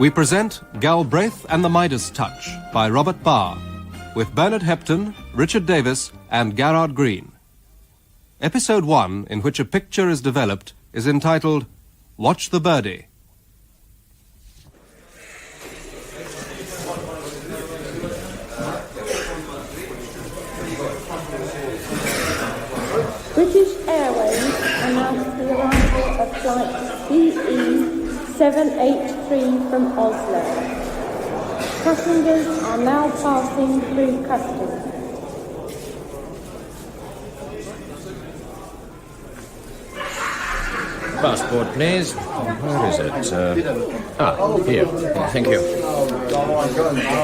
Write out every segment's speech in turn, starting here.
we present Galbraith and the Midas Touch by Robert Barr, with Bernard Hepton, Richard Davis, and Garrard Green. Episode 1, in which a picture is developed, is entitled Watch the Birdie. British Airways announced the arrival of flight CE-783 from Oslo. Passengers are now passing through customs. Passport, please. Where is it? Here. Thank you.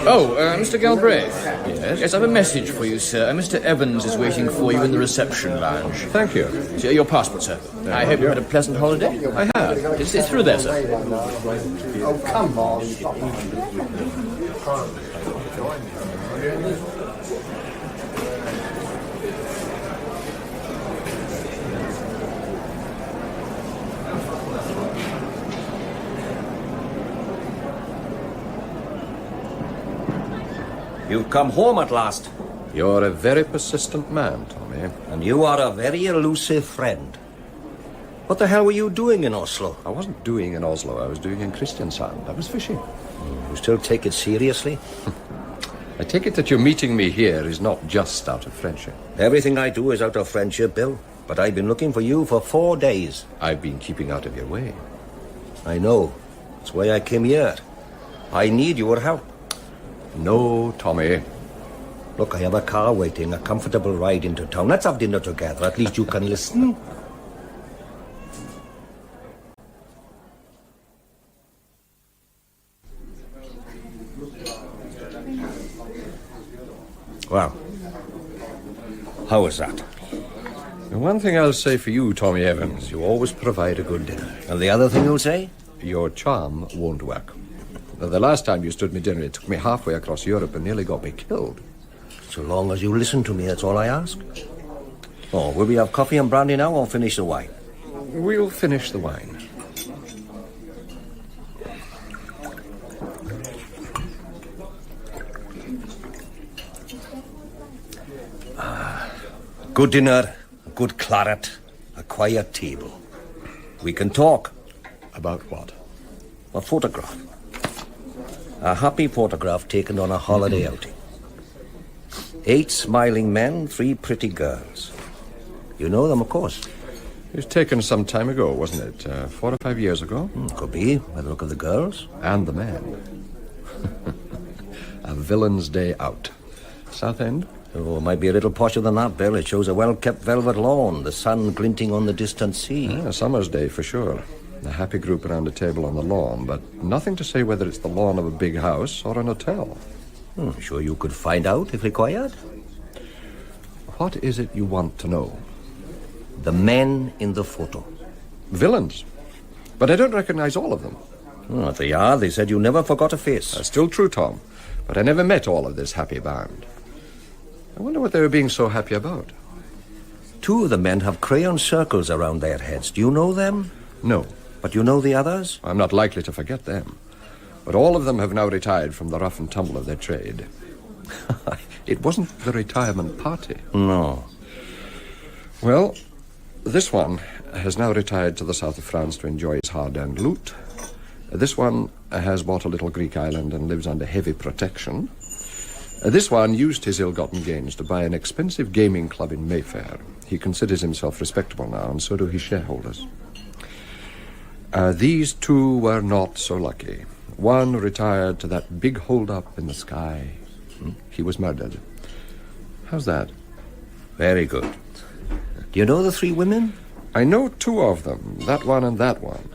Oh, Mr. Galbraith. Yes? Yes, I have a message for you, sir. Mr. Evans is waiting for you in the reception lounge. Thank you. So, your passport, sir. I hope you had a pleasant holiday. I have. It's through there, sir. Oh, come on. You've come home at last. You're a very persistent man, Tommy. And you are a very elusive friend. What the hell were you doing in Oslo? I wasn't doing in Oslo, I was doing in Kristiansand. I was fishing. You still take it seriously? I take it that your meeting me here is not just out of friendship. Everything I do is out of friendship, Bill. But I've been looking for you for 4 days. I've been keeping out of your way. I know. That's why I came here. I need your help. No, Tommy. Look, I have a car waiting, a comfortable ride into town. Let's have dinner together. At least you can listen. Well, how was that? The one thing I'll say for you, Tommy Evans, you always provide a good dinner. And the other thing you'll say? Your charm won't work. The last time you stood me dinner, it took me halfway across Europe and nearly got me killed. So long as you listen to me, that's all I ask. Oh, will we have coffee and brandy now or finish the wine? We'll finish the wine. Good dinner, a good claret, a quiet table. We can talk. About what? A photograph. A happy photograph taken on a holiday outing. 8 smiling men, 3 pretty girls. You know them, of course. It was taken some time ago, wasn't it? 4 or 5 years ago? Could be, by the look of the girls. And the man. A villain's day out. Southend? Oh, it might be a little posher than that, Bill. It shows a well-kept velvet lawn, the sun glinting on the distant sea. A summer's day, for sure. A happy group around a table on the lawn, but nothing to say whether it's the lawn of a big house or an hotel. Sure you could find out if required? What is it you want to know? The men in the photo. Villains. But I don't recognize all of them. If they are, they said you never forgot a face. That's still true, Tom. But I never met all of this happy band. I wonder what they were being so happy about. 2 of the men have crayon circles around their heads. Do you know them? No. But you know the others? I'm not likely to forget them. But all of them have now retired from the rough and tumble of their trade. It wasn't the retirement party. No. Well, this one has now retired to the south of France to enjoy his hard-earned loot. This one has bought a little Greek island and lives under heavy protection. This one used his ill-gotten gains to buy an expensive gaming club in Mayfair. He considers himself respectable now, and so do his shareholders. These 2 were not so lucky. One retired to that big hold-up in the sky. He was murdered. How's that? Very good. Do you know the 3 women? I know 2 of them, that one and that one.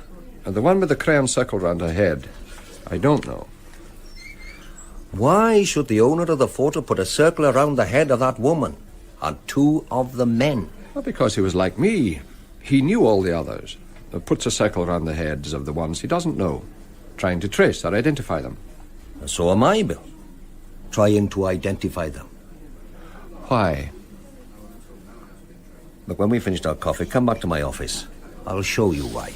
And the one with the crayon circle round her head, I don't know. Why should the owner of the photo put a circle around the head of that woman and 2 of the men? Well, because he was like me. He knew all the others. Puts a circle around the heads of the ones he doesn't know, trying to trace or identify them. And so am I, Bill. Trying to identify them. Why? Look, when we finished our coffee, come back to my office. I'll show you why.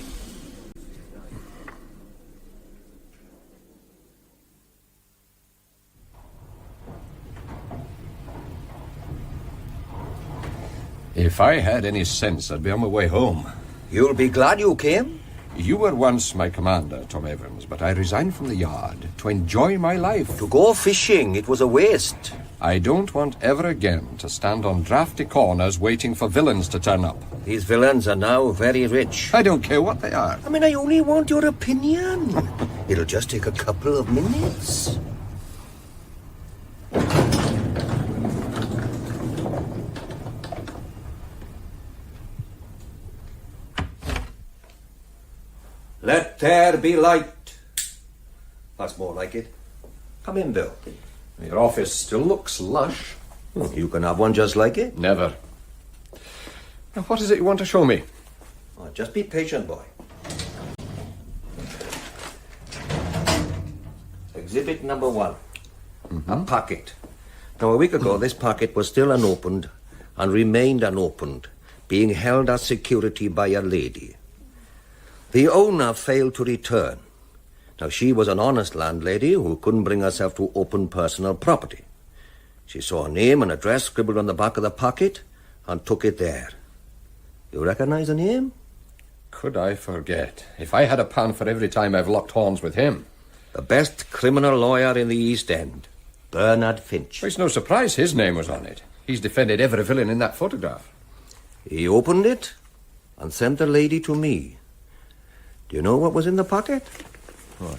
If I had any sense, I'd be on my way home. You'll be glad you came. You were once my commander, Tom Evans, but I resigned from the yard to enjoy my life. To go fishing, it was a waste. I don't want ever again to stand on drafty corners waiting for villains to turn up. These villains are now very rich. I don't care what they are. I mean, I only want your opinion. It'll just take a couple of minutes. Let there be light. That's more like it. Come in, Bill. Your office still looks lush. You can have one just like it. Never. Now, what is it you want to show me? Oh, just be patient, boy. Exhibit number 1. A pocket. Now, a week ago, this pocket was still unopened and remained unopened, being held as security by a lady. The owner failed to return. Now, she was an honest landlady who couldn't bring herself to open personal property. She saw a name and address scribbled on the back of the pocket and took it there. You recognize the name? Could I forget? If I had a pound for every time I've locked horns with him. The best criminal lawyer in the East End, Bernard Finch. Well, it's no surprise his name was on it. He's defended every villain in that photograph. He opened it and sent the lady to me. Do you know what was in the pocket? What?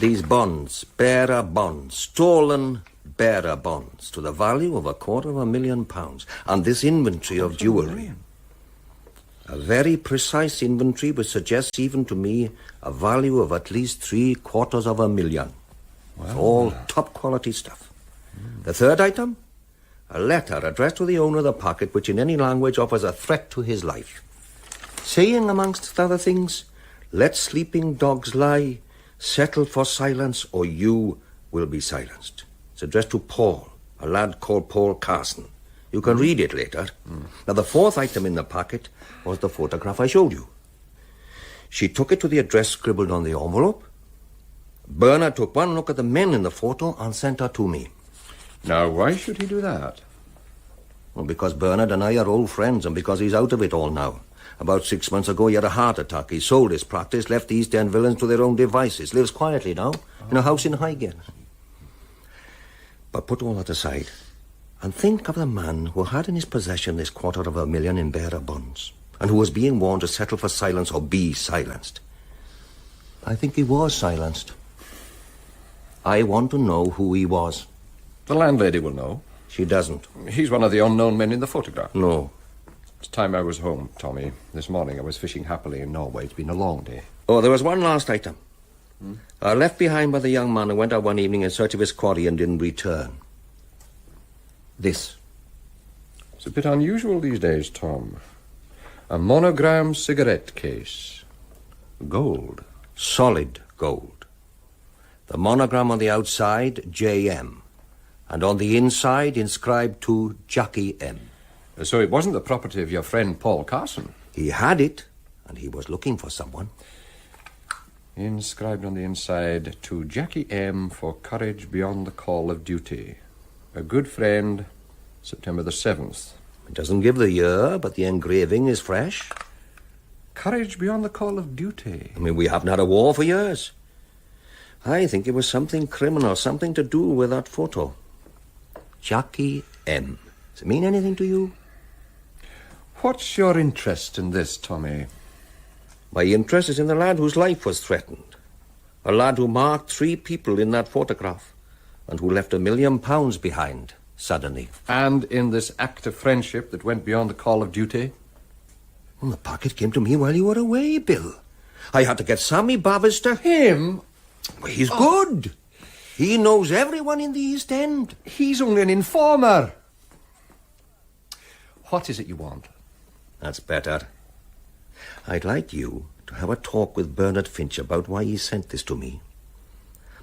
These bonds, bearer bonds, stolen bearer bonds, to the value of £250,000, and this inventory of jewellery. A very precise inventory which suggests even to me a value of at least £750,000. Well, all top-quality stuff. The third item? A letter addressed to the owner of the pocket, which in any language offers a threat to his life. Saying, amongst other things, let sleeping dogs lie, settle for silence, or you will be silenced. It's addressed to Paul, a lad called Paul Carson. You can read it later. Now, the fourth item in the packet was the photograph I showed you. She took it to the address scribbled on the envelope. Bernard took one look at the men in the photo and sent her to me. Now, why should he do that? Well, because Bernard and I are old friends, and because he's out of it all now. About 6 months ago, he had a heart attack. He sold his practice, left the East End villains to their own devices. Lives quietly now, in a house in Highgate. But put all that aside, and think of the man who had in his possession this £250,000 in bearer bonds, and who was being warned to settle for silence or be silenced. I think he was silenced. I want to know who he was. The landlady will know. She doesn't. He's one of the unknown men in the photograph. No. It's time I was home, Tommy. This morning I was fishing happily in Norway. It's been a long day. Oh, there was one last item. Left behind by the young man who went out one evening in search of his quarry and didn't return. This. It's a bit unusual these days, Tom. A monogram cigarette case. Gold. Solid gold. The monogram on the outside, J.M. And on the inside, inscribed to Jackie M. So it wasn't the property of your friend Paul Carson? He had it, and he was looking for someone. Inscribed on the inside, to Jackie M. for courage beyond the call of duty. A good friend, September the 7th. It doesn't give the year, but the engraving is fresh. Courage beyond the call of duty. I mean, we haven't had a war for years. I think it was something criminal, something to do with that photo. Jackie M. Does it mean anything to you? What's your interest in this, Tommy? My interest is in the lad whose life was threatened. A lad who marked 3 people in that photograph and who left £1 million behind, suddenly. And in this act of friendship that went beyond the call of duty? Well, the packet came to me while you were away, Bill. I had to get Sammy Bavister. Him? Well, he's good. He knows everyone in the East End. He's only an informer. What is it you want? That's better. I'd like you to have a talk with Bernard Finch about why he sent this to me.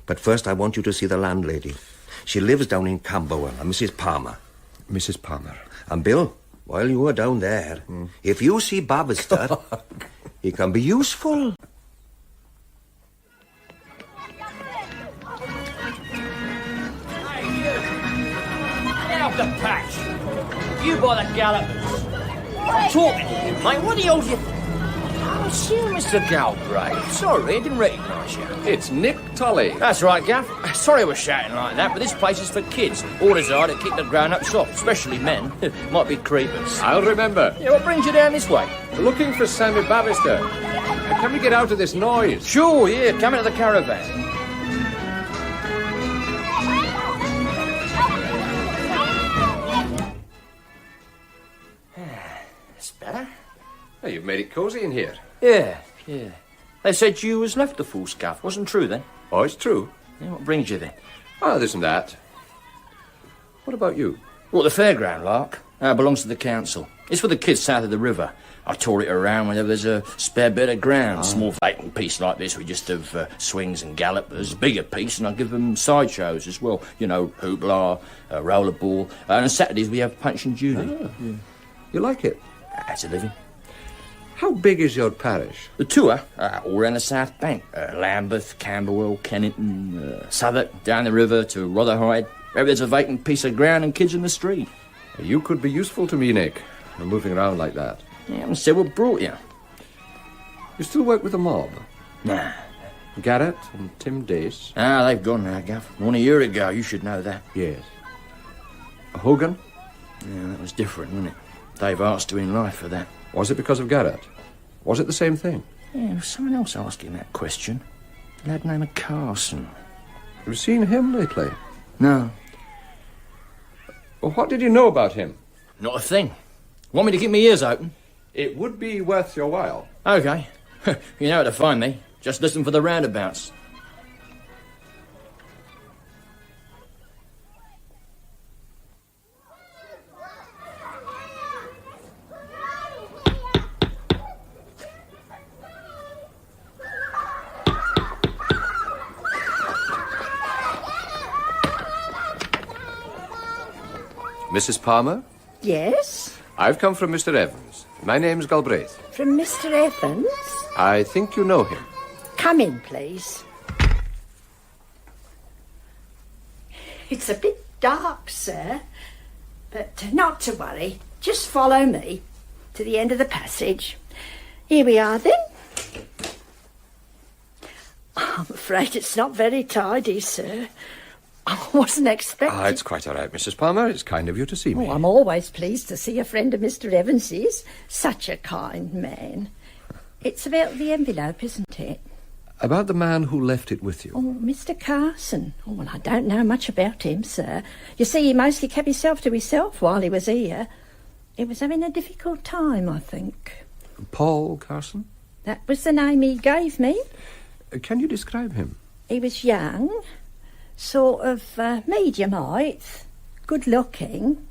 But first I want you to see the landlady. She lives down in Camberwell, a Mrs. Palmer. Mrs. Palmer. And Bill, while you are down there, if you see Bavister, he can be useful. Get out the patch! you by the gallopers. Talking to you, mate. What the hell do you... Oh, it's you, Mr. Galbraith. Sorry, I didn't recognise you. It's Nick Tully. That's right, Gaff. Sorry I was shouting like that, but this place is for kids. Orders are to keep the grown-ups off, especially men. Might be creepers. I'll remember. Yeah, what brings you down this way? Looking for Sammy Bavister. Can we get out of this noise? Sure, yeah, come into the caravan. That's better. Well, you've made it cosy in here. Yeah. They said you was left the full scuff. Wasn't true, then? Oh, it's true. Yeah, what brings you, then? Oh, this and that. What about you? Well, the fairground, Lark. Belongs to the council. It's for the kids south of the river. I tour it around whenever there's a spare bit of ground. Small vacant piece like this, we just have swings and gallopers. Bigger piece, and I give them sideshows as well. You know, hoopla, rollerball. And on Saturdays we have Punch and Judy. Oh, yeah. You like it? That's a living. How big is your parish? The tour, all around the South Bank. Lambeth, Camberwell, Kennington, Southwark, down the river to Rotherhithe. Wherever there's a vacant piece of ground and kids in the street. You could be useful to me, Nick, moving around like that. Yeah, and so what brought you? You still work with the mob? Nah. Garrett and Tim Dace? They've gone now, Gaff. 1 year ago, you should know that. Yes. Hogan? Yeah, that was different, wasn't it? They've asked to in life for that. Was it because of Garrett? Was it the same thing? Yeah, there was someone else asking that question. A lad named Carson. Have you seen him lately? No. Well, what did you know about him? Not a thing. Want me to keep my ears open? It would be worth your while. Okay. You know where to find me. Just listen for the roundabouts. Mrs. Palmer? Yes? I've come from Mr. Evans. My name's Galbraith. From Mr. Evans? I think you know him. Come in, please. It's a bit dark, sir, but not to worry. Just follow me to the end of the passage. Here we are, then. I'm afraid it's not very tidy, sir. I wasn't expecting... It's quite all right, Mrs. Palmer. It's kind of you to see me. Oh, I'm always pleased to see a friend of Mr. Evans's. Such a kind man. It's about the envelope, isn't it? About the man who left it with you. Oh, Mr. Carson. Oh, well, I don't know much about him, sir. You see, he mostly kept himself to himself while he was here. He was having a difficult time, I think. Paul Carson? That was the name he gave me. Can you describe him? He was young, sort of medium height, good-looking.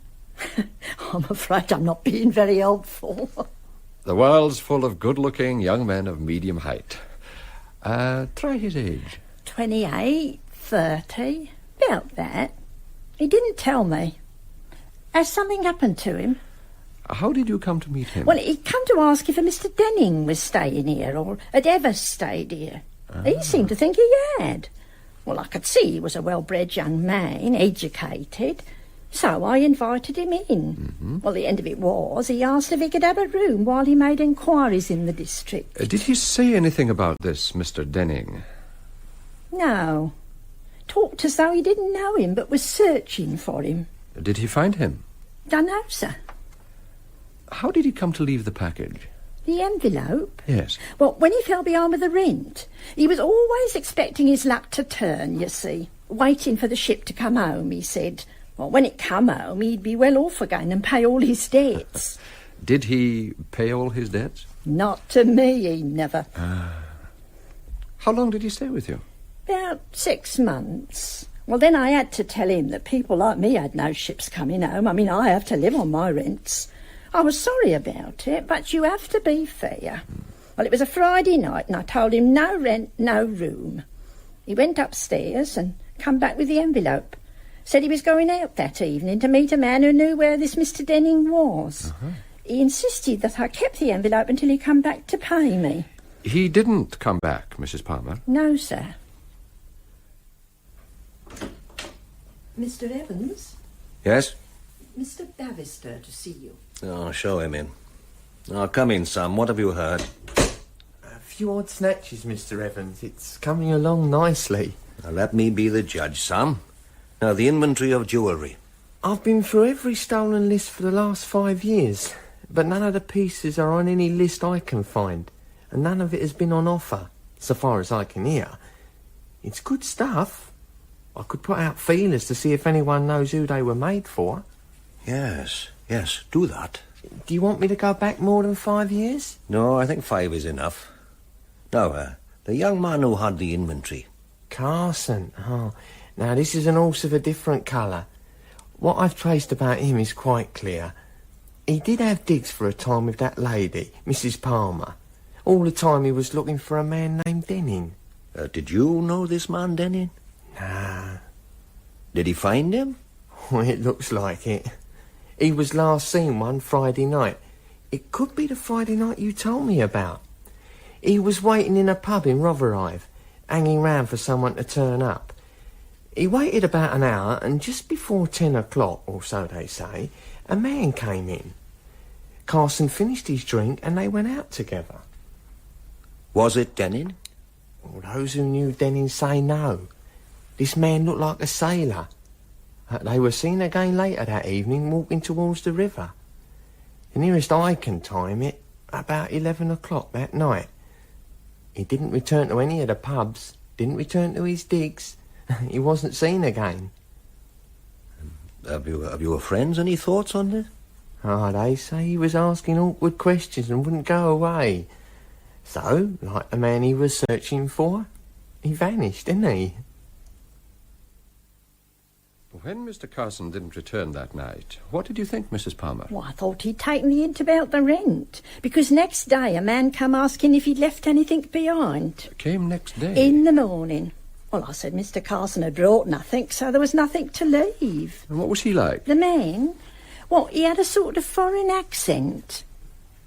I'm afraid I'm not being very helpful. The world's full of good-looking young men of medium height. Try his age. 28, 30, about that. He didn't tell me. Has something happened to him? How did you come to meet him? Well, he'd come to ask if a Mr. Denning was staying here or had ever stayed here. He seemed to think he had. Well, I could see he was a well-bred young man, educated, so I invited him in. Mm-hmm. Well, the end of it was he asked if he could have a room while he made inquiries in the district. Did he say anything about this, Mr. Denning? No. Talked as though he didn't know him, but was searching for him. Did he find him? Dunno, sir. How did he come to leave the package? The envelope? Yes. Well, when he fell behind with the rent, he was always expecting his luck to turn, you see. Waiting for the ship to come home, he said. Well, when it come home, he'd be well off again and pay all his debts. Did he pay all his debts? Not to me, he never. How long did he stay with you? About 6 months. Well, then I had to tell him that people like me had no ships coming home. I mean, I have to live on my rents. I was sorry about it, but you have to be fair. Well, it was a Friday night, and I told him no rent, no room. He went upstairs and come back with the envelope. Said he was going out that evening to meet a man who knew where this Mr. Denning was. He insisted that I kept the envelope until he come back to pay me. He didn't come back, Mrs. Palmer. No, sir. Mr. Evans? Yes? Mr. Bavister to see you. Oh, show him in. Oh, come in, Sam. What have you heard? A few odd snatches, Mr. Evans. It's coming along nicely. Now, let me be the judge, Sam. Now, the inventory of jewellery. I've been through every stolen list for the last 5 years, but none of the pieces are on any list I can find, and none of it has been on offer, so far as I can hear. It's good stuff. I could put out feelers to see if anyone knows who they were made for. Yes, do that. Do you want me to go back more than 5 years? No, I think 5 is enough. Now, the young man who had the inventory. Carson. Oh, now this is an horse of a different colour. What I've traced about him is quite clear. He did have digs for a time with that lady, Mrs. Palmer. All the time he was looking for a man named Denning. Did you know this man, Denning? Nah. Did he find him? Well, it looks like it. He was last seen one Friday night. It could be the Friday night you told me about. He was waiting in a pub in Rotherhithe, hanging round for someone to turn up. He waited about an hour, and just before 10 o'clock, or so they say, a man came in. Carson finished his drink, and they went out together. Was it Denning? Well, those who knew Denning say no. This man looked like a sailor. They were seen again later that evening, walking towards the river. The nearest I can time it, about 11 o'clock that night. He didn't return to any of the pubs, didn't return to his digs. He wasn't seen again. Have your friends any thoughts on this? Oh, they say he was asking awkward questions and wouldn't go away. So, like the man he was searching for, he vanished, didn't he? When Mr. Carson didn't return that night, what did you think, Mrs. Palmer? Well, I thought he'd taken the hint about the rent, because next day a man come asking if he'd left anything behind. Came next day? In the morning. Well, I said Mr. Carson had brought nothing, so there was nothing to leave. And what was he like? The man? Well, he had a sort of foreign accent.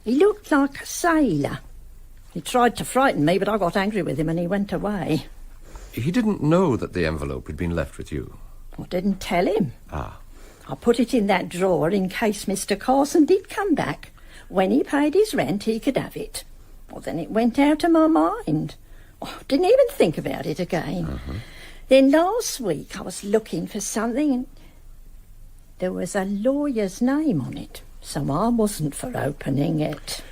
He looked like a sailor. He tried to frighten me, but I got angry with him and he went away. He didn't know that the envelope had been left with you? I didn't tell him. Ah. I put it in that drawer in case Mr. Carson did come back. When he paid his rent, he could have it. Well, then it went out of my mind. I didn't even think about it again. Then last week I was looking for something and there was a lawyer's name on it, so I wasn't for opening it.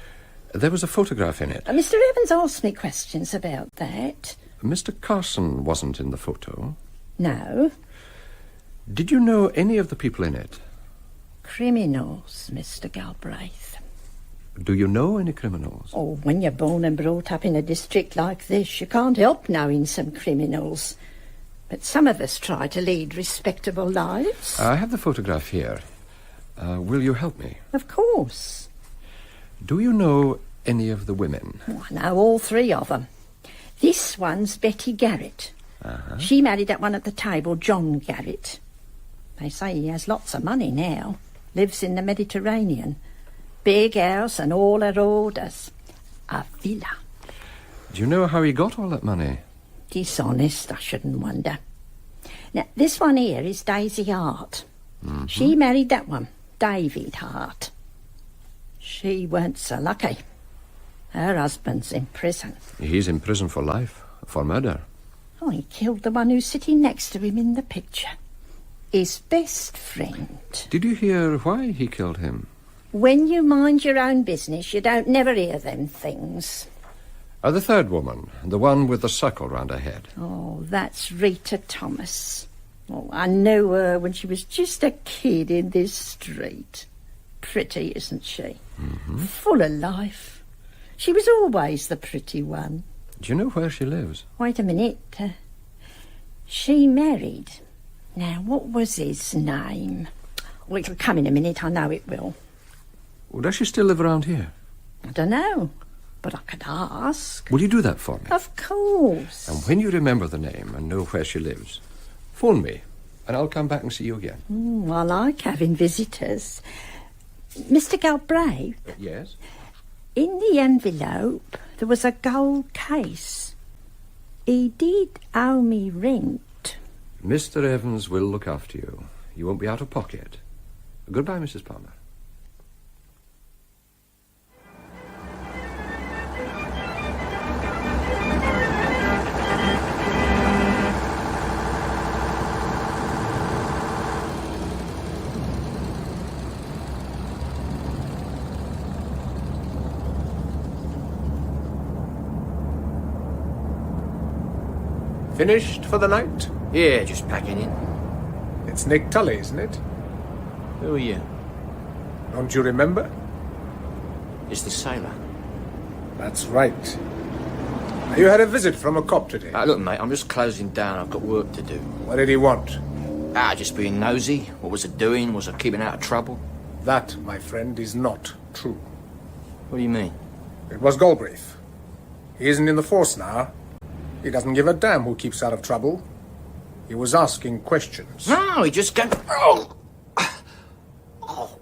There was a photograph in it. Mr. Evans asked me questions about that. Mr. Carson wasn't in the photo. No. Did you know any of the people in it? Criminals, Mr. Galbraith. Do you know any criminals? Oh, when you're born and brought up in a district like this, you can't help knowing some criminals. But some of us try to lead respectable lives. I have the photograph here. Will you help me? Of course. Do you know any of the women? Oh, I know all 3 of them. This one's Betty Garrett. She married that one at the table, John Garrett. They say he has lots of money now. Lives in the Mediterranean. Big house and all her orders. A villa. Do you know how he got all that money? Dishonest, I shouldn't wonder. Now, this one here is Daisy Hart. She married that one, David Hart. She weren't so lucky. Her husband's in prison. He's in prison for life, for murder. Oh, he killed the one who's sitting next to him in the picture. His best friend. Did you hear why he killed him? When you mind your own business, you don't never hear them things. The third woman, the one with the circle round her head. Oh, that's Rita Thomas. Oh, I knew her when she was just a kid in this street. Pretty, isn't she? Full of life. She was always the pretty one. Do you know where she lives? Wait a minute. She married. Now, what was his name? Well, it'll come in a minute, I know it will. Well, does she still live around here? I don't know, but I could ask. Will you do that for me? Of course. And when you remember the name and know where she lives, phone me, and I'll come back and see you again. I like having visitors. Mr. Galbraith? Yes? In the envelope, there was a gold case. He did owe me rent. Mr. Evans will look after you. You won't be out of pocket. Goodbye, Mrs. Palmer. Finished for the night? Yeah, just packing in. It's Nick Tully, isn't it? Who are you? Don't you remember? It's the sailor. That's right. You had a visit from a cop today. Look, mate, I'm just closing down. I've got work to do. What did he want? Just being nosy. What was it doing? Was it keeping out of trouble? That, my friend, is not true. What do you mean? It was Galbraith. He isn't in the force now. He doesn't give a damn who keeps out of trouble. He was asking questions. No, he just came... Oh! Oh!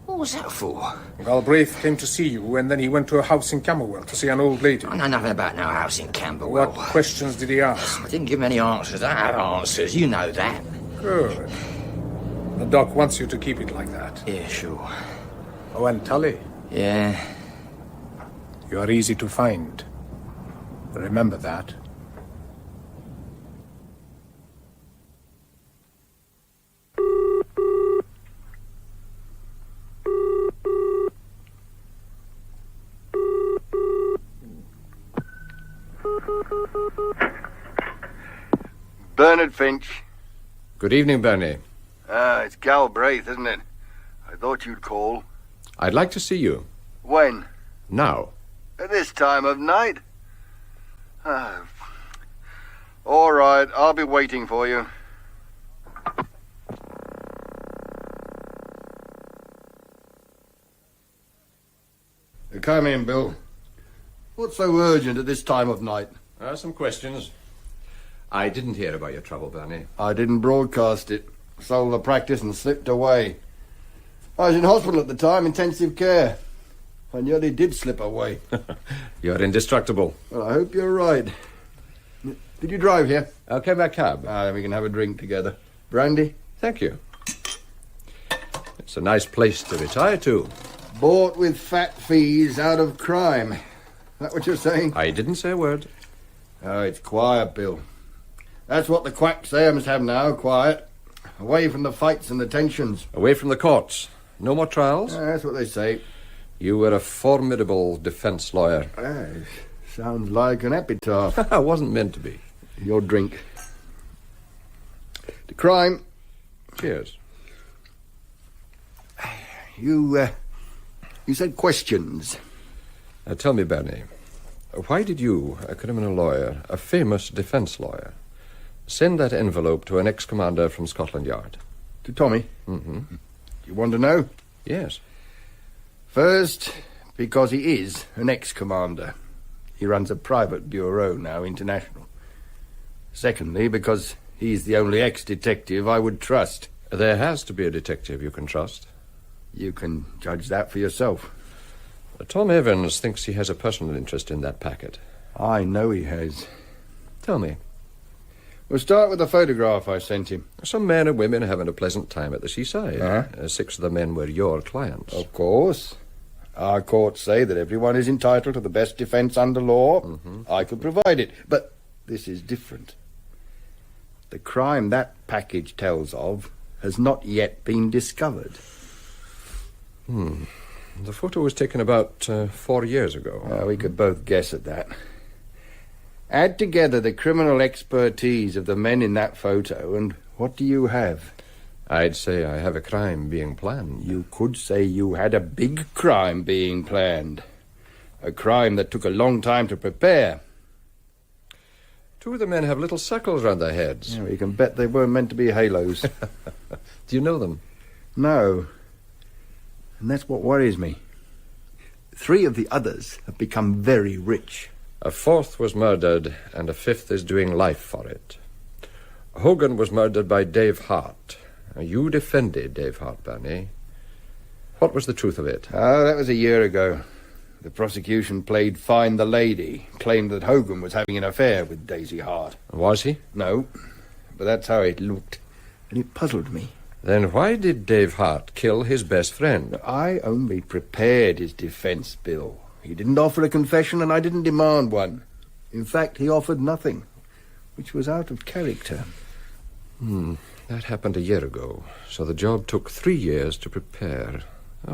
What was that for? Galbraith came to see you, and then he went to a house in Camberwell to see an old lady. I know nothing about no house in Camberwell. What questions did he ask? I didn't give him any answers. I have answers. You know that. Good. The doc wants you to keep it like that. Yeah, sure. Oh, and Tully, Yeah. you are easy to find. Remember that. Bernard Finch. Good evening, Bernie. It's Galbraith, isn't it? I thought you'd call. I'd like to see you. When? Now. At this time of night? All right, I'll be waiting for you. Come in, Bill. What's so urgent at this time of night? Some questions. I didn't hear about your trouble, Bernie. I didn't broadcast it. Sold the practice and slipped away. I was in hospital at the time, intensive care. I nearly did slip away. You're indestructible. Well, I hope you're right. Did you drive here? I'll came by cab. Then we can have a drink together. Brandy? Thank you. It's a nice place to retire to. Bought with fat fees out of crime. That what you're saying? I didn't say a word. Oh, it's quiet, Bill. That's what the quacks say I must have now, quiet. Away from the fights and the tensions. Away from the courts. No more trials? That's what they say. You were a formidable defense lawyer. Sounds like an epitaph. I wasn't meant to be. Your drink. The crime. Cheers. You said questions. Tell me, Bernie, why did you, a criminal lawyer, a famous defense lawyer, send that envelope to an ex-commander from Scotland Yard? To Tommy? Mm-hmm. Do you want to know? Yes. First, because he is an ex-commander. He runs a private bureau now, international. Secondly, because he's the only ex-detective I would trust. There has to be a detective you can trust. You can judge that for yourself. Tom Evans thinks he has a personal interest in that packet. I know he has. Tell me. We'll start with the photograph I sent him. Some men and women are having a pleasant time at the seaside. Uh-huh. 6 of the men were your clients. Of course. Our courts say that everyone is entitled to the best defence under law. Mm-hmm. I could provide it. But this is different. The crime that package tells of has not yet been discovered. The photo was taken about 4 years ago. We could both guess at that. Add together the criminal expertise of the men in that photo, and what do you have? I'd say I have a crime being planned. You could say you had a big crime being planned. A crime that took a long time to prepare. 2 of the men have little circles round their heads. Yeah, you can bet they weren't meant to be halos. Do you know them? No. And that's what worries me. 3 of the others have become very rich. A 4th was murdered, and a 5th is doing life for it. Hogan was murdered by Dave Hart. You defended Dave Hart, Bernie. What was the truth of it? That was a year ago. The prosecution played Find the Lady, claimed that Hogan was having an affair with Daisy Hart. Was he? No, but that's how it looked. And it puzzled me. Then why did Dave Hart kill his best friend? I only prepared his defence, Bill. He didn't offer a confession and I didn't demand one. In fact, he offered nothing, which was out of character. That happened a year ago, so the job took 3 years to prepare.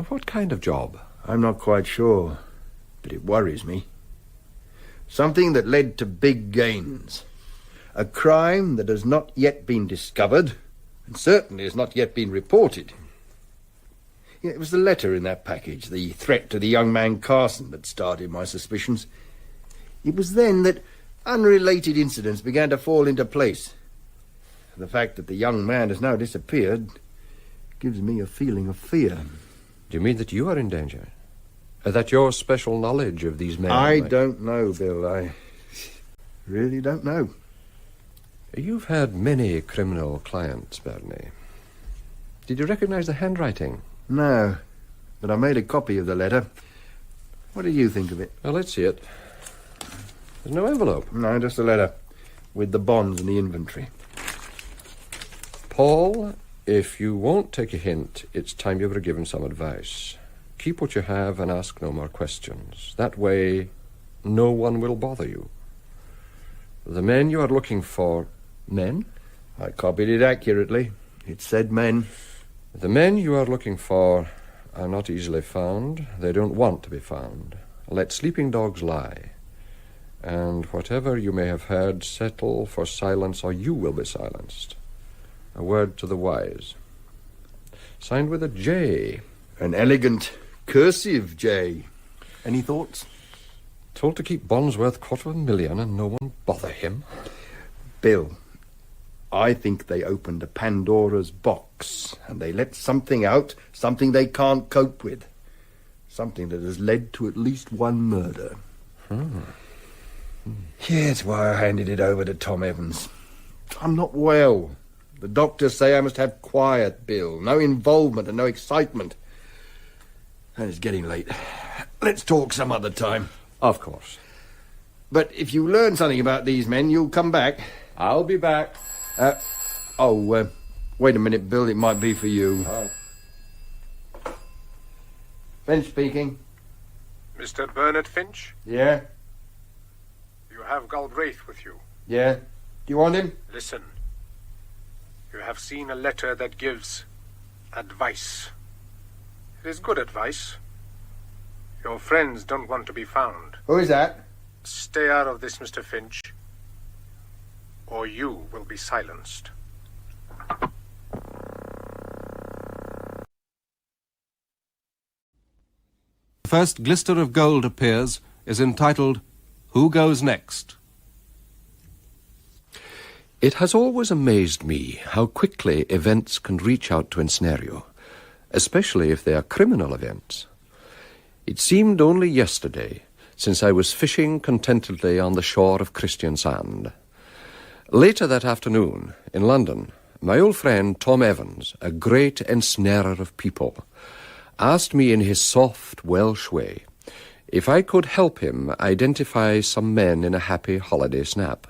What kind of job? I'm not quite sure, but it worries me. Something that led to big gains. A crime that has not yet been discovered, and certainly has not yet been reported. Yeah, it was the letter in that package, the threat to the young man Carson, that started my suspicions. It was then that unrelated incidents began to fall into place. The fact that the young man has now disappeared gives me a feeling of fear. Do you mean that you are in danger? That your special knowledge of these men... I don't know, Bill. I really don't know. You've had many criminal clients, Birdie. Did you recognize the handwriting? No, but I made a copy of the letter. What do you think of it? Well, let's see it. There's no envelope. No, just a letter with the bonds and the inventory. Paul, if you won't take a hint, it's time you were given some advice. Keep what you have and ask no more questions. That way, no one will bother you. The men you are looking for... Men? I copied it accurately. It said men. The men you are looking for are not easily found. They don't want to be found. Let sleeping dogs lie. And whatever you may have heard, settle for silence or you will be silenced. A word to the wise. Signed with a J. An elegant, cursive J. Any thoughts? Told to keep bonds worth $250,000 and no one bother him. Bill, I think they opened a Pandora's box and they let something out, something they can't cope with. Something that has led to at least one murder. Yeah, that's why I handed it over to Tom Evans. I'm not well. The doctors say I must have quiet, Bill. No involvement and no excitement. And it's getting late. Let's talk some other time. Of course. But if you learn something about these men, you'll come back. I'll be back. Wait a minute, Bill. It might be for you. Finch speaking. Mr. Bernard Finch, Yeah? you have Galbraith with you. Yeah? Do you want him? Listen. You have seen a letter that gives advice. It is good advice. Your friends don't want to be found. Who is that? Stay out of this, Mr. Finch, or you will be silenced. The first glister of gold appears is entitled, Who Goes Next? It has always amazed me how quickly events can reach out to ensnare you, especially if they are criminal events. It seemed only yesterday since I was fishing contentedly on the shore of Christian Sand. Later that afternoon, in London, my old friend Tom Evans, a great ensnarer of people, asked me in his soft Welsh way if I could help him identify some men in a happy holiday snap.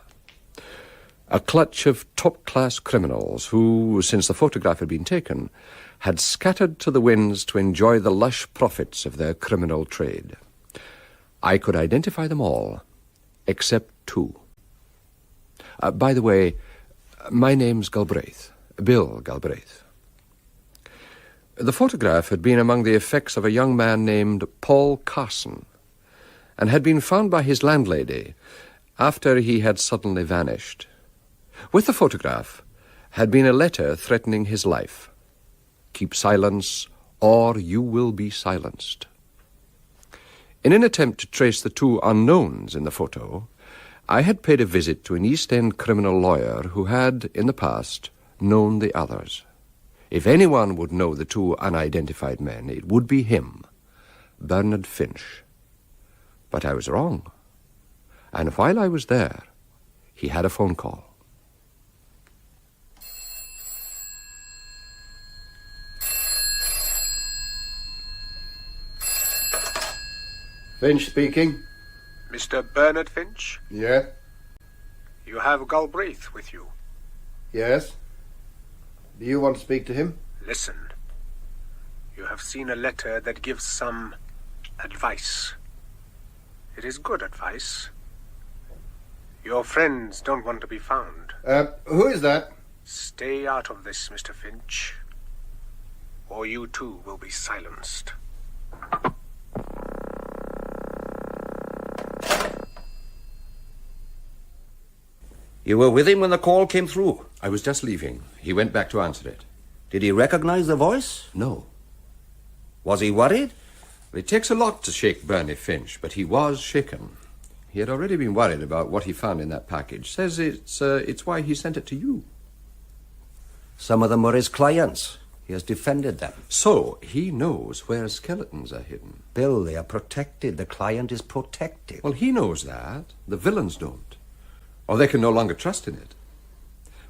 A clutch of top-class criminals who, since the photograph had been taken, had scattered to the winds to enjoy the lush profits of their criminal trade. I could identify them all, except two. By the way, my name's Galbraith, Bill Galbraith. The photograph had been among the effects of a young man named Paul Carson, and had been found by his landlady after he had suddenly vanished. With the photograph had been a letter threatening his life. Keep silence, or you will be silenced. In an attempt to trace the two unknowns in the photo, I had paid a visit to an East End criminal lawyer who had, in the past, known the others. If anyone would know the two unidentified men, it would be him, Bernard Finch. But I was wrong. And while I was there, he had a phone call. Finch speaking. Mr. Bernard Finch, Yeah? you have Galbraith with you. Yes? Do you want to speak to him? Listen. You have seen a letter that gives some advice. It is good advice. Your friends don't want to be found. Who is that? Stay out of this, Mr. Finch, or you too will be silenced. You were with him when the call came through? I was just leaving. He went back to answer it. Did he recognize the voice? No. Was he worried? It takes a lot to shake Birdie Finch, but he was shaken. He had already been worried about what he found in that package. Says it's why he sent it to you. Some of them were his clients. He has defended them. So, he knows where skeletons are hidden. Bill, they are protected. The client is protected. Well, he knows that. The villains don't. Or they can no longer trust in it.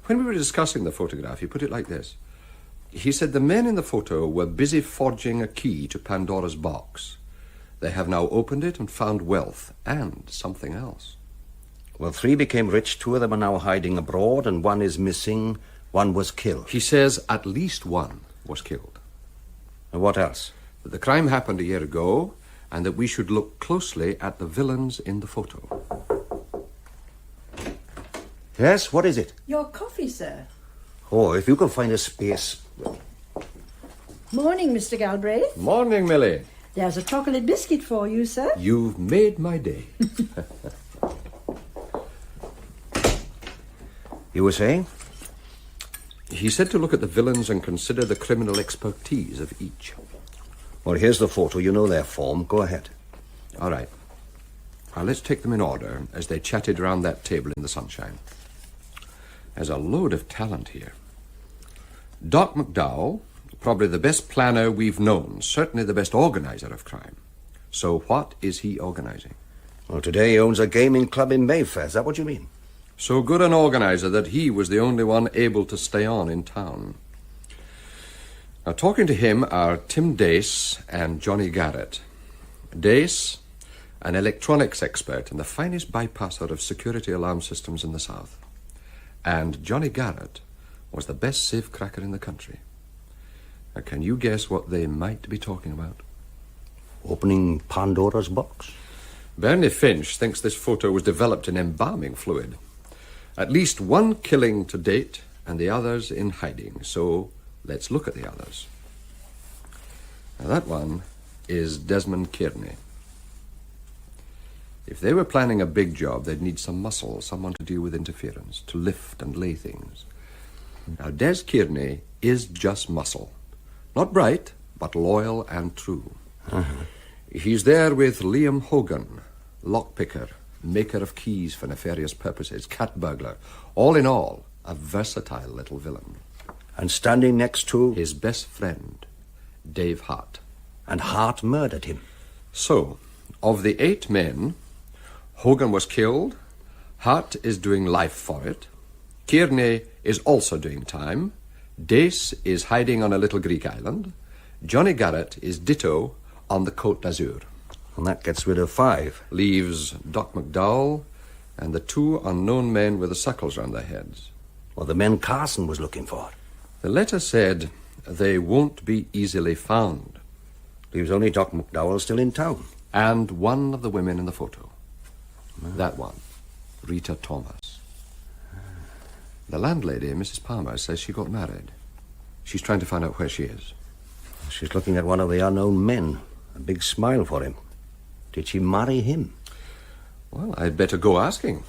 When we were discussing the photograph, he put it like this. He said the men in the photo were busy forging a key to Pandora's box. They have now opened it and found wealth and something else. Well, 3 became rich, 2 of them are now hiding abroad, and 1 is missing, 1 was killed. He says at least 1 was killed. And what else? That the crime happened a year ago, and that we should look closely at the villains in the photo. Yes, what is it? Your coffee, sir. Oh, if you can find a space. Morning, Mr. Galbraith. Morning, Millie. There's a chocolate biscuit for you, sir. You've made my day. You were saying? He said to look at the villains and consider the criminal expertise of each. Well, here's the photo. You know their form. Go ahead. All right. Now, let's take them in order as they chatted around that table in the sunshine. There's a load of talent here. Doc McDowell, probably the best planner we've known, certainly the best organizer of crime. So what is he organizing? Well, today he owns a gaming club in Mayfair. Is that what you mean? So good an organizer that he was the only one able to stay on in town. Now, talking to him are Tim Dace and Johnny Garrett. Dace, an electronics expert and the finest bypasser of security alarm systems in the South. And Johnny Garrett was the best safe cracker in the country. Now, can you guess what they might be talking about? Opening Pandora's box? Birdie Finch thinks this photo was developed in embalming fluid. At least 1 killing to date, and the others in hiding. So let's look at the others. Now, that one is Desmond Kearney. If they were planning a big job, they'd need some muscle, someone to deal with interference, to lift and lay things. Now, Des Kearney is just muscle. Not bright, but loyal and true. He's there with Liam Hogan, lockpicker, maker of keys for nefarious purposes, cat burglar. All in all, a versatile little villain. And standing next to? His best friend, Dave Hart. And Hart murdered him. So, of the 8 men, Hogan was killed, Hart is doing life for it, Kearney is also doing time, Dace is hiding on a little Greek island, Johnny Garrett is ditto on the Côte d'Azur. And that gets rid of 5. Leaves Doc McDowell and the 2 unknown men with the suckles round their heads. Well, the men Carson was looking for. The letter said they won't be easily found. Leaves only Doc McDowell still in town. And 1 of the women in the photo. That one, Rita Thomas. The landlady, Mrs. Palmer, says she got married. She's trying to find out where she is. She's looking at one of the unknown men. A big smile for him. Did she marry him? Well, I'd better go asking.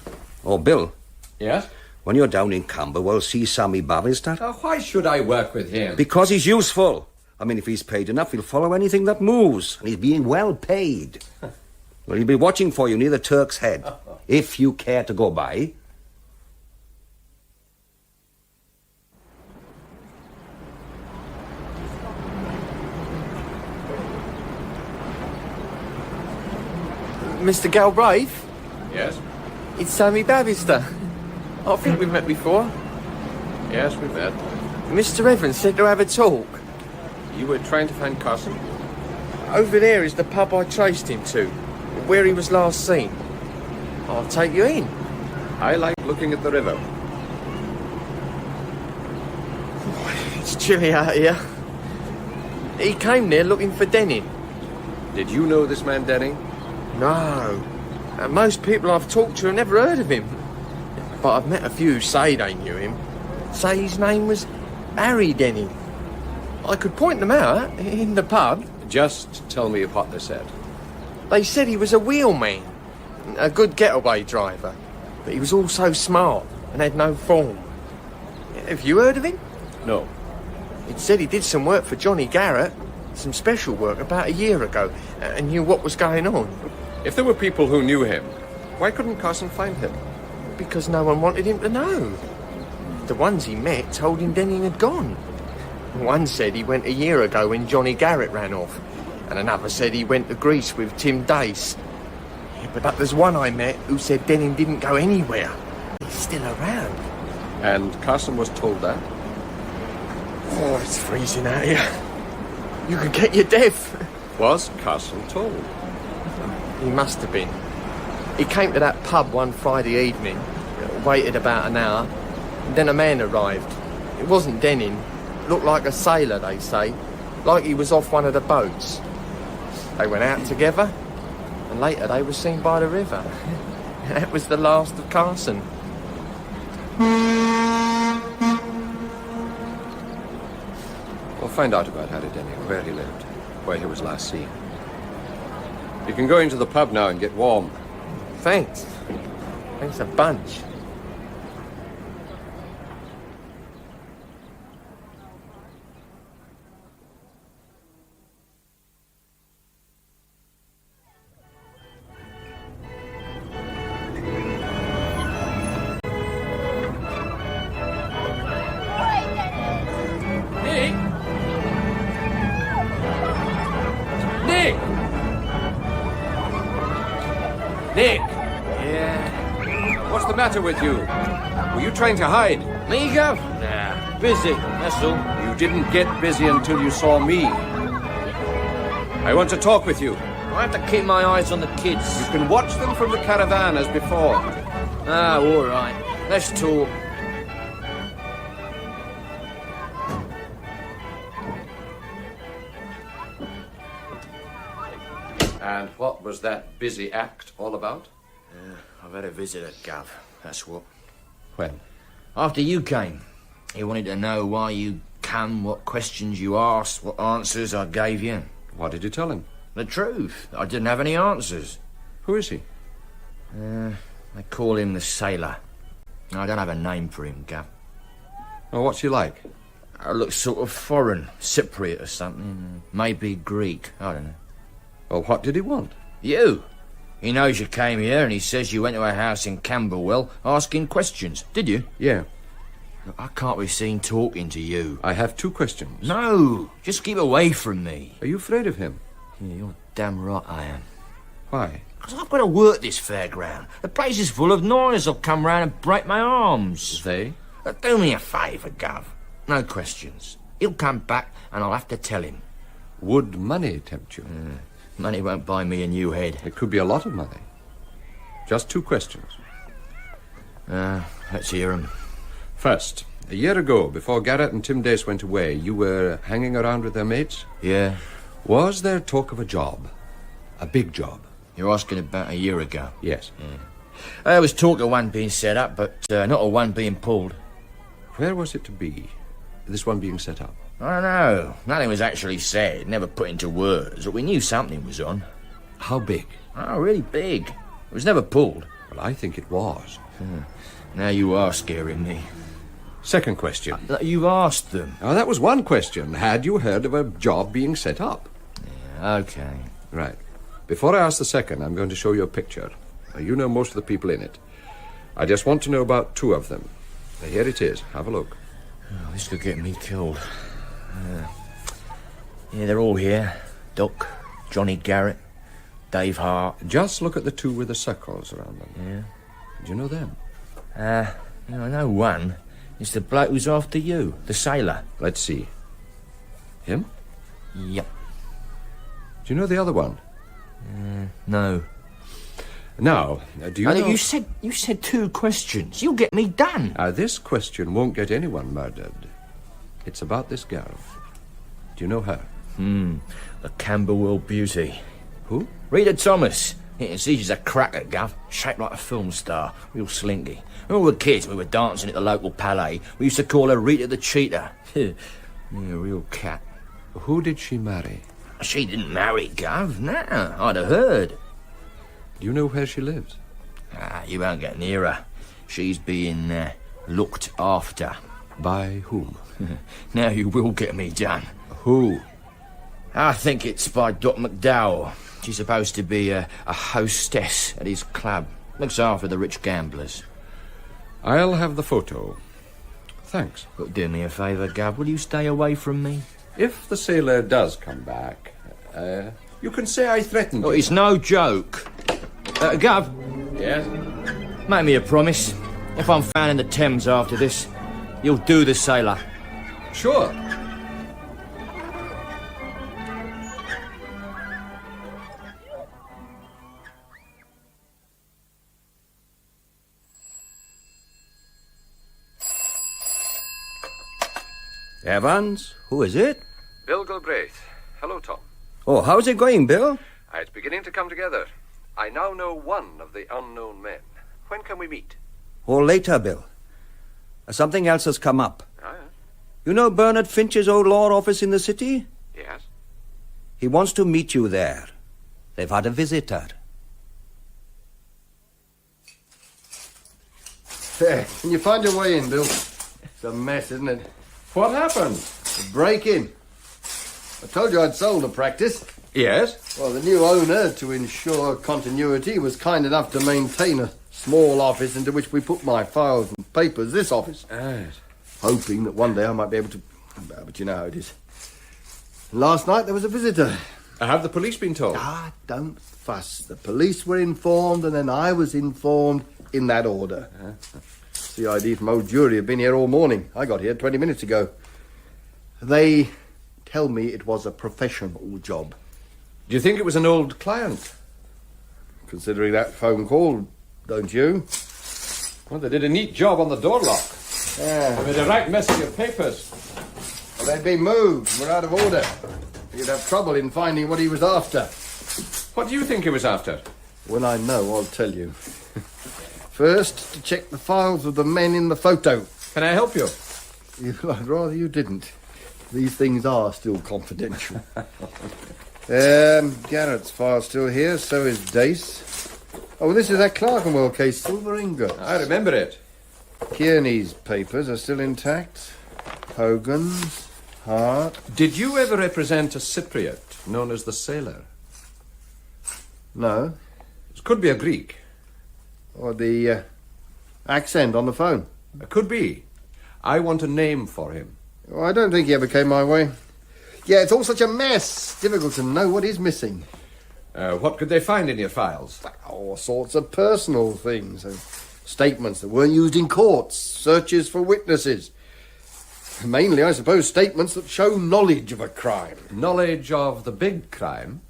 Oh, Bill. Yes? When you're down in Camberwell, see Sammy Bavister. Why should I work with him? Because he's useful. I mean, if he's paid enough, he'll follow anything that moves. And he's being well paid. Well, he'll be watching for you near the Turk's Head, if you care to go by. Mr. Galbraith? Yes? It's Sammy Bavister. I think we've met before. Yes, we've met. Mr. Evans said to have a talk. You were trying to find Carson? Over there is the pub I traced him to, where he was last seen. I'll take you in. I like looking at the river. It's chilly out here. He came there looking for Denning. Did you know this man Denning? No. Most people I've talked to have never heard of him. But I've met a few who say they knew him. Say his name was Harry Denning. I could point them out in the pub. Just tell me what they said. They said he was a wheelman, a good getaway driver, but he was also smart and had no form. Have you heard of him? No. It said he did some work for Johnny Garrett, some special work about a year ago, and knew what was going on. If there were people who knew him, why couldn't Carson find him? Because no one wanted him to know. The ones he met told him Denning had gone. One said he went a year ago when Johnny Garrett ran off, and another said he went to Greece with Tim Dace. But there's one I met who said Denning didn't go anywhere. He's still around. And Carson was told that? Oh, it's freezing out here. You could get your death. Was Carson told? He must have been. He came to that pub one Friday evening, waited about an hour, and then a man arrived. It wasn't Denning. Looked like a sailor, they say, like he was off one of the boats. They went out together, and later they were seen by the river. That was the last of Carson. We'll find out about Harry Denning, where he lived, where he was last seen. You can go into the pub now and get warm. Thanks. Thanks a bunch. Nick! Yeah? What's the matter with you? Were you trying to hide? Me, Gov? Nah, busy, that's all. You didn't get busy until you saw me. I want to talk with you. I have to keep my eyes on the kids. You can watch them from the caravan as before. Ah, all right. Let's talk. And what was that busy act all about? I've had a visitor, Gov. That's what. When? After you came. He wanted to know why you come, what questions you asked, what answers I gave you. What did you tell him? The truth. I didn't have any answers. Who is he? They call him the Sailor. I don't have a name for him, Gov. Well, what's he like? I look sort of foreign, Cypriot or something. Maybe Greek, I don't know. Well, what did he want? You. He knows you came here and he says you went to a house in Camberwell asking questions. Did you? Yeah. Look, I can't be seen talking to you. I have 2 questions. No, just keep away from me. Are you afraid of him? Yeah, you're damn right I am. Why? Because I've got to work this fairground. The place is full of noise. I'll come round and break my arms. They? Do me a favour, Gov. No questions. He'll come back and I'll have to tell him. Would money tempt you? Money won't buy me a new head. It could be a lot of money. Just 2 questions. Let's hear 'em. First, a year ago, before Garrett and Tim Dace went away, you were hanging around with their mates? Yeah. Was there talk of a job? A big job? You're asking about a year ago? Yes. There was talk of one being set up, but not of one being pulled. Where was it to be? This one being set up? I don't know. Nothing was actually said, never put into words, but we knew something was on. How big? Oh, really big. It was never pulled. Well, I think it was. Now you are scaring me. Second question. You asked them. Oh, that was one question. Had you heard of a job being set up? Yeah, okay. Right. Before I ask the second, I'm going to show you a picture. You know most of the people in it. I just want to know about 2 of them. Here it is. Have a look. Oh, this could get me killed. Yeah, they're all here. Doc, Johnny Garrett, Dave Hart. Just look at the 2 with the circles around them. Yeah. Do you know them? I know one. It's the bloke who's after you, the sailor. Let's see. Him? Yep. Do you know the other one? No. Now, do you know... You said 2 questions. You'll get me done. This question won't get anyone murdered. It's about this girl. Do you know her? The Camberwell beauty. Who? Rita Thomas. You can see she's a cracker, Gov. Shaped like a film star. Real slinky. And all the kids, we were dancing at the local palais. We used to call her Rita the Cheetah. Yeah, real cat. Who did she marry? She didn't marry, Gov. Nah, I'd have heard. Do you know where she lives? You won't get near her. She's being looked after. By whom? Now you will get me done. Who? I think it's by Doc McDowell. She's supposed to be a hostess at his club. Looks after the rich gamblers. I'll have the photo. Thanks. But do me a favour, Gov. Will you stay away from me? If the sailor does come back, you can say I threatened Oh, you. it's no joke. Gov, Yes? make me a promise. If I'm found in the Thames after this, you'll do the sailor. Sure. Evans, who is it? Bill Galbraith. Hello, Tom. Oh, how's it going, Bill? It's beginning to come together. I now know one of the unknown men. When can we meet? Or later, Bill. Something else has come up. Ah, You know Bernard Finch's old law office in the city? yes. He wants to meet you there. They've had a visitor. There, can you find your way in, Bill? It's a mess, isn't it? What happened? A break-in. I told you I'd sold the practice. Yes? Well, the new owner, to ensure continuity, was kind enough to maintain a small office into which we put my files and papers, this office. Yes. Hoping that one day I might be able to... But you know how it is. Last night there was a visitor. Have the police been told? Don't fuss. The police were informed, and then I was informed in that order. CID from Old Jury have been here all morning. I got here 20 minutes ago. They tell me it was a professional job. Do you think it was an old client? Considering that phone call, don't you? Well, they did a neat job on the door lock. Yeah. They made a right mess of your papers. Well, they'd been moved. We're out of order. You'd have trouble in finding what he was after. What do you think he was after? When I know, I'll tell you. First, to check the files of the men in the photo. Can I help you? I'd rather you didn't. These things are still confidential. Garrett's file's still here, so is Dace. Oh, this is that Clerkenwell case, silver ingots. I remember it. Kearney's papers are still intact. Hogan's, Hart. Did you ever represent a Cypriot known as the Sailor? No. It could be a Greek. Or the accent on the phone. It could be. I want a name for him. Oh, I don't think he ever came my way. Yeah, it's all such a mess. Difficult to know what is missing. What could they find in your files? All sorts of personal things. Statements that weren't used in courts. Searches for witnesses. Mainly, I suppose, statements that show knowledge of a crime. Knowledge of the big crime?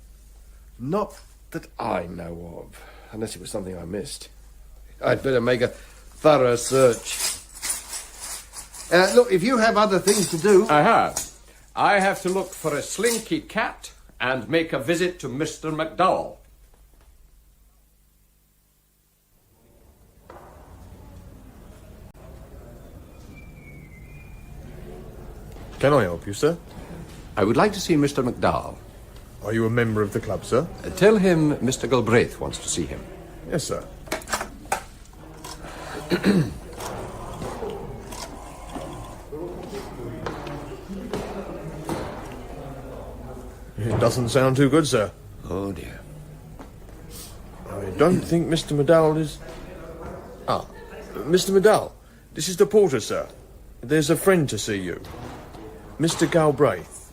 Not that I know of. Unless it was something I missed. I'd better make a thorough search. Look, if you have other things to do... I have. I have to look for a slinky cat and make a visit to Mr. McDowell. Can I help you, sir? I would like to see Mr. McDowell. Are you a member of the club, sir? Tell him Mr. Galbraith wants to see him. Yes, sir. It doesn't sound too good, sir. Oh, dear. I don't think Mr. McDowell is... Ah, Mr. McDowell, this is the porter, sir. There's a friend to see you. Mr. Galbraith.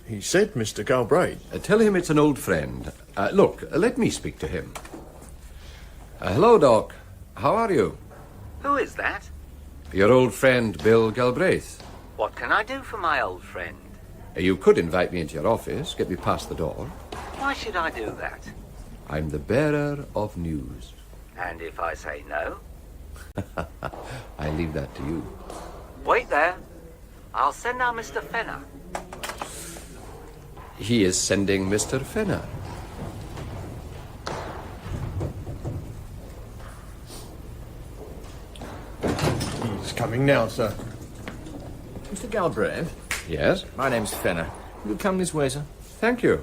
He said Mr. Galbraith. Tell him it's an old friend. Look, let me speak to him. Hello, Doc. How are you? Who is that? Your old friend, Bill Galbraith. What can I do for my old friend? You could invite me into your office, get me past the door. Why should I do that? I'm the bearer of news. And if I say no? I leave that to you. Wait there. I'll send now Mr. Fenner. He is sending Mr. Fenner. He's coming now, sir. Mr. Galbraith? Yes? My name's Fenner. Will you come this way, sir? Thank you.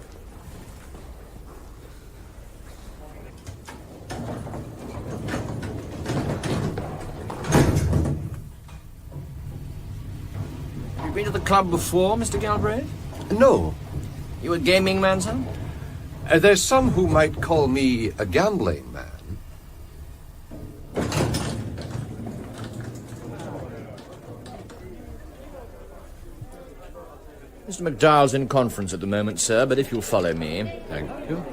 You been to the club before, Mr. Galbraith? No. You a gaming man, sir? There's some who might call me a gambling man. Mr. McDowell's in conference at the moment, sir, but if you'll follow me. Thank you.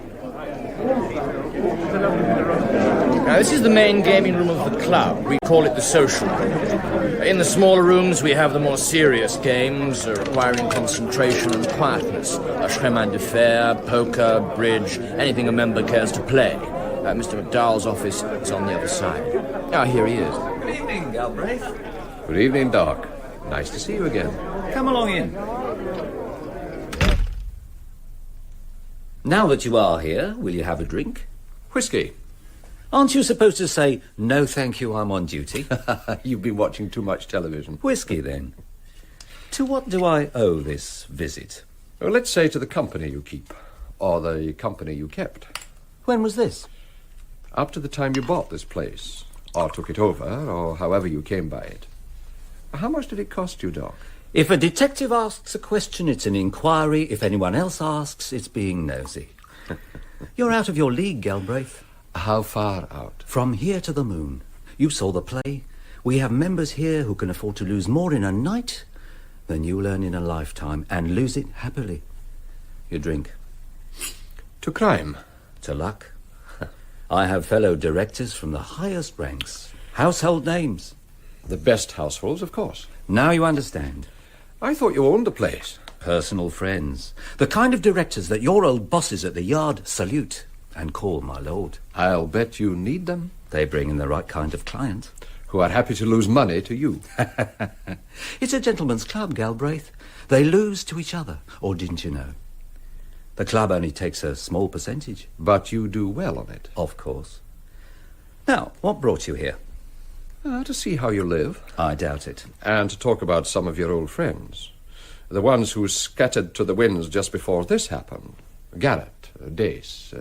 Now, this is the main gaming room of the club. We call it the social room. In the smaller rooms, we have the more serious games requiring concentration and quietness. Chemin de fer, poker, bridge, anything a member cares to play. Mr. McDowell's office is on the other side. Ah, here he is. Good evening, Galbraith. Good evening, Doc. Nice to see you again. Come along in. Now that you are here, will you have a drink? Whiskey. Aren't you supposed to say, no thank you, I'm on duty? You've been watching too much television. Whiskey, then. To what do I owe this visit? Well, let's say to the company you keep, or the company you kept. When was this? Up to the time you bought this place, or took it over, or however you came by it. How much did it cost you, Doc? If a detective asks a question, it's an inquiry. If anyone else asks, it's being nosy. You're out of your league, Galbraith. How far out? From here to the moon. You saw the play. We have members here who can afford to lose more in a night than you'll earn in a lifetime, and lose it happily. You drink. To crime. To luck. I have fellow directors from the highest ranks. Household names. The best households, of course. Now you understand. I thought you owned the place. Personal friends. The kind of directors that your old bosses at the yard salute and call my lord. I'll bet you need them. They bring in the right kind of client. Who are happy to lose money to you. It's a gentleman's club, Galbraith. They lose to each other, or didn't you know? The club only takes a small percentage. But you do well on it. Of course. Now, what brought you here? To see how you live. I doubt it. And to talk about some of your old friends. The ones who scattered to the winds just before this happened. Garrett, Dace,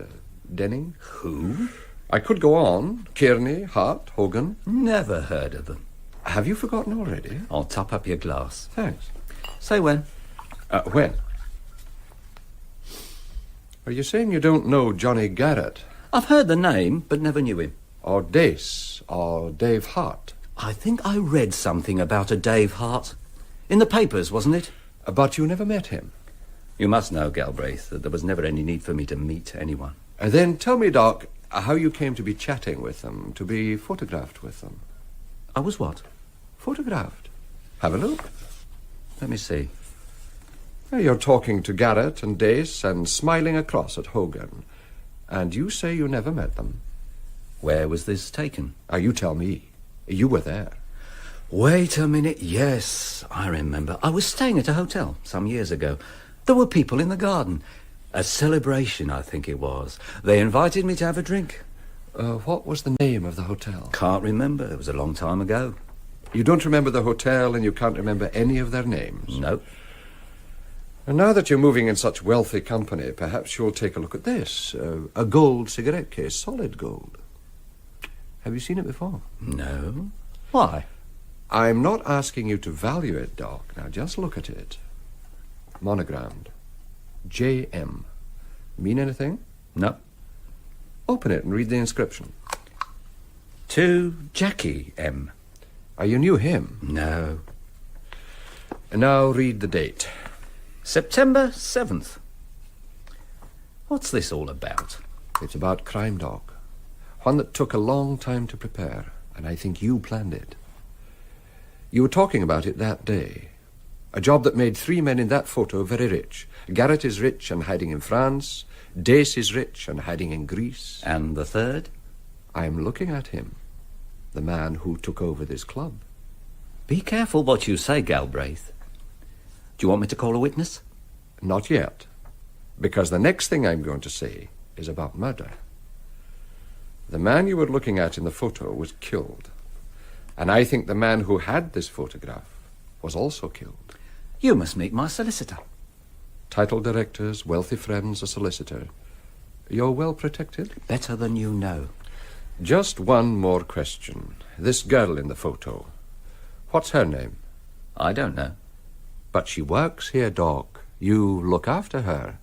Denning. Who? I could go on. Kearney, Hart, Hogan. Never heard of them. Have you forgotten already? I'll top up your glass. Thanks. Say when. When? Are you saying you don't know Johnny Garrett? I've heard the name, but never knew him. Or Dace, or Dave Hart. I think I read something about a Dave Hart. In the papers, wasn't it? But you never met him. You must know, Galbraith, that there was never any need for me to meet anyone. Then tell me, Doc, how you came to be chatting with them, to be photographed with them. I was what? Photographed. Have a look. Let me see. You're talking to Garrett and Dace and smiling across at Hogan. And you say you never met them. Where was this taken? You tell me. You were there. Wait a minute. Yes, I remember. I was staying at a hotel some years ago. There were people in the garden. A celebration, I think it was. They invited me to have a drink. What was the name of the hotel? Can't remember. It was a long time ago. You don't remember the hotel and you can't remember any of their names? No. And now that you're moving in such wealthy company, perhaps you'll take a look at this. A gold cigarette case, solid gold. Have you seen it before? No. Why? I'm not asking you to value it, Doc. Now, just look at it. Monogrammed. J.M. Mean anything? No. Open it and read the inscription. To Jackie M. You knew him? No. And now read the date. September 7th. What's this all about? It's about crime, Doc. One that took a long time to prepare, and I think you planned it. You were talking about it that day. A job that made 3 men in that photo very rich. Garrett is rich and hiding in France. Dace is rich and hiding in Greece. And the third? I'm looking at him. The man who took over this club. Be careful what you say, Galbraith. Do you want me to call a witness? Not yet. Because the next thing I'm going to say is about murder. The man you were looking at in the photo was killed. And I think the man who had this photograph was also killed. You must meet my solicitor. Title directors, wealthy friends, a solicitor. You're well protected? Better than you know. Just one more question. This girl in the photo, what's her name? I don't know. But she works here, Doc. You look after her.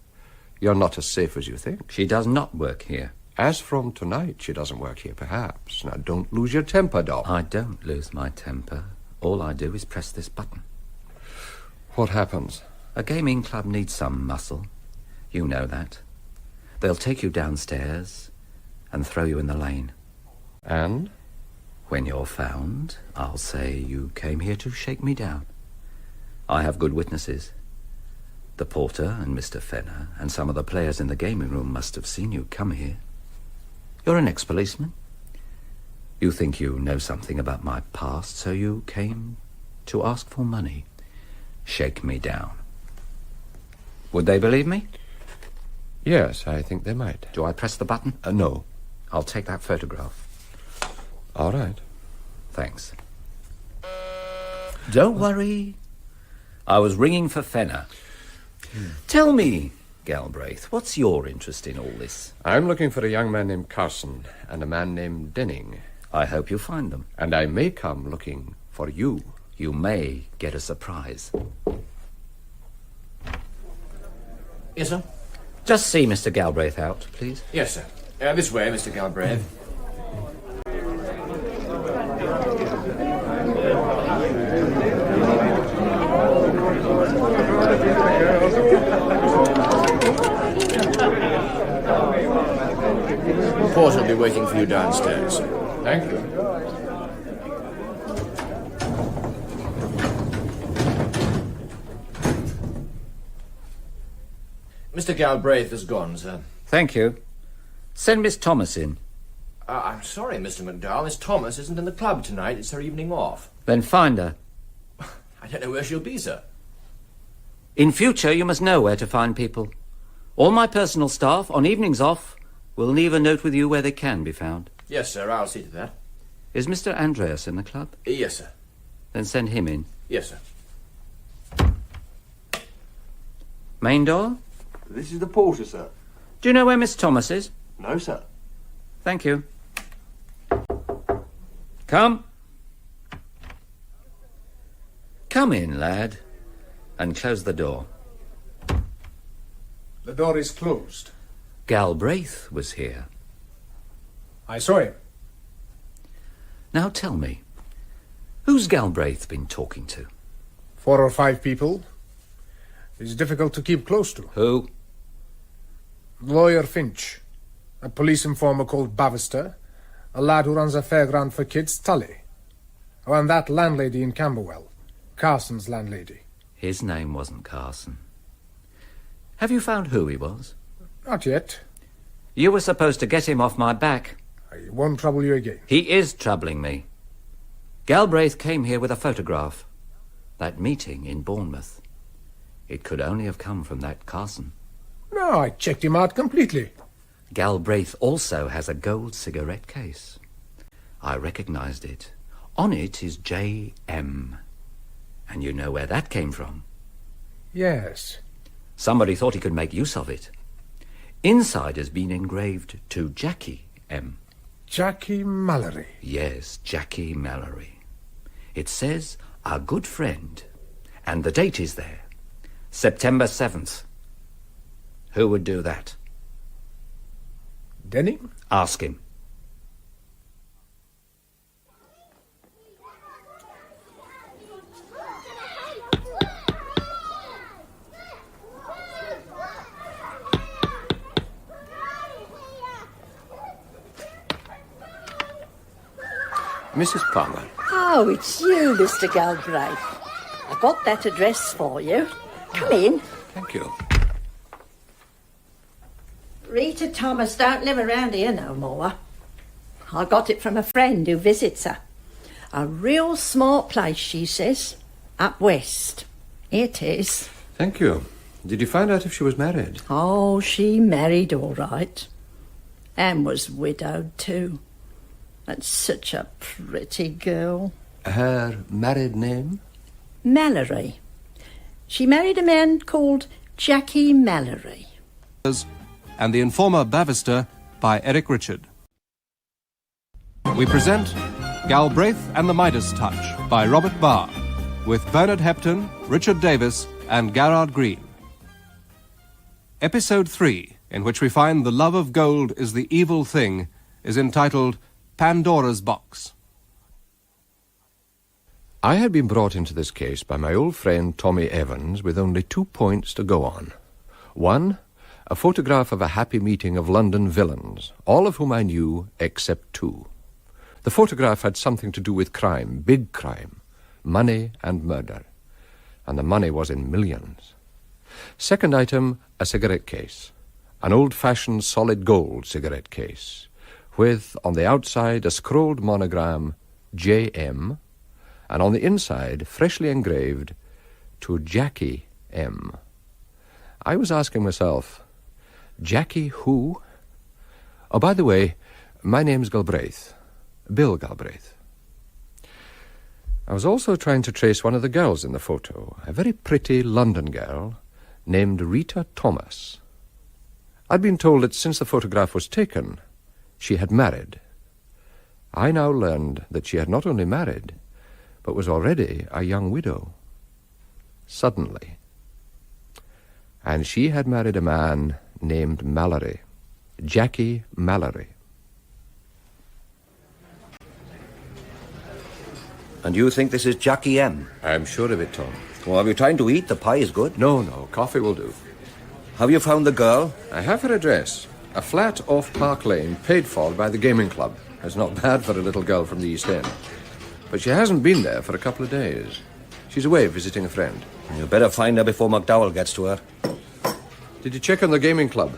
You're not as safe as you think. She does not work here. As from tonight, she doesn't work here, perhaps. Now, don't lose your temper, Doc. I don't lose my temper. All I do is press this button. What happens? A gaming club needs some muscle. You know that. They'll take you downstairs and throw you in the lane. And? When you're found, I'll say you came here to shake me down. I have good witnesses. The porter and Mr. Fenner and some of the players in the gaming room must have seen you come here. You're an ex-policeman. You think you know something about my past, so you came to ask for money. Shake me down. Would they believe me? Yes, I think they might. Do I press the button? No. I'll take that photograph. All right. Thanks. Don't worry. I was ringing for Fenner. Tell me, Galbraith, what's your interest in all this? I'm looking for a young man named Carson and a man named Denning. I hope you find them. And I may come looking for you. You may get a surprise. Yes, sir? Just see Mr. Galbraith out, please. Yes, sir. This way, Mr. Galbraith. The porter will be waiting for you downstairs. Thank you. Mr. Galbraith has gone, sir. Thank you. Send Miss Thomas in. I'm sorry, Mr. McDowell. Miss Thomas isn't in the club tonight. It's her evening off. Then find her. I don't know where she'll be, sir. In future, you must know where to find people. All my personal staff, on evenings off, will leave a note with you where they can be found. Yes, sir. I'll see to that. Is Mr. Andreas in the club? Yes, sir. Then send him in. Yes, sir. Main door? This is the porter, sir. Do you know where Miss Thomas is? No, sir. Thank you. Come. Come in, lad, and close the door. The door is closed. Galbraith was here. I saw him. Now tell me, who's Galbraith been talking to? 4 or 5 people. It's difficult to keep close to. Who? Lawyer Finch, a police informer called Bavister, a lad who runs a fairground for kids, Tully. Oh, and that landlady in Camberwell, Carson's landlady. His name wasn't Carson. Have you found who he was? Not yet. You were supposed to get him off my back. I won't trouble you again. He is troubling me. Galbraith came here with a photograph. That meeting in Bournemouth. It could only have come from that Carson. No, I checked him out completely. Galbraith also has a gold cigarette case. I recognized it. On it is J.M. And you know where that came from? Yes. Somebody thought he could make use of it. Inside has been engraved to Jackie M. Jackie Mallory. Yes, Jackie Mallory. It says, our good friend. And the date is there. September 7th. Who would do that? Denning? Ask him. Mrs. Palmer. Oh, it's you, Mr. Galbraith. I got that address for you. Come in. Thank you. Rita Thomas don't live around here no more. I got it from a friend who visits her. A real smart place, she says. Up west. It is. Thank you. Did you find out if she was married? Oh, she married all right. And was widowed too. And such a pretty girl. Her married name? Mallory. She married a man called Jackie Mallory. And The Informer Bavister by Eric Richard. We present Galbraith and the Midas Touch by Robert Barr, with Bernard Hepton, Richard Davis, and Garrard Green. Episode 3, in which we find the love of gold is the evil thing, is entitled Pandora's Box. I had been brought into this case by my old friend Tommy Evans with only 2 points to go on. One, a photograph of a happy meeting of London villains, all of whom I knew except 2. The photograph had something to do with crime, big crime, money and murder. And the money was in millions. Second item, a cigarette case, an old-fashioned solid gold cigarette case, with, on the outside, a scrolled monogram, J.M., and on the inside, freshly engraved, to Jackie M. I was asking myself, Jackie who? Oh, by the way, my name's Galbraith, Bill Galbraith. I was also trying to trace one of the girls in the photo, a very pretty London girl named Rita Thomas. I'd been told that since the photograph was taken, she had married. I now learned that she had not only married, but was already a young widow. Suddenly. And she had married a man named Mallory, Jackie Mallory. And you think this is Jackie M? I'm sure of it, Tom. Well, have you time to eat? The pie is good. No, coffee will do. Have you found the girl? I have her address. A flat off Park Lane, paid for by the gaming club. It's not bad for a little girl from the East End. But she hasn't been there for a couple of days. She's away visiting a friend. You better find her before McDowell gets to her. Did you check on the gaming club?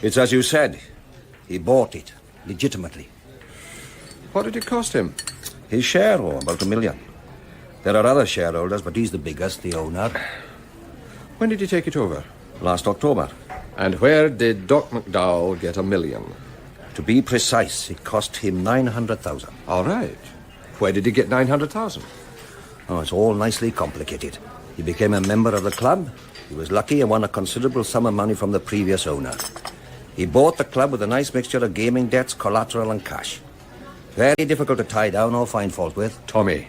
It's as you said. He bought it, legitimately. What did it cost him? His share, about $1 million. There are other shareholders, but he's the biggest, the owner. When did he take it over? Last October. And where did Doc McDowell get $1 million? To be precise, it cost him $900,000. All right. Where did he get $900,000? Oh, it's all nicely complicated. He became a member of the club. He was lucky and won a considerable sum of money from the previous owner. He bought the club with a nice mixture of gaming debts, collateral and cash. Very difficult to tie down or find fault with. Tommy,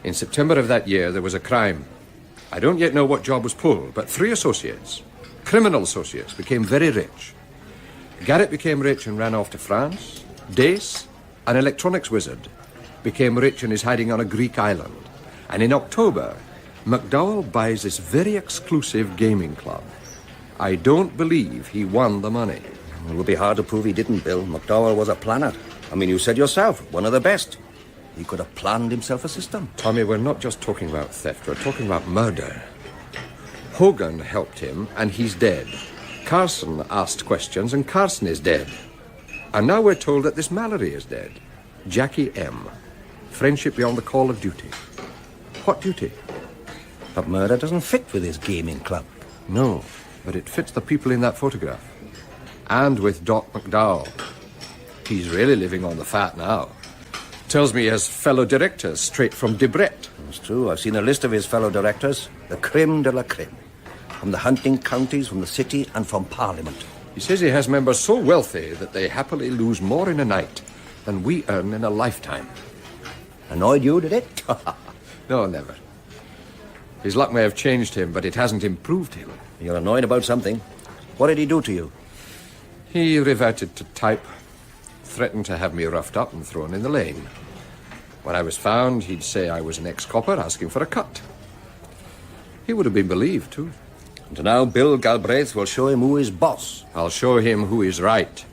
in September of that year, there was a crime. I don't yet know what job was pulled, but 3 associates, criminal associates, became very rich. Garrett became rich and ran off to France. Dace, an electronics wizard, became rich and is hiding on a Greek island. And in October, McDowell buys this very exclusive gaming club. I don't believe he won the money. It would be hard to prove he didn't, Bill. McDowell was a planner. I mean, you said yourself, one of the best. He could have planned himself a system. Tommy, we're not just talking about theft, we're talking about murder. Hogan helped him, and he's dead. Carson asked questions, and Carson is dead. And now we're told that this Mallory is dead. Jackie M. Friendship beyond the call of duty. What duty? That murder doesn't fit with his gaming club. No, but it fits the people in that photograph. And with Doc McDowell. He's really living on the fat now. Tells me he has fellow directors straight from Debrett. It's true. I've seen a list of his fellow directors. The creme de la creme. From the hunting counties, from the city, and from Parliament. He says he has members so wealthy that they happily lose more in a night than we earn in a lifetime. Annoyed you, did it? No, never. His luck may have changed him, but it hasn't improved him. You're annoyed about something. What did he do to you? He reverted to type. Threatened to have me roughed up and thrown in the lane. When I was found, he'd say I was an ex-copper asking for a cut. He would have been believed, too. And now Bill Galbraith will show him who is boss. I'll show him who is right.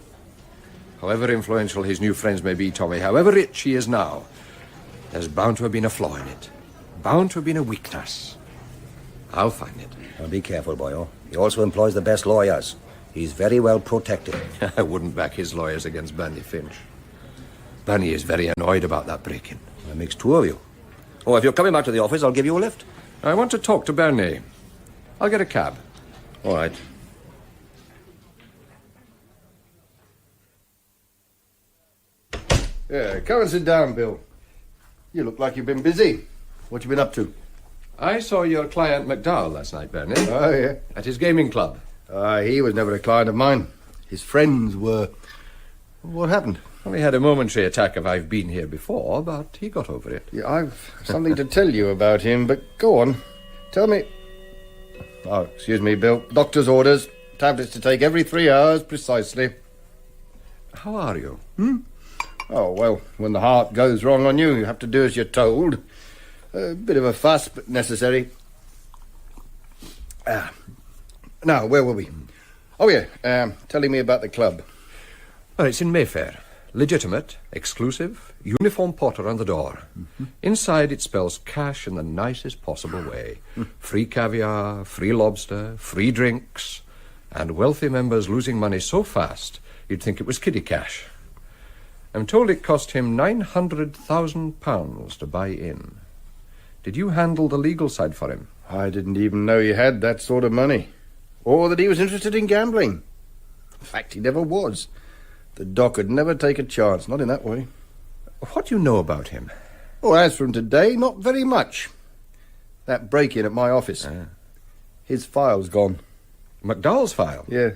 However influential his new friends may be, Tommy, however rich he is now, there's bound to have been a flaw in it. Bound to have been a weakness. I'll find it. Now be careful, boyo. He also employs the best lawyers. He's very well protected. I wouldn't back his lawyers against Bernie Finch. Bernie is very annoyed about that break-in. That makes 2 of you. Oh, if you're coming back to the office, I'll give you a lift. I want to talk to Bernie. I'll get a cab. All right. Yeah, come and sit down, Bill. You look like you've been busy. What you been up to? I saw your client McDowell last night, Bernie. Oh, yeah. At his gaming club. He was never a client of mine. His friends were. What happened? Well, he had a momentary attack of I've been here before, but he got over it. Yeah, I've something to tell you about him, but go on. Tell me. Oh, excuse me, Bill. Doctor's orders. Tablets to take every 3 hours, precisely. How are you? Oh, well, when the heart goes wrong on you, you have to do as you're told. A bit of a fuss, but necessary. Now, where were we? Oh, yeah, telling me about the club. Well, it's in Mayfair. Legitimate, exclusive, uniform porter on the door. Inside it spells cash in the nicest possible way. Free caviar, free lobster, free drinks, and wealthy members losing money so fast you'd think it was kiddie cash. I'm told it cost him £900,000 to buy in. Did you handle the legal side for him? I didn't even know he had that sort of money. Or that he was interested in gambling. In fact, he never was. The doc would never take a chance, not in that way. What do you know about him? Oh, as from today, not very much. That break-in at my office. His file's gone. McDowell's file? Yeah.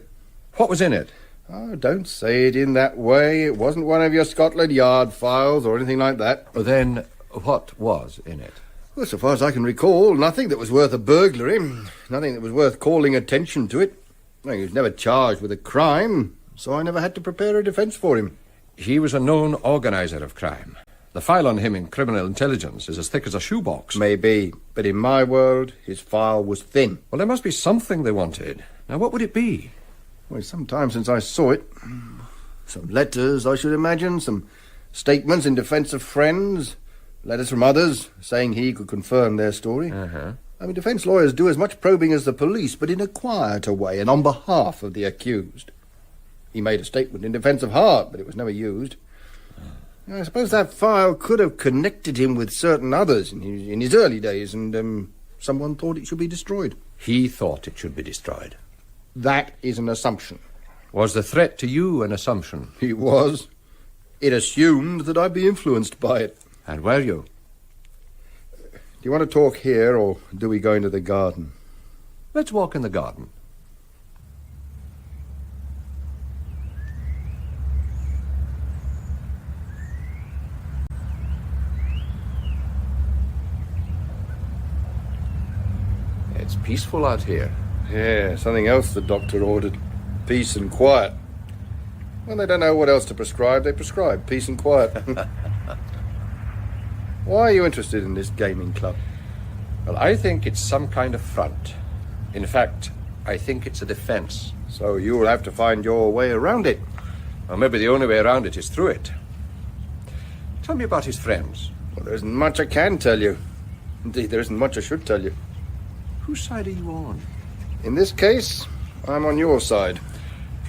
What was in it? Oh, don't say it in that way. It wasn't one of your Scotland Yard files or anything like that. Then what was in it? Well, so far as I can recall, nothing that was worth a burglary. Nothing that was worth calling attention to it. Well, he was never charged with a crime, so I never had to prepare a defence for him. He was a known organiser of crime. The file on him in criminal intelligence is as thick as a shoebox. Maybe, but in my world, his file was thin. Well, there must be something they wanted. Now, what would it be? Well, it's some time since I saw it. Some letters, I should imagine. Some statements in defence of friends. Letters from others saying he could confirm their story. I mean, defence lawyers do as much probing as the police, but in a quieter way and on behalf of the accused. He made a statement in defence of Hart, but it was never used. I suppose that file could have connected him with certain others in his early days, and someone thought it should be destroyed. He thought it should be destroyed. That is an assumption. Was the threat to you an assumption? It was. It assumed that I'd be influenced by it. And were you? Do you want to talk here, or do we go into the garden? Let's walk in the garden. It's peaceful out here. Yeah, something else the doctor ordered. Peace and quiet. When they don't know what else to prescribe, they prescribe peace and quiet. Why are you interested in this gaming club? Well, I think it's some kind of front. In fact, I think it's a defence. So you'll have to find your way around it. Well, maybe the only way around it is through it. Tell me about his friends. Well, there isn't much I can tell you. Indeed, there isn't much I should tell you. Whose side are you on? In this case, I'm on your side.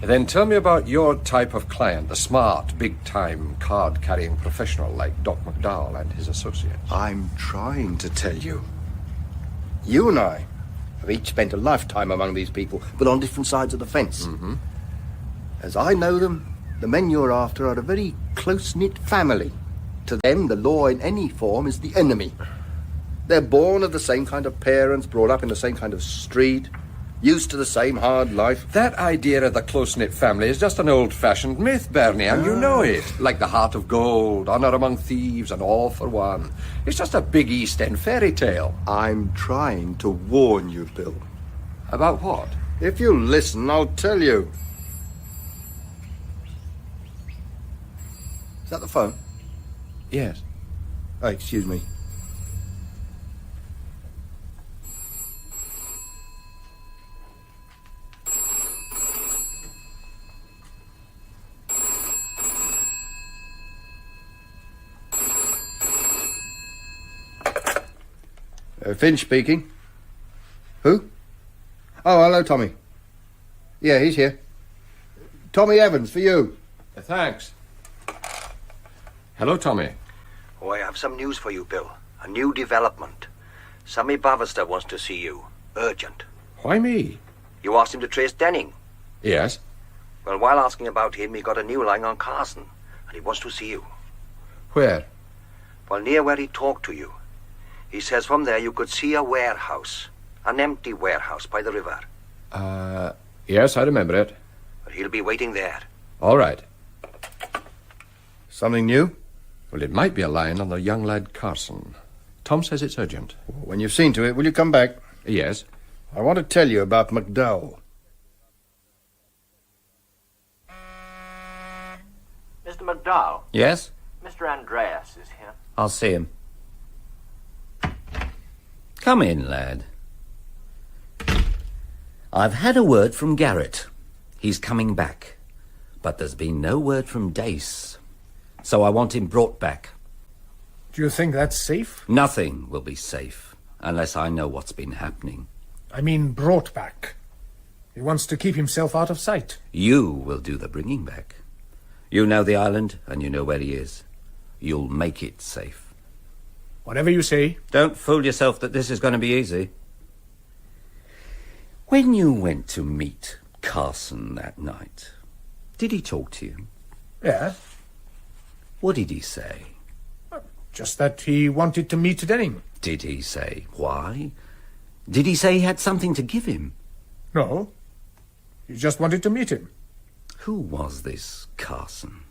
Then tell me about your type of client, the smart, big-time, card-carrying professional like Doc McDowell and his associates. I'm trying to tell you. You and I have each spent a lifetime among these people, but on different sides of the fence. As I know them, the men you're after are a very close-knit family. To them, the law in any form is the enemy. They're born of the same kind of parents, brought up in the same kind of street, used to the same hard life. That idea of the close-knit family is just an old-fashioned myth, Bernie, and you know it. Like the heart of gold, honour among thieves, and all for one. It's just a big East End fairy tale. I'm trying to warn you, Bill. About what? If you listen, I'll tell you. Is that the phone? Yes. Oh, excuse me. Finch speaking. Who? Oh, hello, Tommy. Yeah, he's here. Tommy Evans, for you. Thanks. Hello, Tommy. Oh, I have some news for you, Bill. A new development. Sammy Bavister wants to see you. Urgent. Why me? You asked him to trace Denning. Yes? Well, while asking about him, he got a new line on Carson, and he wants to see you. Where? Well, near where he talked to you. He says from there you could see a warehouse, an empty warehouse by the river. Yes, I remember it. But he'll be waiting there. All right. Something new? Well, it might be a line on the young lad Carson. Tom says it's urgent. When you've seen to it, will you come back? Yes. I want to tell you about McDowell. Mr. McDowell, Yes? Mr. Andreas is here. I'll see him. Come in, lad. I've had a word from Garrett. He's coming back. But there's been no word from Dace. So I want him brought back. Do you think that's safe? Nothing will be safe, unless I know what's been happening. I mean brought back. He wants to keep himself out of sight. You will do the bringing back. You know the island, and you know where he is. You'll make it safe. Whatever you say. Don't fool yourself that this is going to be easy. When you went to meet Carson that night, did he talk to you? Yeah. What did he say? Just that he wanted to meet Denning. Did he say why? Did he say he had something to give him? No. He just wanted to meet him. Who was this Carson?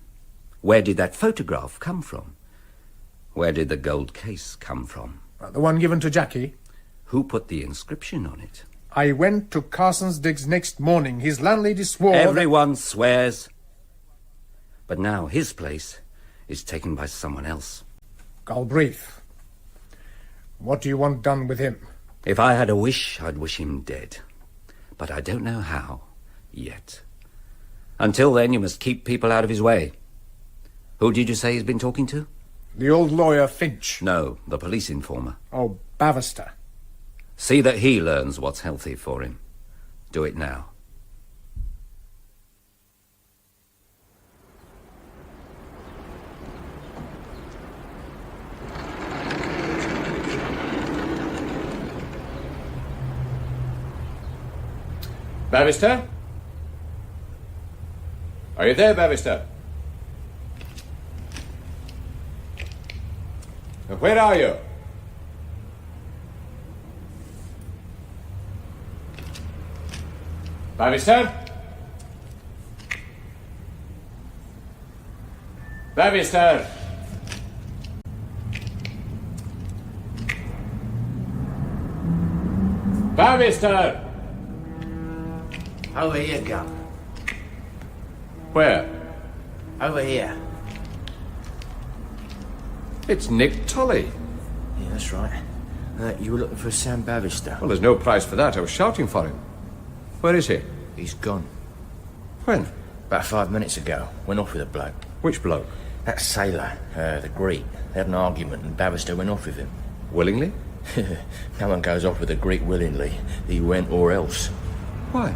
Where did that photograph come from? Where did the gold case come from? The one given to Jackie. Who put the inscription on it? I went to Carson's digs next morning. His landlady swore... Everyone swears. But now his place is taken by someone else. Galbraith. What do you want done with him? If I had a wish, I'd wish him dead. But I don't know how, yet. Until then, you must keep people out of his way. Who did you say he's been talking to? The old lawyer Finch. No, the police informer. Oh, Bavister. See that he learns what's healthy for him. Do it now. Bavister? Are you there, Bavister? Where are you? Bavister? Bavister? Bavister? Over here, Gov. Where? Over here. It's Nick Tully. Yeah, that's right. You were looking for Sam Bavister. Well, there's no price for that. I was shouting for him. Where is he? He's gone. When? About 5 minutes ago. Went off with a bloke. Which bloke? That sailor, the Greek. They had an argument and Bavister went off with him. Willingly? No one goes off with a Greek willingly. He went or else. Why?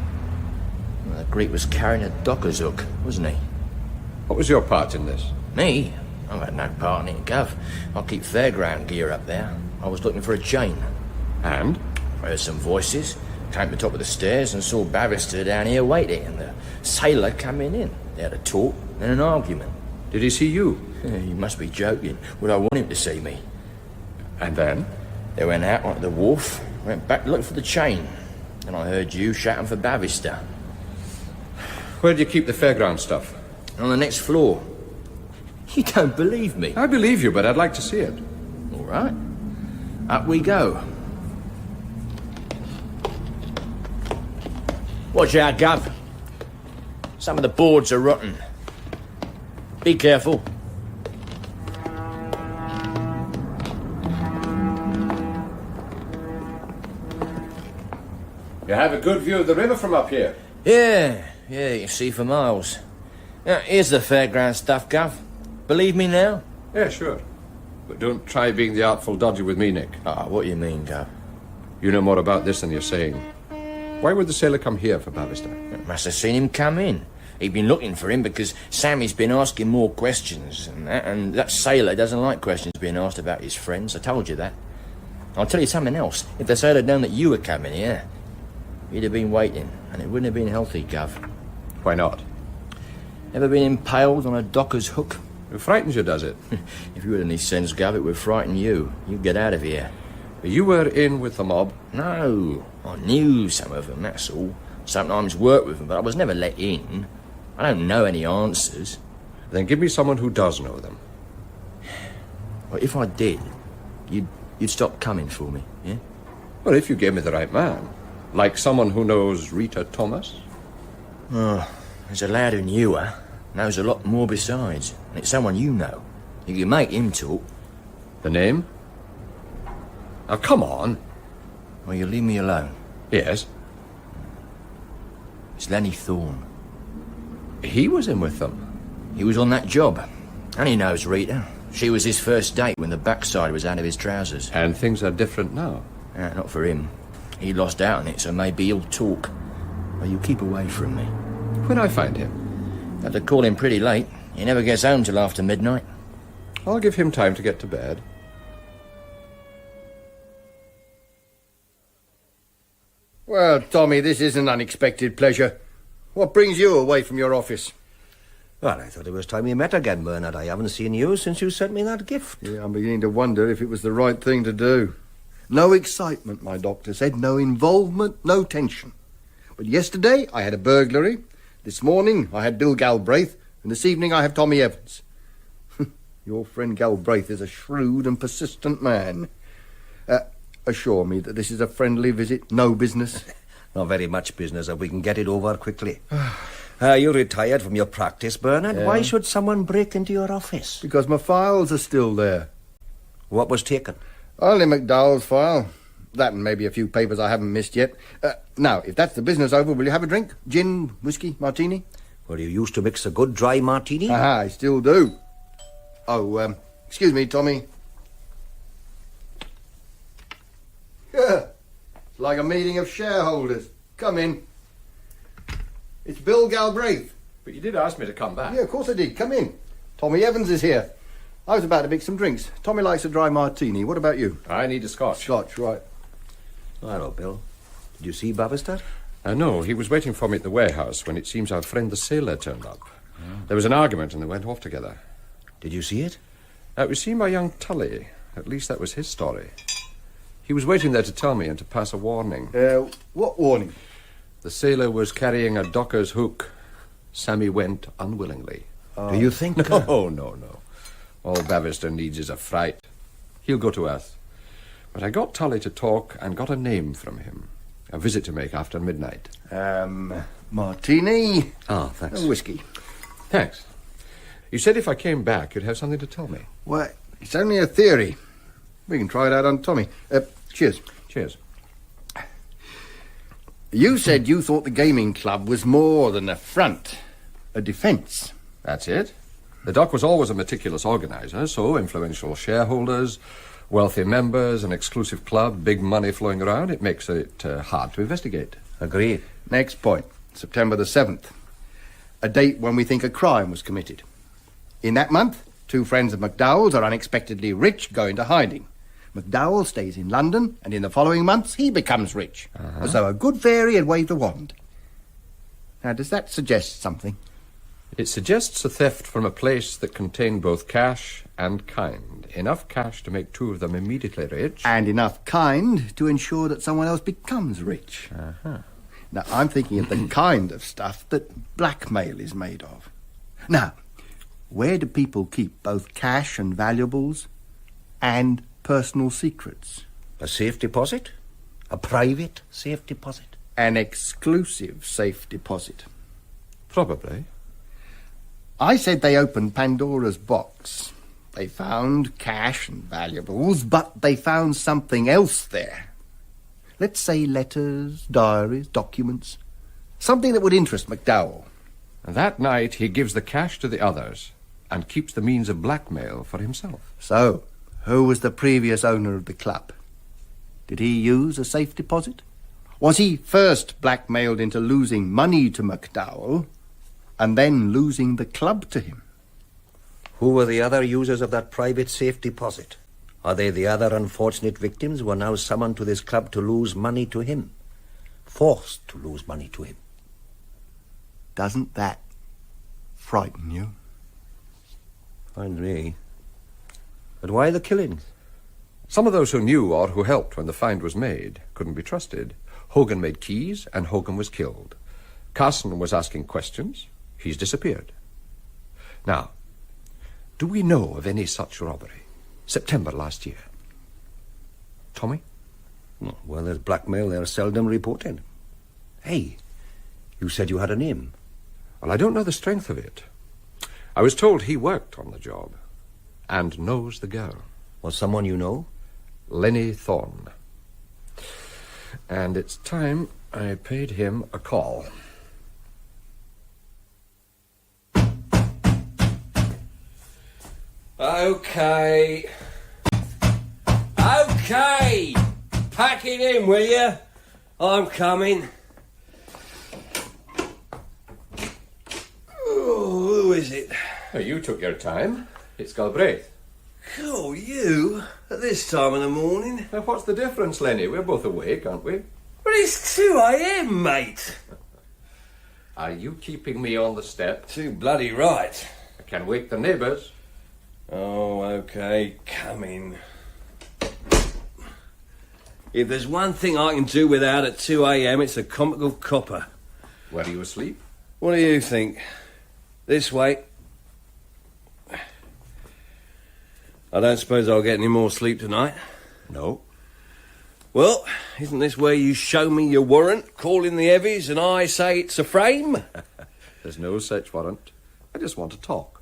Well, the Greek was carrying a docker's hook, wasn't he? What was your part in this? Me? I've had no part in it, Gov. I keep fairground gear up there. I was looking for a chain. And? I heard some voices, came to the top of the stairs and saw Bavister down here waiting, and the sailor coming in. They had a talk and an argument. Did he see you? You must be joking. Would I want him to see me? And then? They went out onto the wharf, went back to look for the chain. And I heard you shouting for Bavister. Where do you keep the fairground stuff? On the next floor. You don't believe me? I believe you, but I'd like to see it. All right. Up we go. Watch out, Gov. Some of the boards are rotten. Be careful. You have a good view of the river from up here. Yeah, you can see for miles. Now, here's the fairground stuff, Gov. Believe me now? Yeah, sure. But don't try being the artful dodger with me, Nick. What do you mean, Gov? You know more about this than you're saying. Why would the sailor come here for Bavister? Must have seen him come in. He'd been looking for him because Sammy's been asking more questions and that sailor doesn't like questions being asked about his friends. I told you that. I'll tell you something else. If the sailor had known that you were coming here, He'd have been waiting, and it wouldn't have been healthy, Gov. Why not? Ever been impaled on a docker's hook? It frightens you, does it? If you had any sense, Gov, it would frighten you. You'd get out of here. You were in with the mob? No, I knew some of them, that's all. Sometimes worked with them, but I was never let in. I don't know any answers. Then give me someone who does know them. Well, if I did, you'd stop coming for me, yeah? Well, if you gave me the right man. Like someone who knows Rita Thomas? Oh, there's a lad who knew her. Knows a lot more besides. And it's someone you know. You can make him talk. The name? Now, come on. Well, you leave me alone. Yes. It's Lenny Thorne. He was in with them. He was on that job. And he knows Rita. She was his first date when the backside was out of his trousers. And things are different now. Not for him. He lost out on it, so maybe he'll talk. Well, you keep away from me. When I find him? Have to call him pretty late. He never gets home till after midnight. I'll give him time to get to bed. Well, Tommy, this is an unexpected pleasure. What brings you away from your office? Well, I thought it was time we met again, Bernard. I haven't seen you since you sent me that gift. Yeah, I'm beginning to wonder if it was the right thing to do. No excitement, my doctor said. No involvement, no tension. But yesterday I had a burglary. This morning I had Bill Galbraith. And this evening I have Tommy Evans. Your friend Galbraith is a shrewd and persistent man. Assure me that this is a friendly visit, no business. Not very much business if we can get it over quickly. You retired from your practice, Bernard. Yeah. Why should someone break into your office? Because my files are still there. What was taken? Only McDowell's file. That and maybe a few papers I haven't missed yet. Now, if that's the business over, will you have a drink? Gin, whiskey, martini? Well, you used to mix a good dry martini. Aha, I still do. Oh, excuse me, Tommy. Yeah, it's like a meeting of shareholders. Come in. It's Bill Galbraith. But you did ask me to come back. Yeah, of course I did. Come in. Tommy Evans is here. I was about to mix some drinks. Tommy likes a dry martini. What about you? I need a scotch. Scotch, right. Hello, Bill. Did you see Bavister? No, he was waiting for me at the warehouse when it seems our friend the sailor turned up. There was an argument and they went off together. Did you see it? It was seen by young Tully. At least that was his story. He was waiting there to tell me and to pass a warning. What warning? The sailor was carrying a docker's hook. Sammy went unwillingly. Do you think... No. All Bavister needs is a fright. He'll go to earth. But I got Tully to talk and got a name from him. A visit to make after midnight. Martini. Ah, thanks. And whiskey. Thanks. You said if I came back, you'd have something to tell me. Well, it's only a theory. We can try it out on Tommy. Cheers. Cheers. You said you thought the gaming club was more than a front, a defence. That's it. The doc was always a meticulous organiser, so influential shareholders, wealthy members, an exclusive club, big money flowing around, it makes it hard to investigate. Agreed. Next point, September the 7th. A date when we think a crime was committed. In that month, two friends of McDowell's are unexpectedly rich, go into hiding. McDowell stays in London, and in the following months he becomes rich. As though a good fairy had waved the wand. Now, does that suggest something? It suggests a theft from a place that contained both cash and kind. Enough cash to make two of them immediately rich. And enough kind to ensure that someone else becomes rich. Now, I'm thinking of the kind of stuff that blackmail is made of. Now, where do people keep both cash and valuables and personal secrets? A safe deposit? A private safe deposit? An exclusive safe deposit. Probably. I said they opened Pandora's box. They found cash and valuables, but they found something else there. Let's say letters, diaries, documents. Something that would interest McDowell. And that night he gives the cash to the others and keeps the means of blackmail for himself. So, who was the previous owner of the club? Did he use a safe deposit? Was he first blackmailed into losing money to McDowell and then losing the club to him? Who were the other users of that private safe deposit? Are they the other unfortunate victims who are now summoned to this club to lose money to him? forced to lose money to him. Doesn't that frighten you? Frightens me. But why the killings? Some of those who knew or who helped when the find was made couldn't be trusted. Hogan made keys, and Hogan was killed. Carson was asking questions. He's disappeared. Now, do we know of any such robbery? September last year. Tommy? Well, there's blackmail. They're seldom reported. Hey, you said you had a name. Well, I don't know the strength of it. I was told he worked on the job and knows the girl. Was someone you know? Lenny Thorne. And it's time I paid him a call. Okay. Okay. Pack it in, will you? I'm coming. Oh, who is it? Oh, you took your time. It's Galbraith. Oh, you? At this time of the morning? Now, what's the difference, Lenny? We're both awake, aren't we? But it's 2 a.m, mate. Are you keeping me on the step? Too bloody right. I can wake the neighbours. Oh, okay. Coming. If there's one thing I can do without at 2 a.m, it's a comical copper. Were you asleep? What do you think? This way. I don't suppose I'll get any more sleep tonight? No. Well, isn't this where you show me your warrant, call in the heavies, and I say it's a frame? There's no such warrant. I just want to talk.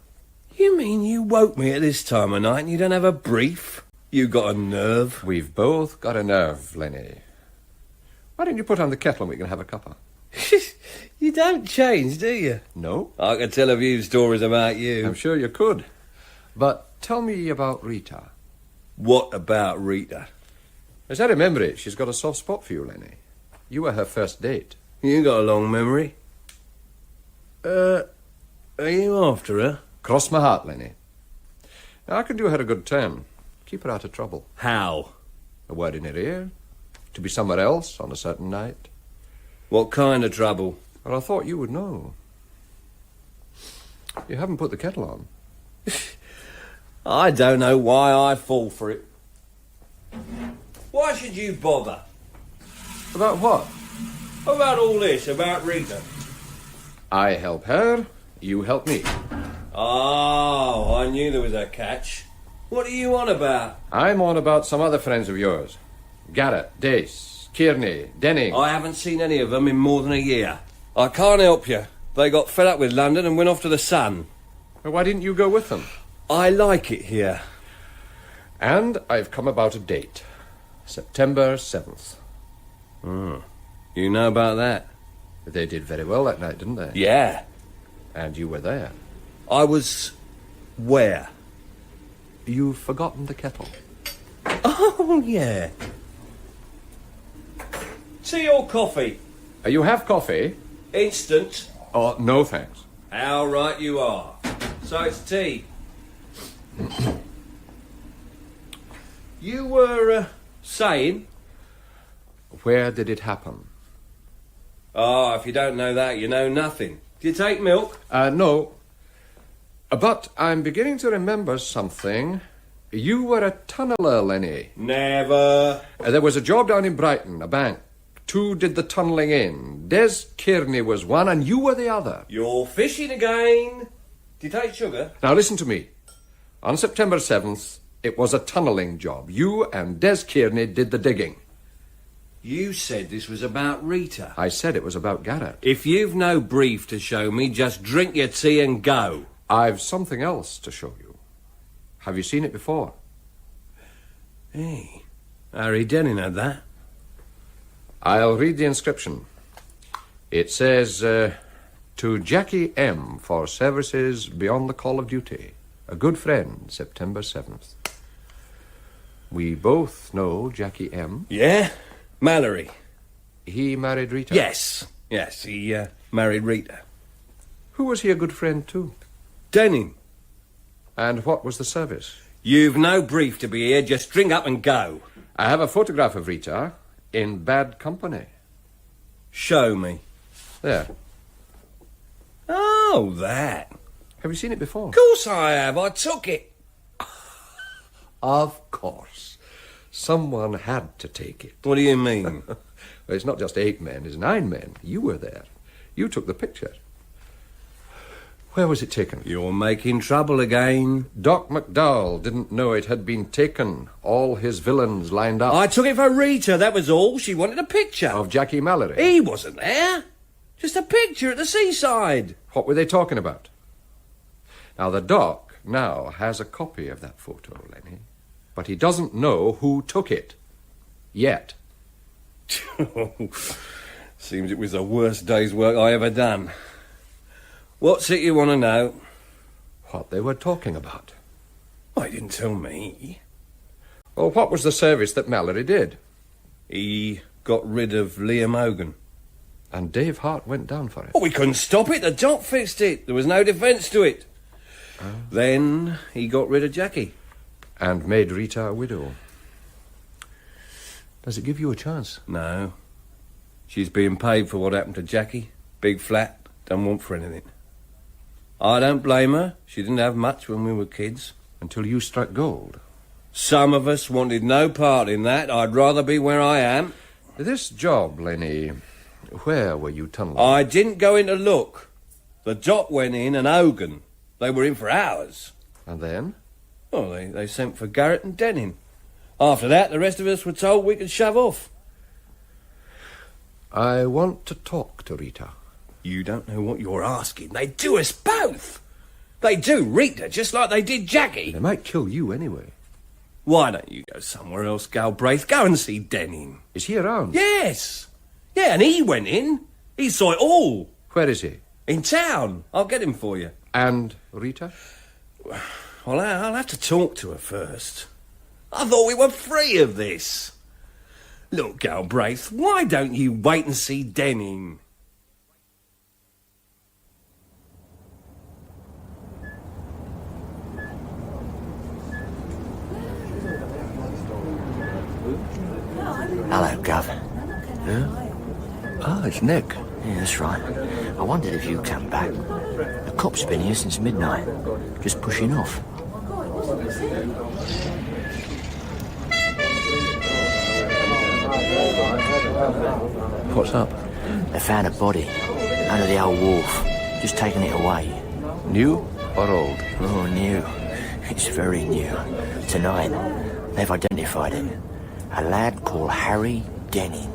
You mean you woke me at this time of night and you don't have a brief? You got a nerve? We've both got a nerve, Lenny. Why don't you put on the kettle and we can have a cuppa? You don't change, do you? No. I could tell a few stories about you. I'm sure you could. But tell me about Rita. What about Rita? As I remember it, she's got a soft spot for you, Lenny. You were her first date. You got a long memory. Are you after her? Cross my heart, Lenny. Now, I can do her a good turn. Keep her out of trouble. How? A word in her ear. To be somewhere else on a certain night. What kind of trouble? Well, I thought you would know. You haven't put the kettle on. I don't know why I fall for it. Why should you bother? About what? About all this, about Rita. I help her, you help me. Oh, I knew there was a catch. What are you on about? I'm on about some other friends of yours. Garrett, Dace, Kearney, Denning. I haven't seen any of them in more than a year. I can't help you. They got fed up with London and went off to the sun. Well, why didn't you go with them? I like it here. And I've come about a date. September 7th. You know about that? They did very well that night, didn't they? Yeah. And you were there. I was... where? You've forgotten the kettle. Oh, yeah. Tea or coffee? You have coffee? Instant. Oh, no thanks. How right you are. So it's tea. You were, saying? Where did it happen? Oh, if you don't know that, you know nothing. Do you take milk? No. But I'm beginning to remember something. You were a tunneler, Lenny. Never. There was a job down in Brighton, a bank. 2 did the tunnelling in. Des Kearney was one, and you were the other. You're fishing again. Do you take sugar? Now listen to me. On September 7th, it was a tunnelling job. You and Des Kearney did the digging. You said this was about Rita. I said it was about Garrett. If you've no brief to show me, just drink your tea and go. I've something else to show you. Have you seen it before? Hey, Harry Denning had that. I'll read the inscription. It says, to Jackie M. for services beyond the call of duty. A good friend, September 7th. We both know Jackie M. Yeah? Mallory. He married Rita? Yes, he married Rita. Who was he a good friend to? Denning. And what was the service? You've no brief to be here, just drink up and go. I have a photograph of Rita in bad company. Show me. There. Oh, that. Have you seen it before? Of course I have. I took it. Of course. Someone had to take it. What do you mean? Well, it's not just 8 men, it's 9 men. You were there. You took the picture. Where was it taken? You're making trouble again. Doc McDowell didn't know it had been taken. All his villains lined up. I took it for Rita, that was all. She wanted a picture. Of Jackie Mallory. He wasn't there. Just a picture at the seaside. What were they talking about? Now, the doc now has a copy of that photo, Lenny. But he doesn't know who took it. Yet. Seems it was the worst day's work I ever done. What's it you want to know? What they were talking about. Well, he didn't tell me. Well, what was the service that Mallory did? He got rid of Liam Hogan. And Dave Hart went down for it. Oh, we couldn't stop it. The doc fixed it. There was no defence to it. Then he got rid of Jackie. And made Rita a widow. Does it give you a chance? No. She's being paid for what happened to Jackie. Big flat. Don't want for anything. I don't blame her. She didn't have much when we were kids. Until you struck gold. Some of us wanted no part in that. I'd rather be where I am. This job, Lenny, where were you tunneling? I didn't go in to look. The doc went in and Hogan. They were in for hours. And then? Oh, they sent for Garrett and Denning. After that, the rest of us were told we could shove off. I want to talk to Rita. You don't know what you're asking. They do us both. They do Rita just like they did Jackie. They might kill you anyway. Why don't you go somewhere else, Galbraith? Go and see Denning. Is he around? Yes. Yeah, and he went in. He saw it all. Where is he? In town. I'll get him for you. And Rita? Well, I'll have to talk to her first. I thought we were free of this. Look, Galbraith, why don't you wait and see Denning? Hello, Gov. Yeah? Ah, it's Nick. Yeah, that's right. I wondered if you'd come back. The cop's been here since midnight, just pushing off. What's up? They found a body under the old wharf, just taking it away. New or old? Oh, new. It's very new. Tonight, they've identified it. A lad called Harry Denning.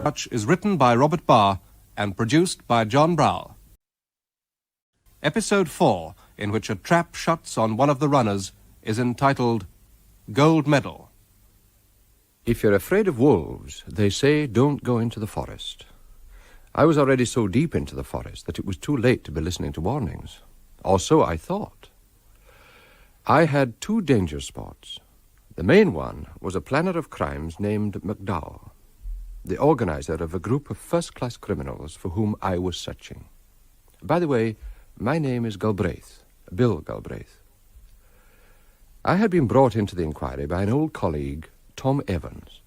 Touch is written by Robert Barr and produced by John Brow. Episode 4, in which a trap shuts on one of the runners, is entitled Gold Medal. If you're afraid of wolves, they say don't go into the forest. I was already so deep into the forest that it was too late to be listening to warnings. Or so I thought. I had 2 danger spots. The main one was a planner of crimes named McDowell, the organizer of a group of first-class criminals for whom I was searching. By the way, my name is Galbraith, Bill Galbraith. I had been brought into the inquiry by an old colleague, Tom Evans,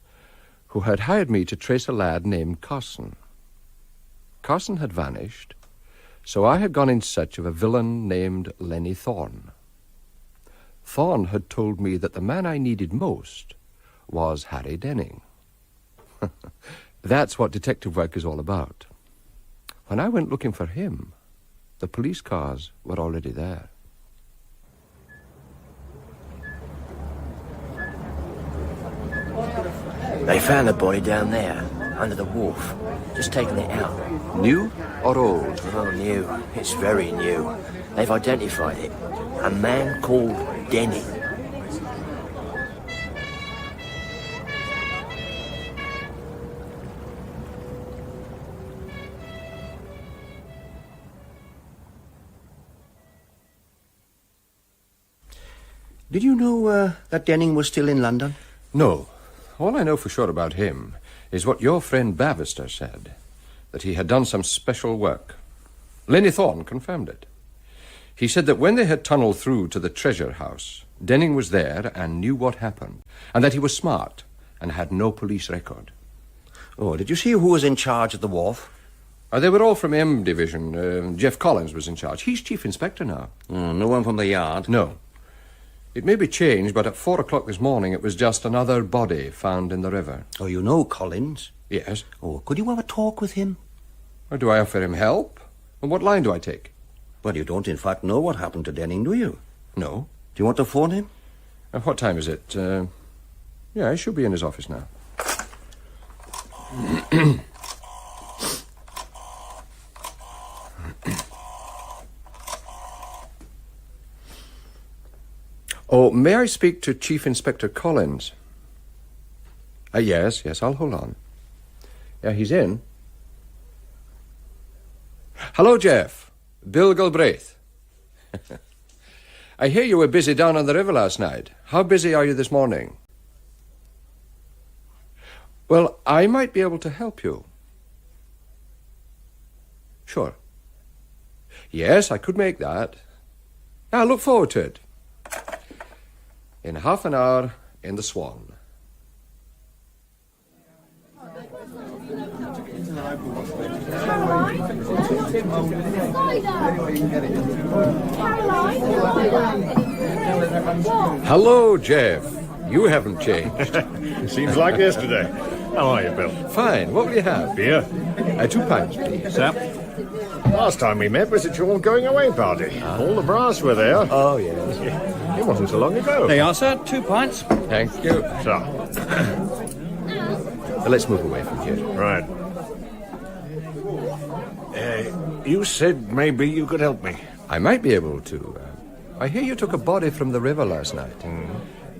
who had hired me to trace a lad named Carson. Carson had vanished, so I had gone in search of a villain named Lenny Thorne. Thorne had told me that the man I needed most was Harry Denning. That's what detective work is all about. When I went looking for him, the police cars were already there. They found the body down there, under the wharf, just taking it out. New or old? Oh, new. It's very new. They've identified it. A man called Denning. Did you know that Denning was still in London? No. All I know for sure about him is what your friend Bavister said, that he had done some special work. Lenny Thorne confirmed it. He said that when they had tunneled through to the treasure house, Denning was there and knew what happened, and that he was smart and had no police record. Oh, did you see who was in charge at the wharf? They were all from M Division. Jeff Collins was in charge. He's chief inspector now. No one from the yard? No. It may be changed, but at 4 o'clock this morning it was just another body found in the river. Oh, you know Collins? Yes. Oh, could you have a talk with him? Or do I offer him help? And what line do I take? Well, you don't in fact know what happened to Denning, do you? No. Do you want to phone him? What time is it? Yeah, I should be in his office now. Oh, may I speak to Chief Inspector Collins? Yes, I'll hold on. Yeah, he's in. Hello, Jeff. Bill Galbraith. I hear you were busy down on the river last night. How busy are you this morning? Well, I might be able to help you. Sure. Yes, I could make that. I look forward to it. In half an hour in the Swan. Hello, Jeff. You haven't changed. Seems like yesterday. How are you, Bill? Fine. What will you have? Beer? 2 pints, please. Sap? Last time we met was at your going away party. All the brass were there. Oh, yes. It wasn't so long ago. There you are, sir. 2 pints. Thank you. So. Let's move away from here. Right. You said maybe you could help me. I might be able to. I hear you took a body from the river last night.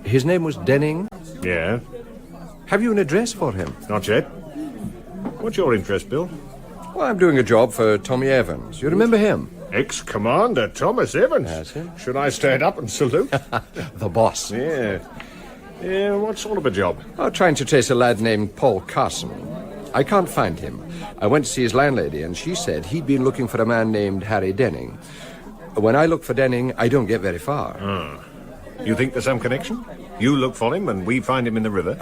His name was Denning? Yeah. Have you an address for him? Not yet. What's your interest, Bill? Well, I'm doing a job for Tommy Evans. You remember him? Ex-Commander Thomas Evans. That's him. Should I stand up and salute? The boss. Yeah. Yeah, what sort of a job? Trying to trace a lad named Paul Carson. I can't find him. I went to see his landlady, and she said he'd been looking for a man named Harry Denning. When I look for Denning, I don't get very far. You think there's some connection? You look for him, and we find him in the river?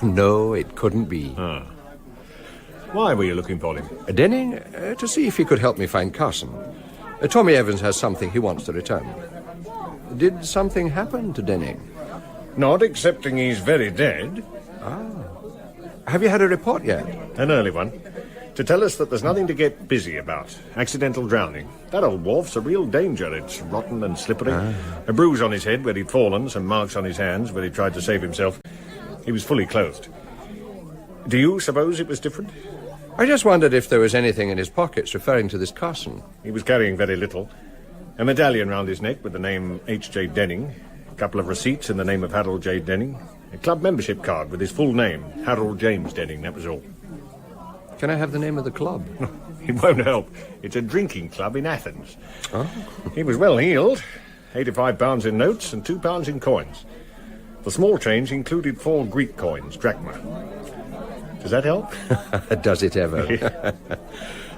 No, it couldn't be. Why were you looking for him? Denning? To see if he could help me find Carson. Tommy Evans has something he wants to return. Did something happen to Denning? Not excepting he's very dead. Have you had a report yet? An early one. To tell us that there's nothing to get busy about. Accidental drowning. That old wharf's a real danger. It's rotten and slippery. A bruise on his head where he'd fallen, some marks on his hands where he tried to save himself. He was fully clothed. Do you suppose it was different? I just wondered if there was anything in his pockets referring to this Carson. He was carrying very little. A medallion round his neck with the name H.J. Denning. A couple of receipts in the name of Harold J. Denning. A club membership card with his full name, Harold James Denning, that was all. Can I have the name of the club? It won't help. It's a drinking club in Athens. Oh. He was well heeled. £85 in notes and £2 in coins. The small change included 4 Greek coins, drachma. Does that help? Does it ever?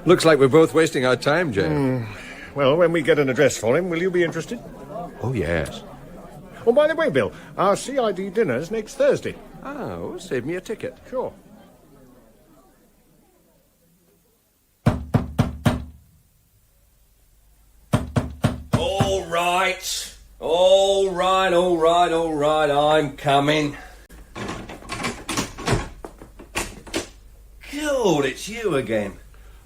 Looks like we're both wasting our time, Jay. Well, when we get an address for him, will you be interested? Oh, yes. Oh, by the way, Bill, our CID dinner's next Thursday. Oh, save me a ticket. Sure. All right, I'm coming. God, it's you again.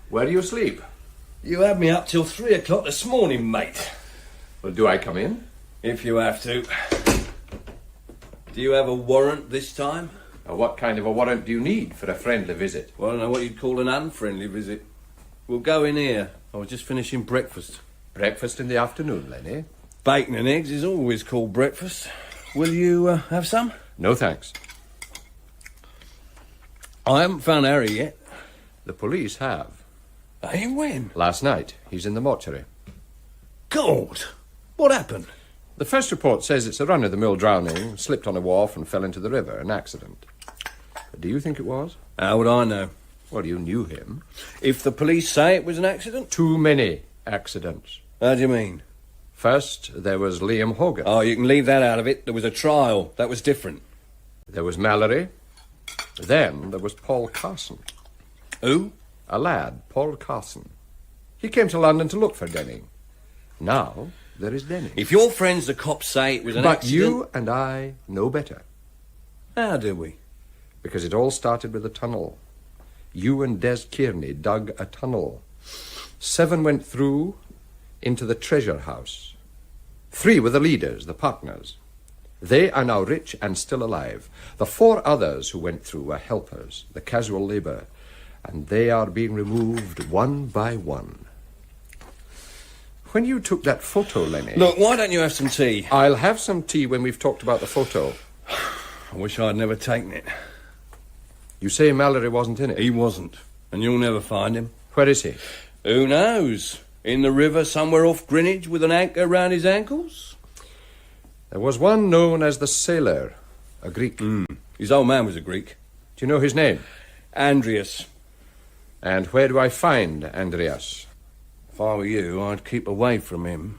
Where do you sleep? You had me up till 3 o'clock this morning, mate. Well, do I come in? If you have to. Do you have a warrant this time? What kind of a warrant do you need for a friendly visit? Well, I don't know what you'd call an unfriendly visit. We'll go in here. I was just finishing breakfast. Breakfast in the afternoon, Lenny? Bacon and eggs is always called breakfast. Will you have some? No, thanks. I haven't found Harry yet. The police have. When? Last night. He's in the mortuary. God! What happened? The first report says it's a run-of-the-mill drowning, slipped on a wharf and fell into the river, an accident. Do you think it was? How would I know? Well, you knew him. If the police say it was an accident? Too many accidents. How do you mean? First, there was Liam Hogan. Oh, you can leave that out of it. There was a trial. That was different. There was Mallory. Then there was Paul Carson. Who? A lad, Paul Carson. He came to London to look for Denning. Now there is Denning. If your friends the cops say it was an But accident... you and I know better. How do we? Because it all started with a tunnel. You and Des Kearney dug a tunnel. 7 went through into the treasure house. 3 were the leaders, the partners. They are now rich and still alive. The 4 others who went through were helpers, the casual labor, and they are being removed one by one. When you took that photo, Lenny... Look, why don't you have some tea? I'll have some tea when we've talked about the photo. I wish I'd never taken it. You say Mallory wasn't in it? He wasn't, and you'll never find him. Where is he? Who knows? In the river somewhere off Greenwich with an anchor round his ankles? There was one known as the Sailor, a Greek. His old man was a Greek. Do you know his name? Andreas. And where do I find Andreas? If I were you, I'd keep away from him.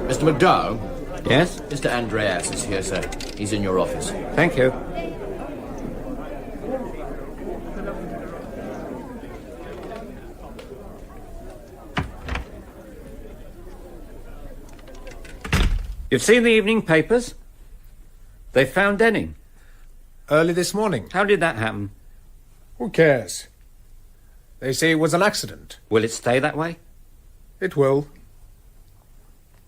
Mr. McDowell? Yes? Mr. Andreas is here, sir. He's in your office. Thank you. You've seen the evening papers? They found Denning. Early this morning. How did that happen? Who cares? They say it was an accident. Will it stay that way? It will.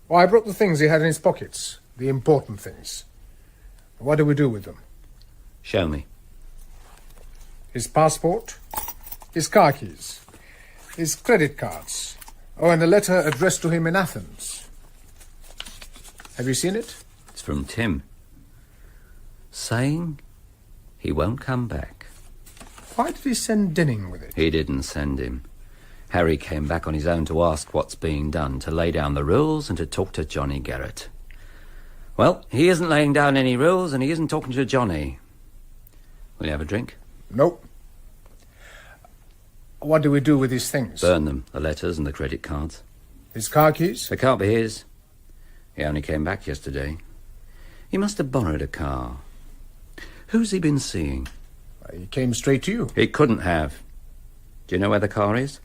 Oh, I brought the things he had in his pockets. The important things. What do we do with them? Show me. His passport, his car keys, his credit cards. Oh, and a letter addressed to him in Athens. Have you seen it? It's from Tim. Saying he won't come back. Why did he send Denning with it? He didn't send him. Harry came back on his own to ask what's being done, to lay down the rules and to talk to Johnny Garrett. Well, he isn't laying down any rules and he isn't talking to Johnny. Will you have a drink? Nope. What do we do with these things? Burn them, the letters and the credit cards. His car keys? They can't be his. He only came back yesterday. He must have borrowed a car. Who's he been seeing? He came straight to you. He couldn't have. Do you know where the car is?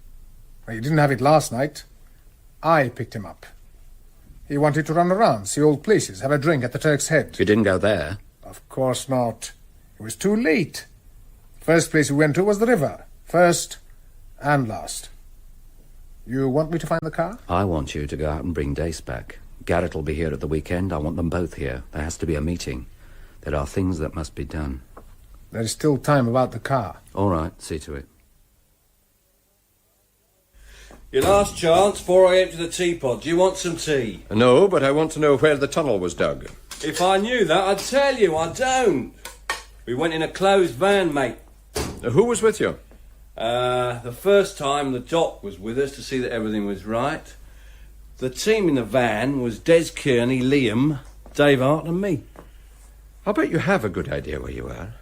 He didn't have it last night. I picked him up. He wanted to run around, see old places, have a drink at the Turk's Head. You didn't go there? Of course not. It was too late. First place we went to was the river. First and last. You want me to find the car? I want you to go out and bring Dace back. Garrett will be here at the weekend. I want them both here. There has to be a meeting. There are things that must be done. There is still time about the car. All right, see to it. Your last chance before I empty the teapot. Do you want some tea? No, but I want to know where the tunnel was dug. If I knew that, I'd tell you. I don't. We went in a closed van, mate. Who was with you? The first time the doc was with us to see that everything was right. The team in the van was Des Kearney, Liam, Dave Hart and me. I'll bet you have a good idea where you are.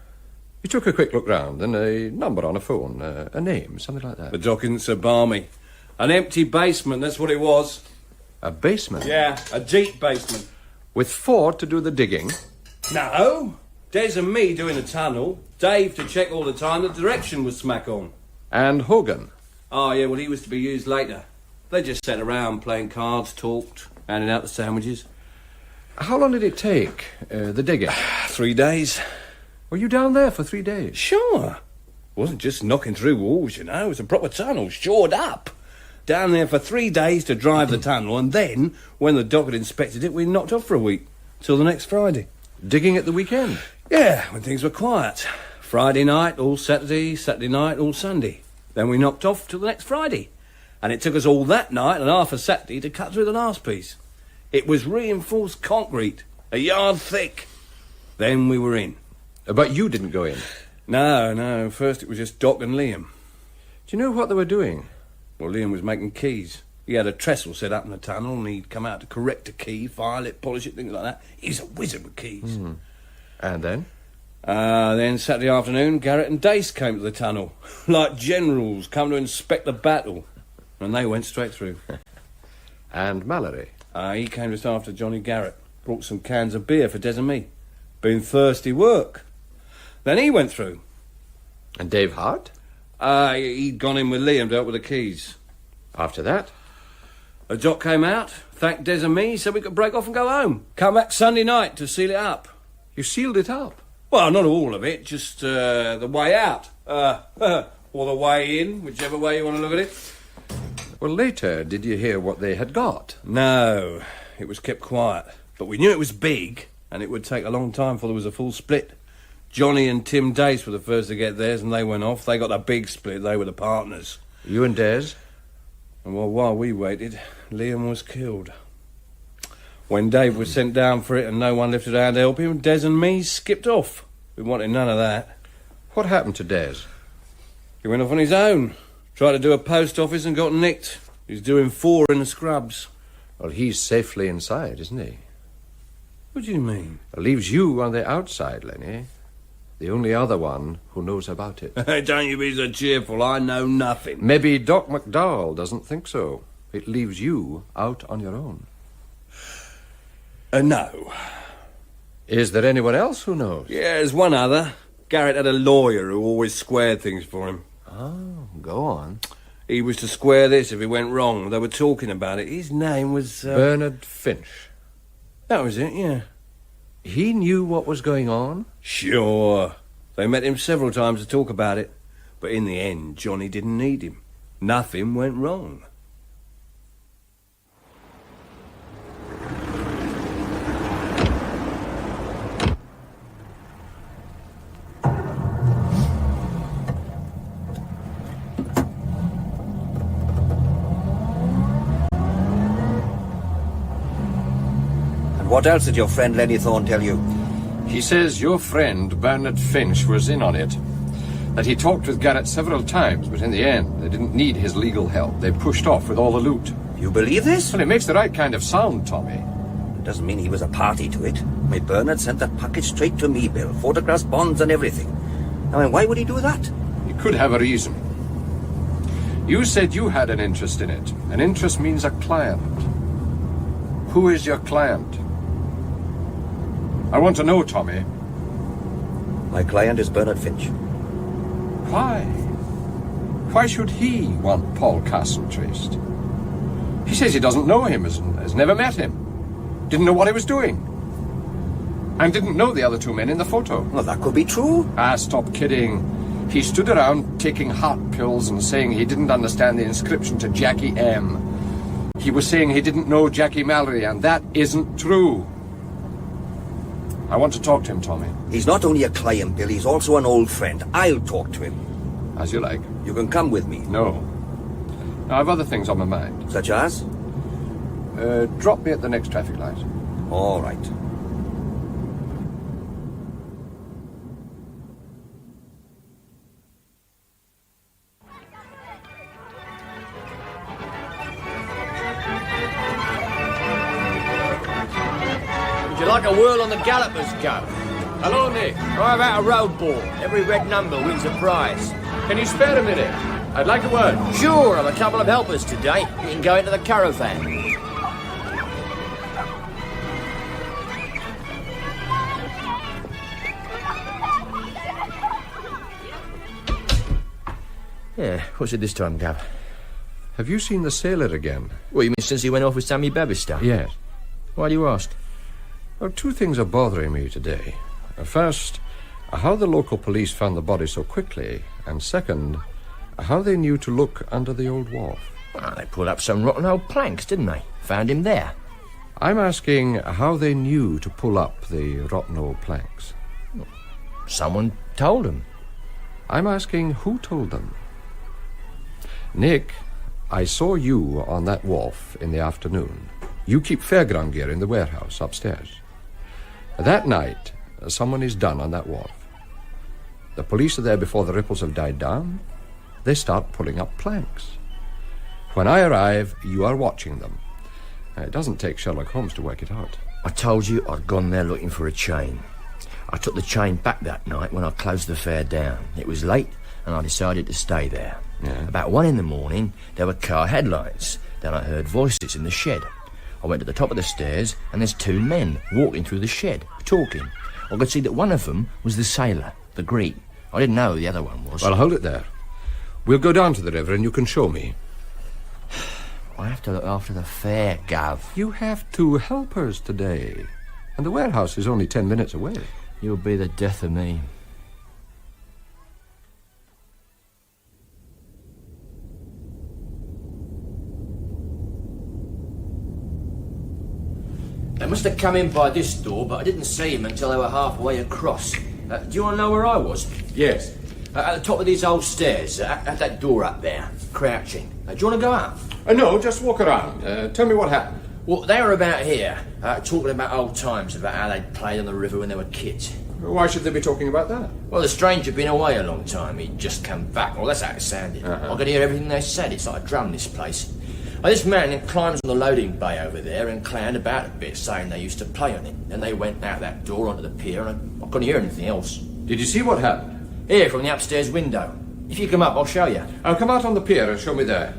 You took a quick look round and a number on a phone, a name, something like that. The doc isn't so balmy. An empty basement, that's what it was. A basement? Yeah, a deep basement. With 4 to do the digging? No. Des and me doing the tunnel. Dave to check all the time the direction was smack on. And Hogan? Oh, yeah, well, he was to be used later. They just sat around playing cards, talked, handing out the sandwiches. How long did it take, the digging? 3 days. Were you down there for 3 days? Sure. Wasn't just knocking through walls, you know. It was a proper tunnel, shored up. Down there for 3 days to drive the tunnel, and then, when the doc had inspected it, we knocked off for a week, till the next Friday. Digging at the weekend? Yeah, when things were quiet. Friday night, all Saturday, Saturday night, all Sunday. Then we knocked off till the next Friday. And it took us all that night and half a Saturday to cut through the last piece. It was reinforced concrete, a yard thick. Then we were in. But you didn't go in? No. First it was just Doc and Liam. Do you know what they were doing? Well, Liam was making keys. He had a trestle set up in the tunnel and he'd come out to correct a key, file it, polish it, things like that. He's a wizard with keys. And then? Then Saturday afternoon, Garrett and Dace came to the tunnel. Like generals come to inspect the battle. And they went straight through. And Mallory? He came just after Johnny Garrett. Brought some cans of beer for Des and me. Been thirsty work. Then he went through. And Dave Hart? He'd gone in with Liam to help with the keys. After that? A doc came out, thanked Des and me, said we could break off and go home. Come back Sunday night to seal it up. You sealed it up? Well, not all of it, just the way out. Or the way in, whichever way you want to look at it. Well, later, did you hear what they had got? No, it was kept quiet. But we knew it was big, and it would take a long time before there was a full split. Johnny and Tim Dace were the first to get theirs, and they went off. They got a big split. They were the partners. You and Des? And well, while we waited, Liam was killed. When Dave was sent down for it and no one lifted a hand to help him, Des and me skipped off. We wanted none of that. What happened to Des? He went off on his own. Tried to do a post office and got nicked. He's doing 4 in the scrubs. Well, he's safely inside, isn't he? What do you mean? It leaves you on the outside, Lenny. The only other one who knows about it. Don't you be so cheerful. I know nothing. Maybe Doc McDowell doesn't think so. It leaves you out on your own. No. Is there anyone else who knows? Yeah, there's one other. Garrett had a lawyer who always squared things for him. Oh, go on. He was to square this if it went wrong. They were talking about it. His name was... Bernard Finch. That was it, yeah. He knew what was going on? Sure. They met him several times to talk about it. But in the end, Johnny didn't need him. Nothing went wrong. What else did your friend Lenny Thorne tell you? He says your friend Bernard Finch was in on it. That he talked with Garrett several times, but in the end, they didn't need his legal help. They pushed off with all the loot. You believe this? Well, it makes the right kind of sound, Tommy. It doesn't mean he was a party to it. My Bernard sent that package straight to me, Bill. Photographs, bonds, and everything. Now, why would he do that? He could have a reason. You said you had an interest in it. An interest means a client. Who is your client? I want to know, Tommy. My client is Bernard Finch. Why? Why should he want Paul Carson traced? He says he doesn't know him, has never met him, didn't know what he was doing, and didn't know the other 2 men in the photo. Well, that could be true. Ah, stop kidding. He stood around taking heart pills and saying he didn't understand the inscription to Jackie M. He was saying he didn't know Jackie Mallory, and that isn't true. I want to talk to him, Tommy. He's not only a client, Bill, he's also an old friend. I'll talk to him. As you like. You can come with me. No. I have other things on my mind. Such as? Drop me at the next traffic light. All right. Like a whirl on the gallopers go. Hello, Nick. How about a road ball? Every red number wins a prize. Can you spare a minute? I'd like a word. Sure, I've a couple of helpers today. You can go into the caravan. Yeah, what's it this time, Gav? Have you seen the sailor again? What, you mean since he went off with Sammy Babister? Yes. Why do you ask? Well, 2 things are bothering me today. First, how the local police found the body so quickly, and second, how they knew to look under the old wharf. Well, they pulled up some rotten old planks, didn't they? Found him there. I'm asking how they knew to pull up the rotten old planks. Someone told them. I'm asking who told them. Nick, I saw you on that wharf in the afternoon. You keep fairground gear in the warehouse upstairs. That night, someone is done on that wharf. The police are there before the ripples have died down. They start pulling up planks. When I arrive, you are watching them. It doesn't take Sherlock Holmes to work it out. I told you I'd gone there looking for a chain. I took the chain back that night when I closed the fair down. It was late, and I decided to stay there. Yeah. About 1 in the morning, there were car headlights. Then I heard voices in the shed. I went to the top of the stairs, and there's two men walking through the shed, talking. I could see that one of them was the sailor, the Greek. I didn't know who the other one was. Well, hold it there. We'll go down to the river and you can show me. I have to look after the fair, Gov. You have 2 helpers today, and the warehouse is only 10 minutes away. You'll be the death of me. They must have come in by this door, but I didn't see him until they were halfway across. Do you want to know where I was? Yes. At the top of these old stairs, at that door up there, crouching. Do you want to go up? No, just walk around. Tell me what happened. Well, they were about here, talking about old times, about how they'd played on the river when they were kids. Why should they be talking about that? Well, the stranger had been away a long time. He'd just come back. Well, that's how it sounded. I could hear everything they said. It's like a drum, this place. This man climbs on the loading bay over there and clowned about a bit, saying they used to play on it. Then they went out that door onto the pier, and I couldn't hear anything else. Did you see what happened? Here, from the upstairs window. If you come up, I'll show you. I'll come out on the pier and show me there.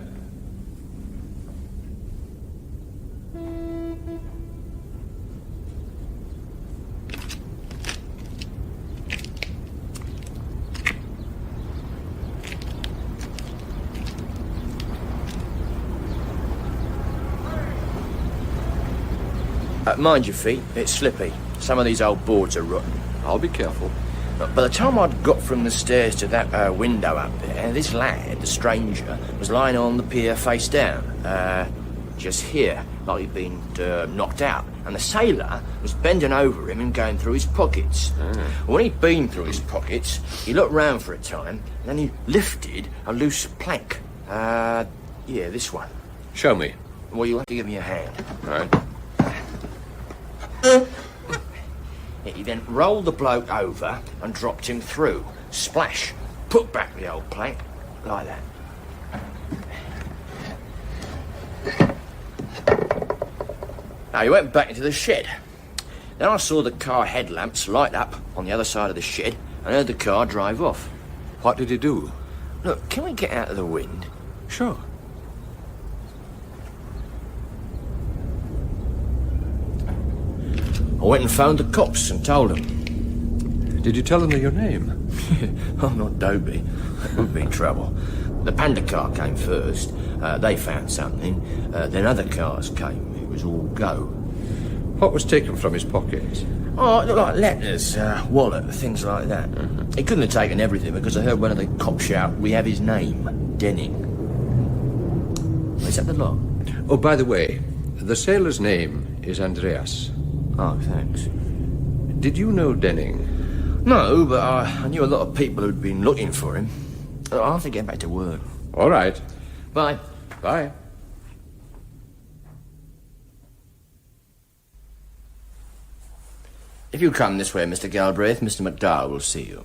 Mind your feet, it's slippy. Some of these old boards are rotten. I'll be careful. By the time I'd got from the stairs to that window up there, this lad, the stranger, was lying on the pier face down. Just here, like he'd been knocked out. And the sailor was bending over him and going through his pockets. When he'd been through his pockets, he looked round for a time, and then he lifted a loose plank. Yeah, this one. Show me. Well, you'll have to give me a hand. All right. He then rolled the bloke over and dropped him through. Splash. Put back the old plank. Like that. Now, he went back into the shed. Then I saw the car headlamps light up on the other side of the shed and heard the car drive off. What did he do? Look, can we get out of the wind? Sure. I went and phoned the cops and told them. Did you tell them your name? I'm not dopey. That would be in trouble. The Panda car came first. They found something. Then other cars came. It was all go. What was taken from his pockets? Oh, it looked like letters, wallet, things like that. He couldn't have taken everything because I heard one of the cops shout, "We have his name, Denning." Is that the lot? Oh, by the way, the sailor's name is Andreas. Oh, thanks. Did you know Denning? No, but I knew a lot of people who'd been looking for him. I'll have to get back to work. All right. Bye. Bye. If you come this way, Mr. Galbraith, Mr. McDowell will see you.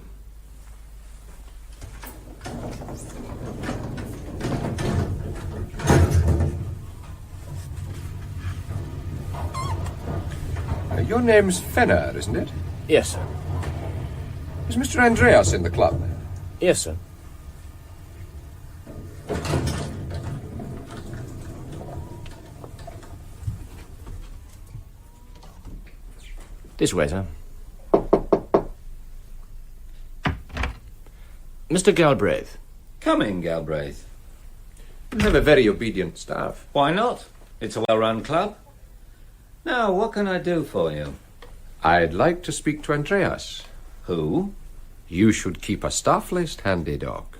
Your name's Fenner, isn't it? Yes, sir. Is Mr. Andreas in the club? Yes, sir. This way, sir. Mr. Galbraith. Come in, Galbraith. We have a very obedient staff. Why not? It's a well-run club. Now, what can I do for you? I'd like to speak to Andreas. Who? You should keep a staff list handy, Doc.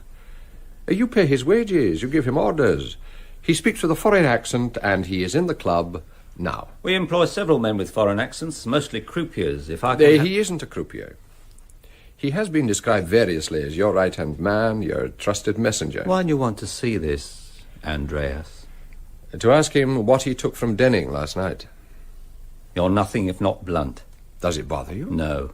You pay his wages, you give him orders. He speaks with a foreign accent, and he is in the club now. We employ several men with foreign accents, mostly croupiers. If I can... He isn't a croupier. He has been described variously as your right-hand man, your trusted messenger. Why do you want to see this, Andreas? To ask him what he took from Denning last night. You're nothing if not blunt. Does it bother you? No.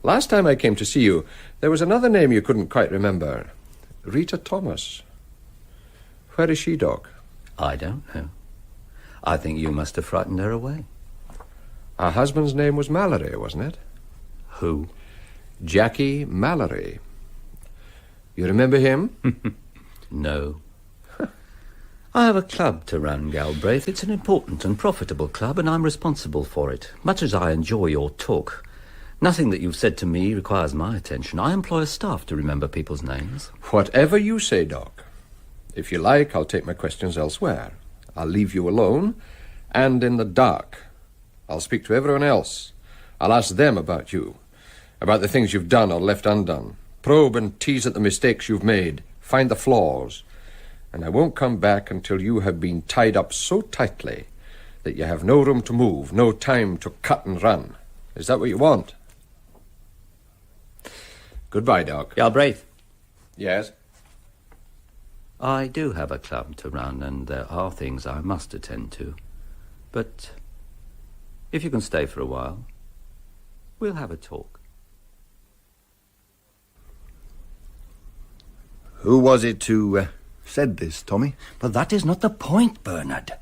Last time I came to see you, there was another name you couldn't quite remember. Rita Thomas. Where is she, Doc? I don't know. I think you must have frightened her away. Her husband's name was Mallory, wasn't it? Who? Jackie Mallory. You remember him? No. I have a club to run, Galbraith. It's an important and profitable club, and I'm responsible for it. Much as I enjoy your talk, nothing that you've said to me requires my attention. I employ a staff to remember people's names. Whatever you say, Doc. If you like, I'll take my questions elsewhere. I'll leave you alone and in the dark. I'll speak to everyone else. I'll ask them about you, about the things you've done or left undone. Probe and tease at the mistakes you've made. Find the flaws. And I won't come back until you have been tied up so tightly that you have no room to move, no time to cut and run. Is that what you want? Goodbye, Doc. Galbraith. Yes? I do have a club to run, and there are things I must attend to. But if you can stay for a while, we'll have a talk. Who was it who said this, Tommy? But that is not the point, Bernard.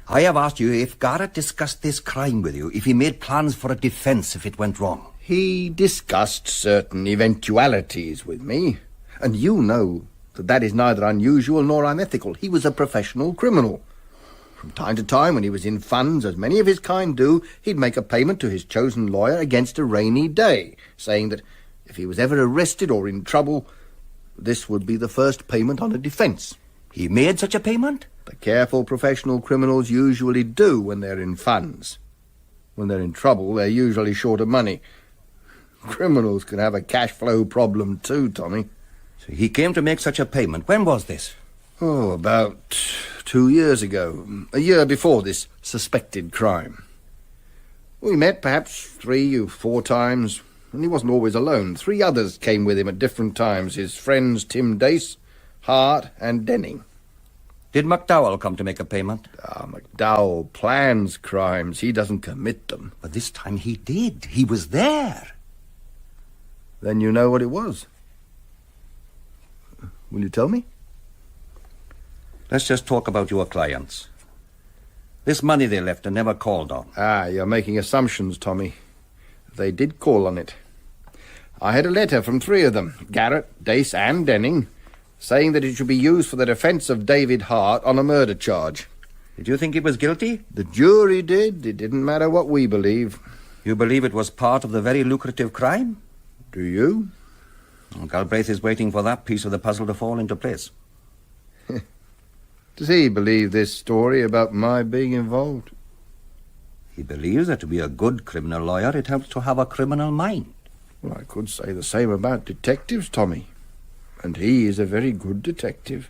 I have asked you if Garrett discussed this crime with you, if he made plans for a defence if it went wrong. He discussed certain eventualities with me, and you know that is neither unusual nor unethical. He was a professional criminal. From time to time, when he was in funds, as many of his kind do, he'd make a payment to his chosen lawyer against a rainy day, saying that if he was ever arrested or in trouble, this would be the first payment on a defence. He made such a payment? The careful professional criminals usually do when they're in funds. When they're in trouble, they're usually short of money. Criminals can have a cash flow problem too, Tommy. So he came to make such a payment. When was this? Oh, about 2 years ago. A year before this suspected crime. We met perhaps 3 or 4 times, and he wasn't always alone. 3 others came with him at different times. His friends Tim Dace, Hart, and Denning. Did McDowell come to make a payment? McDowell plans crimes. He doesn't commit them. But this time he did. He was there. Then you know what it was. Will you tell me? Let's just talk about your clients. This money they left and never called on. You're making assumptions, Tommy. They did call on it. I had a letter from 3 of them, Garrett, Dace, and Denning, saying that it should be used for the defence of David Hart on a murder charge. Did you think he was guilty? The jury did. It didn't matter what we believe. You believe it was part of the very lucrative crime? Do you? Well, Galbraith is waiting for that piece of the puzzle to fall into place. Does he believe this story about my being involved? He believes that to be a good criminal lawyer, it helps to have a criminal mind. Well, I could say the same about detectives, Tommy. And he is a very good detective.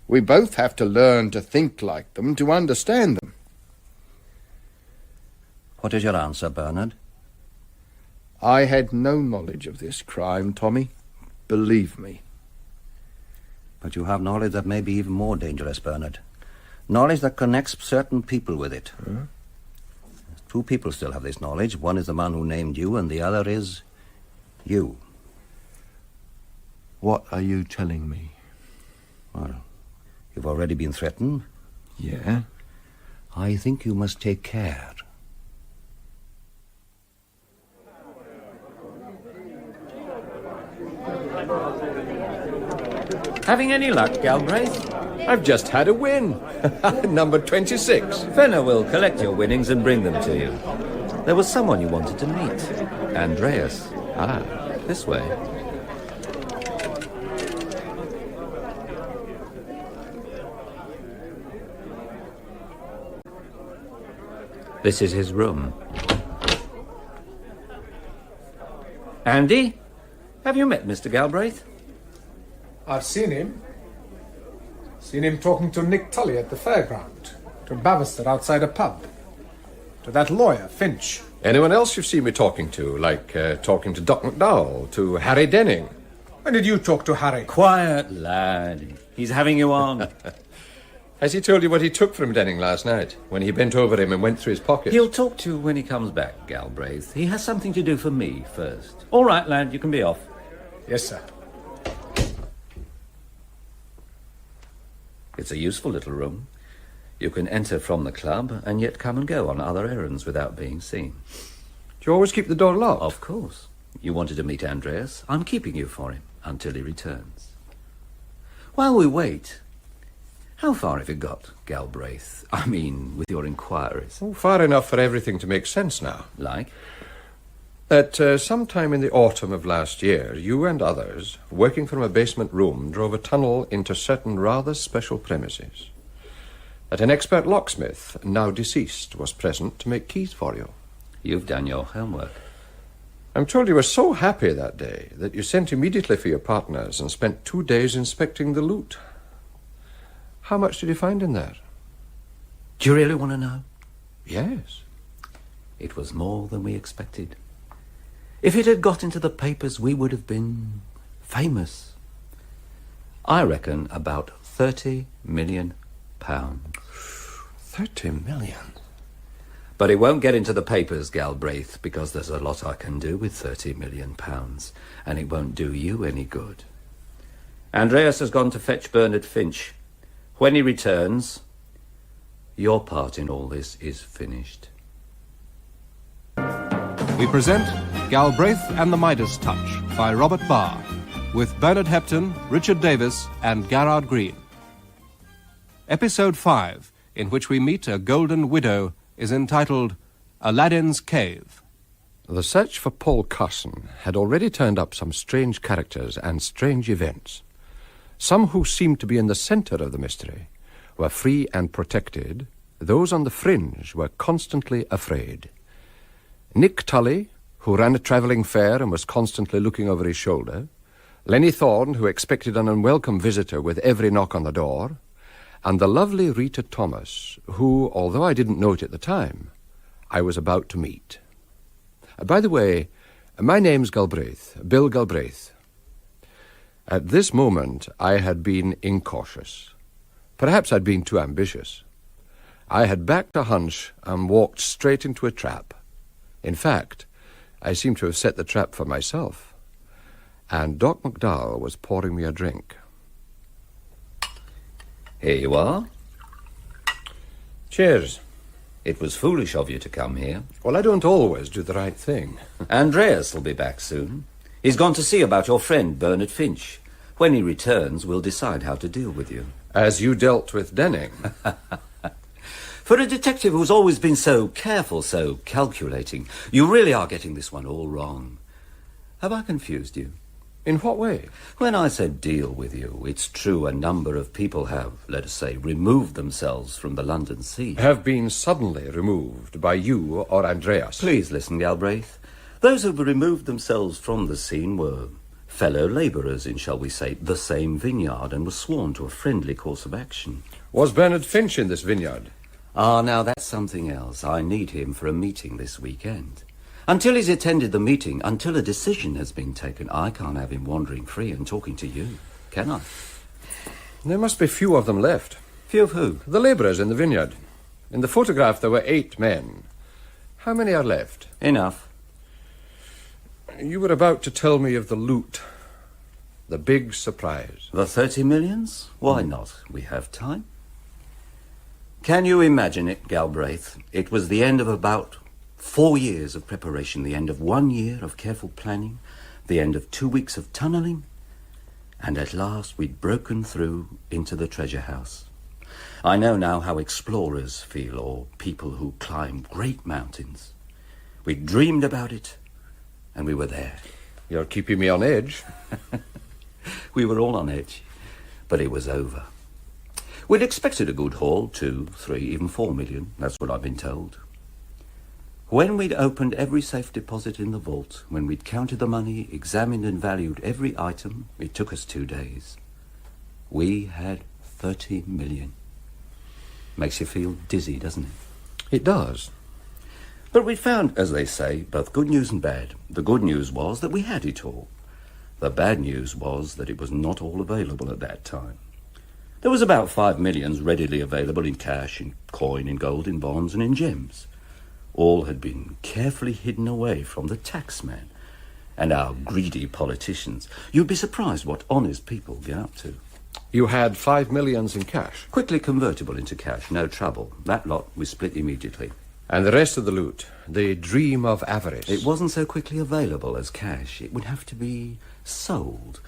We both have to learn to think like them, to understand them. What is your answer, Bernard? I had no knowledge of this crime, Tommy. Believe me. But you have knowledge that may be even more dangerous, Bernard. Knowledge that connects certain people with it. Huh? 2 people still have this knowledge. One is the man who named you, and the other is you. What are you telling me? Well, you've already been threatened. Yeah? I think you must take care. Having any luck, Galbraith? I've just had a win. Number 26. Fenner will collect your winnings and bring them to you. There was someone you wanted to meet. Andreas. This way. This is his room. Andy, have you met Mr. Galbraith? I've seen him. Seen him talking to Nick Tully at the fairground, to Bavister outside a pub, to that lawyer, Finch. Anyone else you've seen me talking to, like talking to Doc McDowell, to Harry Denning? When did you talk to Harry? Quiet, lad. He's having you on. Has he told you what he took from Denning last night, when he bent over him and went through his pocket? He'll talk to you when he comes back, Galbraith. He has something to do for me first. All right, lad, you can be off. Yes, sir. It's a useful little room. You can enter from the club and yet come and go on other errands without being seen. Do you always keep the door locked? Of course. You wanted to meet Andreas. I'm keeping you for him until he returns. While we wait, How far have you got, Galbraith? I mean, with your inquiries. Oh, far enough for everything to make sense now. Like? At some time in the autumn of last year, you and others, working from a basement room, drove a tunnel into certain rather special premises. That an expert locksmith, now deceased, was present to make keys for you. You've done your homework. I'm told you were so happy that day that you sent immediately for your partners and spent 2 days inspecting the loot. How much did you find in there? Do you really want to know? Yes. It was more than we expected. If it had got into the papers, we would have been famous. I reckon about £30 million. 30 million? But it won't get into the papers, Galbraith, because there's a lot I can do with £30 million, and it won't do you any good. Andreas has gone to fetch Bernard Finch. When he returns, your part in all this is finished. We present Galbraith and the Midas Touch by Robert Barr, with Bernard Hepton, Richard Davis, and Garrard Green. Episode 5, in which we meet a golden widow, is entitled Aladdin's Cave. The search for Paul Carson had already turned up some strange characters and strange events. Some who seemed to be in the centre of the mystery were free and protected. Those on the fringe were constantly afraid. Nick Tully, who ran a travelling fair and was constantly looking over his shoulder. Lenny Thorne, who expected an unwelcome visitor with every knock on the door. And the lovely Rita Thomas, who, although I didn't know it at the time, I was about to meet. By the way, my name's Galbraith, Bill Galbraith. At this moment, I had been incautious. Perhaps I'd been too ambitious. I had backed a hunch and walked straight into a trap. In fact, I seemed to have set the trap for myself. And Doc McDowell was pouring me a drink. Here you are. Cheers. It was foolish of you to come here. Well, I don't always do the right thing. Andreas will be back soon. He's gone to see about your friend, Bernard Finch. When he returns, we'll decide how to deal with you. As you dealt with Denning. For a detective who's always been so careful, so calculating, you really are getting this one all wrong. Have I confused you? In what way? When I said deal with you, it's true a number of people have, let us say, removed themselves from the London sea. Have been suddenly removed by you or Andreas. Please listen, Galbraith. Those who removed themselves from the scene were fellow labourers in, shall we say, the same vineyard, and were sworn to a friendly course of action. Was Bernard Finch in this vineyard? Ah, now that's something else. I need him for a meeting this weekend. Until he's attended the meeting, until a decision has been taken, I can't have him wandering free and talking to you, can I? There must be few of them left. Few of who? The labourers in the vineyard. In the photograph there were 8 men. How many are left? Enough. You were about to tell me of the loot. The big surprise. The 30 millions? Why not? We have time. Can you imagine it, Galbraith? It was the end of about 4 years of preparation, the end of 1 year of careful planning, the end of 2 weeks of tunnelling, and at last we'd broken through into the treasure house. I know now how explorers feel, or people who climb great mountains. We dreamed about it, and we were there. You're keeping me on edge. We were all on edge, but it was over. We'd expected a good haul, 2, 3, even 4 million, that's what I've been told. When we'd opened every safe deposit in the vault, when we'd counted the money, examined and valued every item, it took us 2 days. We had 30 million. Makes you feel dizzy, doesn't it? It does. But we found, as they say, both good news and bad. The good news was that we had it all. The bad news was that it was not all available at that time. There was about 5 million readily available in cash, in coin, in gold, in bonds, and in gems. All had been carefully hidden away from the taxman and our greedy politicians. You'd be surprised what honest people get up to. You had 5 million in cash? Quickly convertible into cash, no trouble. That lot we split immediately. And the rest of the loot, the dream of avarice? It wasn't so quickly available as cash. It would have to be sold.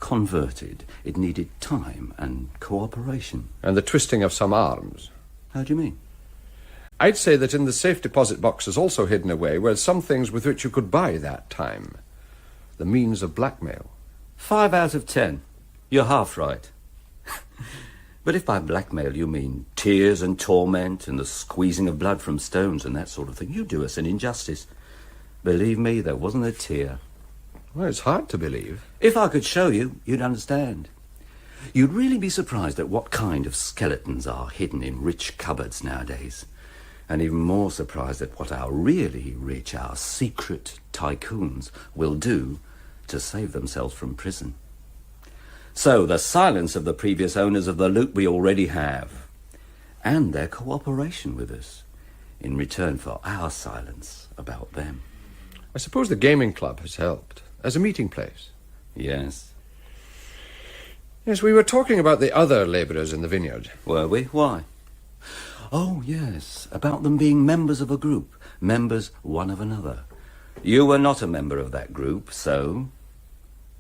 converted. It needed time and cooperation. And the twisting of some arms. How do you mean? I'd say that in the safe deposit boxes also hidden away were some things with which you could buy that time. The means of blackmail. 5 out of 10. You're half right. But if by blackmail you mean tears and torment and the squeezing of blood from stones and that sort of thing, you do us an injustice. Believe me, there wasn't a tear. Well, it's hard to believe. If I could show you, you'd understand. You'd really be surprised at what kind of skeletons are hidden in rich cupboards nowadays. And even more surprised at what our really rich, our secret tycoons will do to save themselves from prison. So, the silence of the previous owners of the loot we already have, and their cooperation with us, in return for our silence about them. I suppose the gaming club has helped, as a meeting place. Yes. Yes, we were talking about the other labourers in the vineyard. Were we? Why? Oh, yes, about them being members of a group, members one of another. You were not a member of that group, so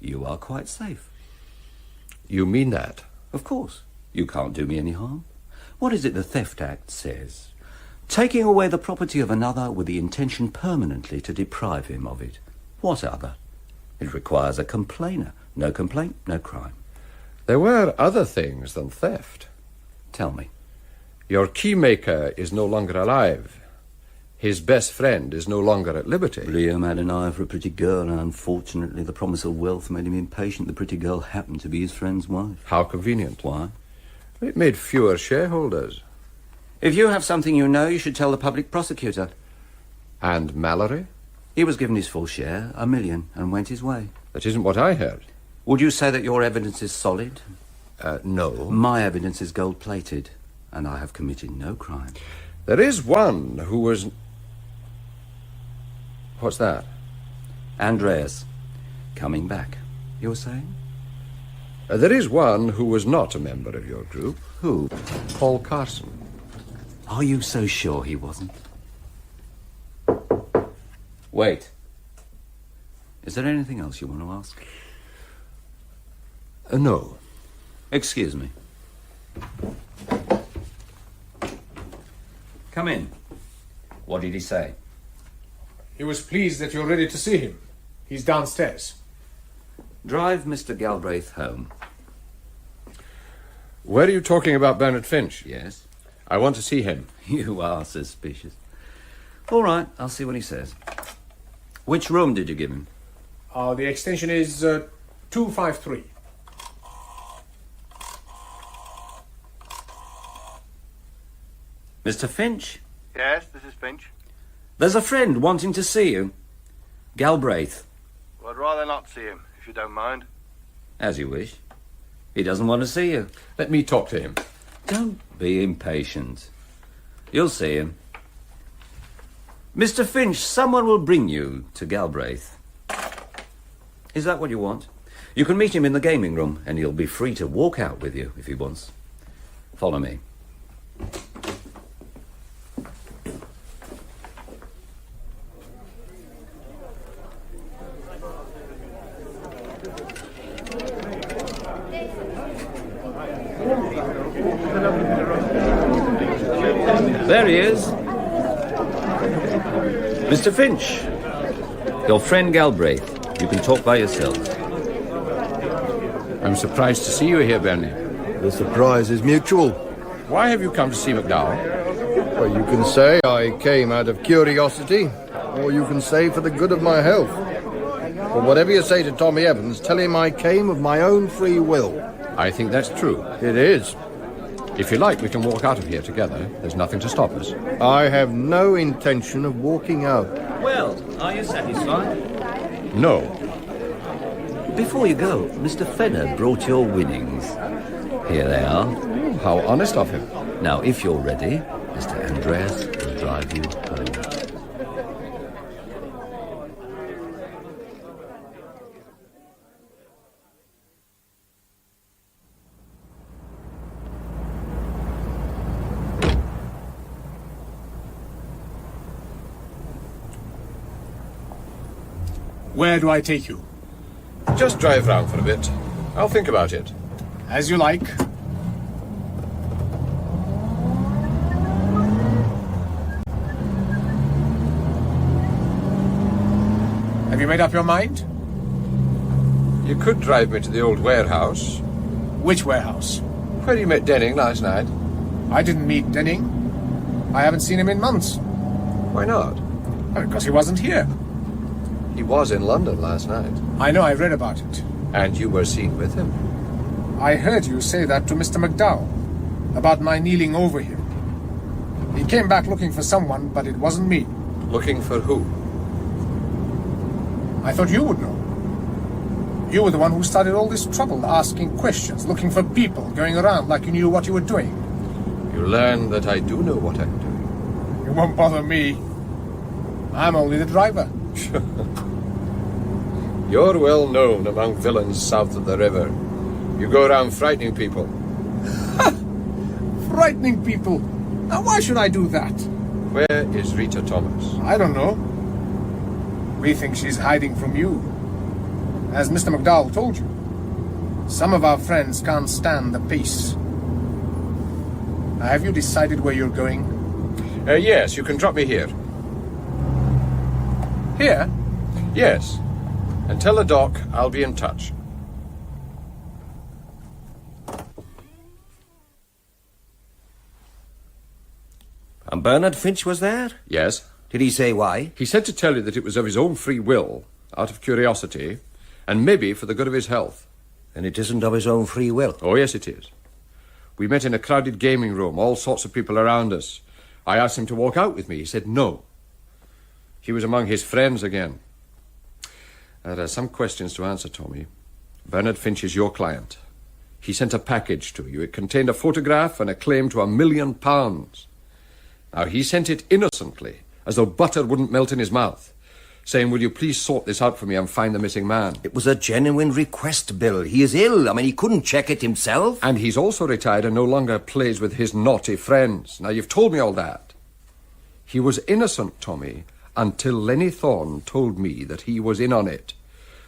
you are quite safe. You mean that? Of course. You can't do me any harm. What is it the Theft Act says? Taking away the property of another with the intention permanently to deprive him of it. What other? It requires a complainer. No complaint, no crime. There were other things than theft. Tell me. Your keymaker is no longer alive. His best friend is no longer at liberty. Liam had an eye for a pretty girl, and unfortunately the promise of wealth made him impatient. The pretty girl happened to be his friend's wife. How convenient. Why? It made fewer shareholders. If you have something you know, you should tell the public prosecutor. And Mallory? He was given his full share, $1 million, and went his way. That isn't what I heard. Would you say that your evidence is solid? No. My evidence is gold-plated, and I have committed no crime. There is one who was... What's that? Andreas. Coming back. You were saying? There is one who was not a member of your group. Who? Paul Carson. Are you so sure he wasn't? Wait. Is there anything else you want to ask? No. Excuse me. Come in. What did he say? He was pleased that you're ready to see him. He's downstairs. Drive Mr. Galbraith home. Were you talking about Bernard Finch? Yes. I want to see him. You are suspicious. All right, I'll see what he says. Which room did you give him? The extension is 253. Mr. Finch? Yes, this is Finch. There's a friend wanting to see you. Galbraith. Well, I'd rather not see him, if you don't mind. As you wish. He doesn't want to see you. Let me talk to him. Don't be impatient. You'll see him. Mr. Finch, someone will bring you to Galbraith. Is that what you want? You can meet him in the gaming room, and he'll be free to walk out with you if he wants. Follow me. There he is. Mr. Finch. Your friend Galbraith. You can talk by yourself. I'm surprised to see you here, Bernie. The surprise is mutual. Why have you come to see McDowell? Well, you can say I came out of curiosity, or you can say for the good of my health. But whatever you say to Tommy Evans, tell him I came of my own free will. I think that's true. It is. If you like, we can walk out of here together. There's nothing to stop us. I have no intention of walking out. Well, are you satisfied? No. Before you go, Mr. Fenner brought your winnings. Here they are. How honest of him. Now, if you're ready, Mr. Andreas will drive you home. Where do I take you? Just drive round for a bit. I'll think about it. As you like. Have you made up your mind? You could drive me to the old warehouse. Which warehouse? Where you met Denning last night. I didn't meet Denning. I haven't seen him in months. Why not? Because he wasn't here. He was in London last night. I know, I read about it. And you were seen with him. I heard you say that to Mr. McDowell, about my kneeling over him. He came back looking for someone, but it wasn't me. Looking for who? I thought you would know. You were the one who started all this trouble, asking questions, looking for people, going around like you knew what you were doing. You learn that I do know what I'm doing. It won't bother me. I'm only the driver. You're well known among villains south of the river. You go around frightening people. Frightening people? Now why should I do that? Where is Rita Thomas? I don't know. We think she's hiding from you. As Mr. McDowell told you, some of our friends can't stand the peace. Have you decided where you're going? Yes, you can drop me here. Here? Yes. And tell the doc I'll be in touch. And Bernard Finch was there? Yes. Did he say why? He said to tell you that it was of his own free will, out of curiosity, and maybe for the good of his health. And it isn't of his own free will? Oh, yes, it is. We met in a crowded gaming room, all sorts of people around us. I asked him to walk out with me. He said no. He was among his friends again. There are some questions to answer, Tommy. Bernard Finch is your client. He sent a package to you. It contained a photograph and a claim to £1 million. Now, he sent it innocently, as though butter wouldn't melt in his mouth, saying, will you please sort this out for me and find the missing man? It was a genuine request, Bill. He is ill. I mean, he couldn't check it himself. And he's also retired and no longer plays with his naughty friends. Now, you've told me all that. He was innocent, Tommy, until Lenny Thorne told me that he was in on it,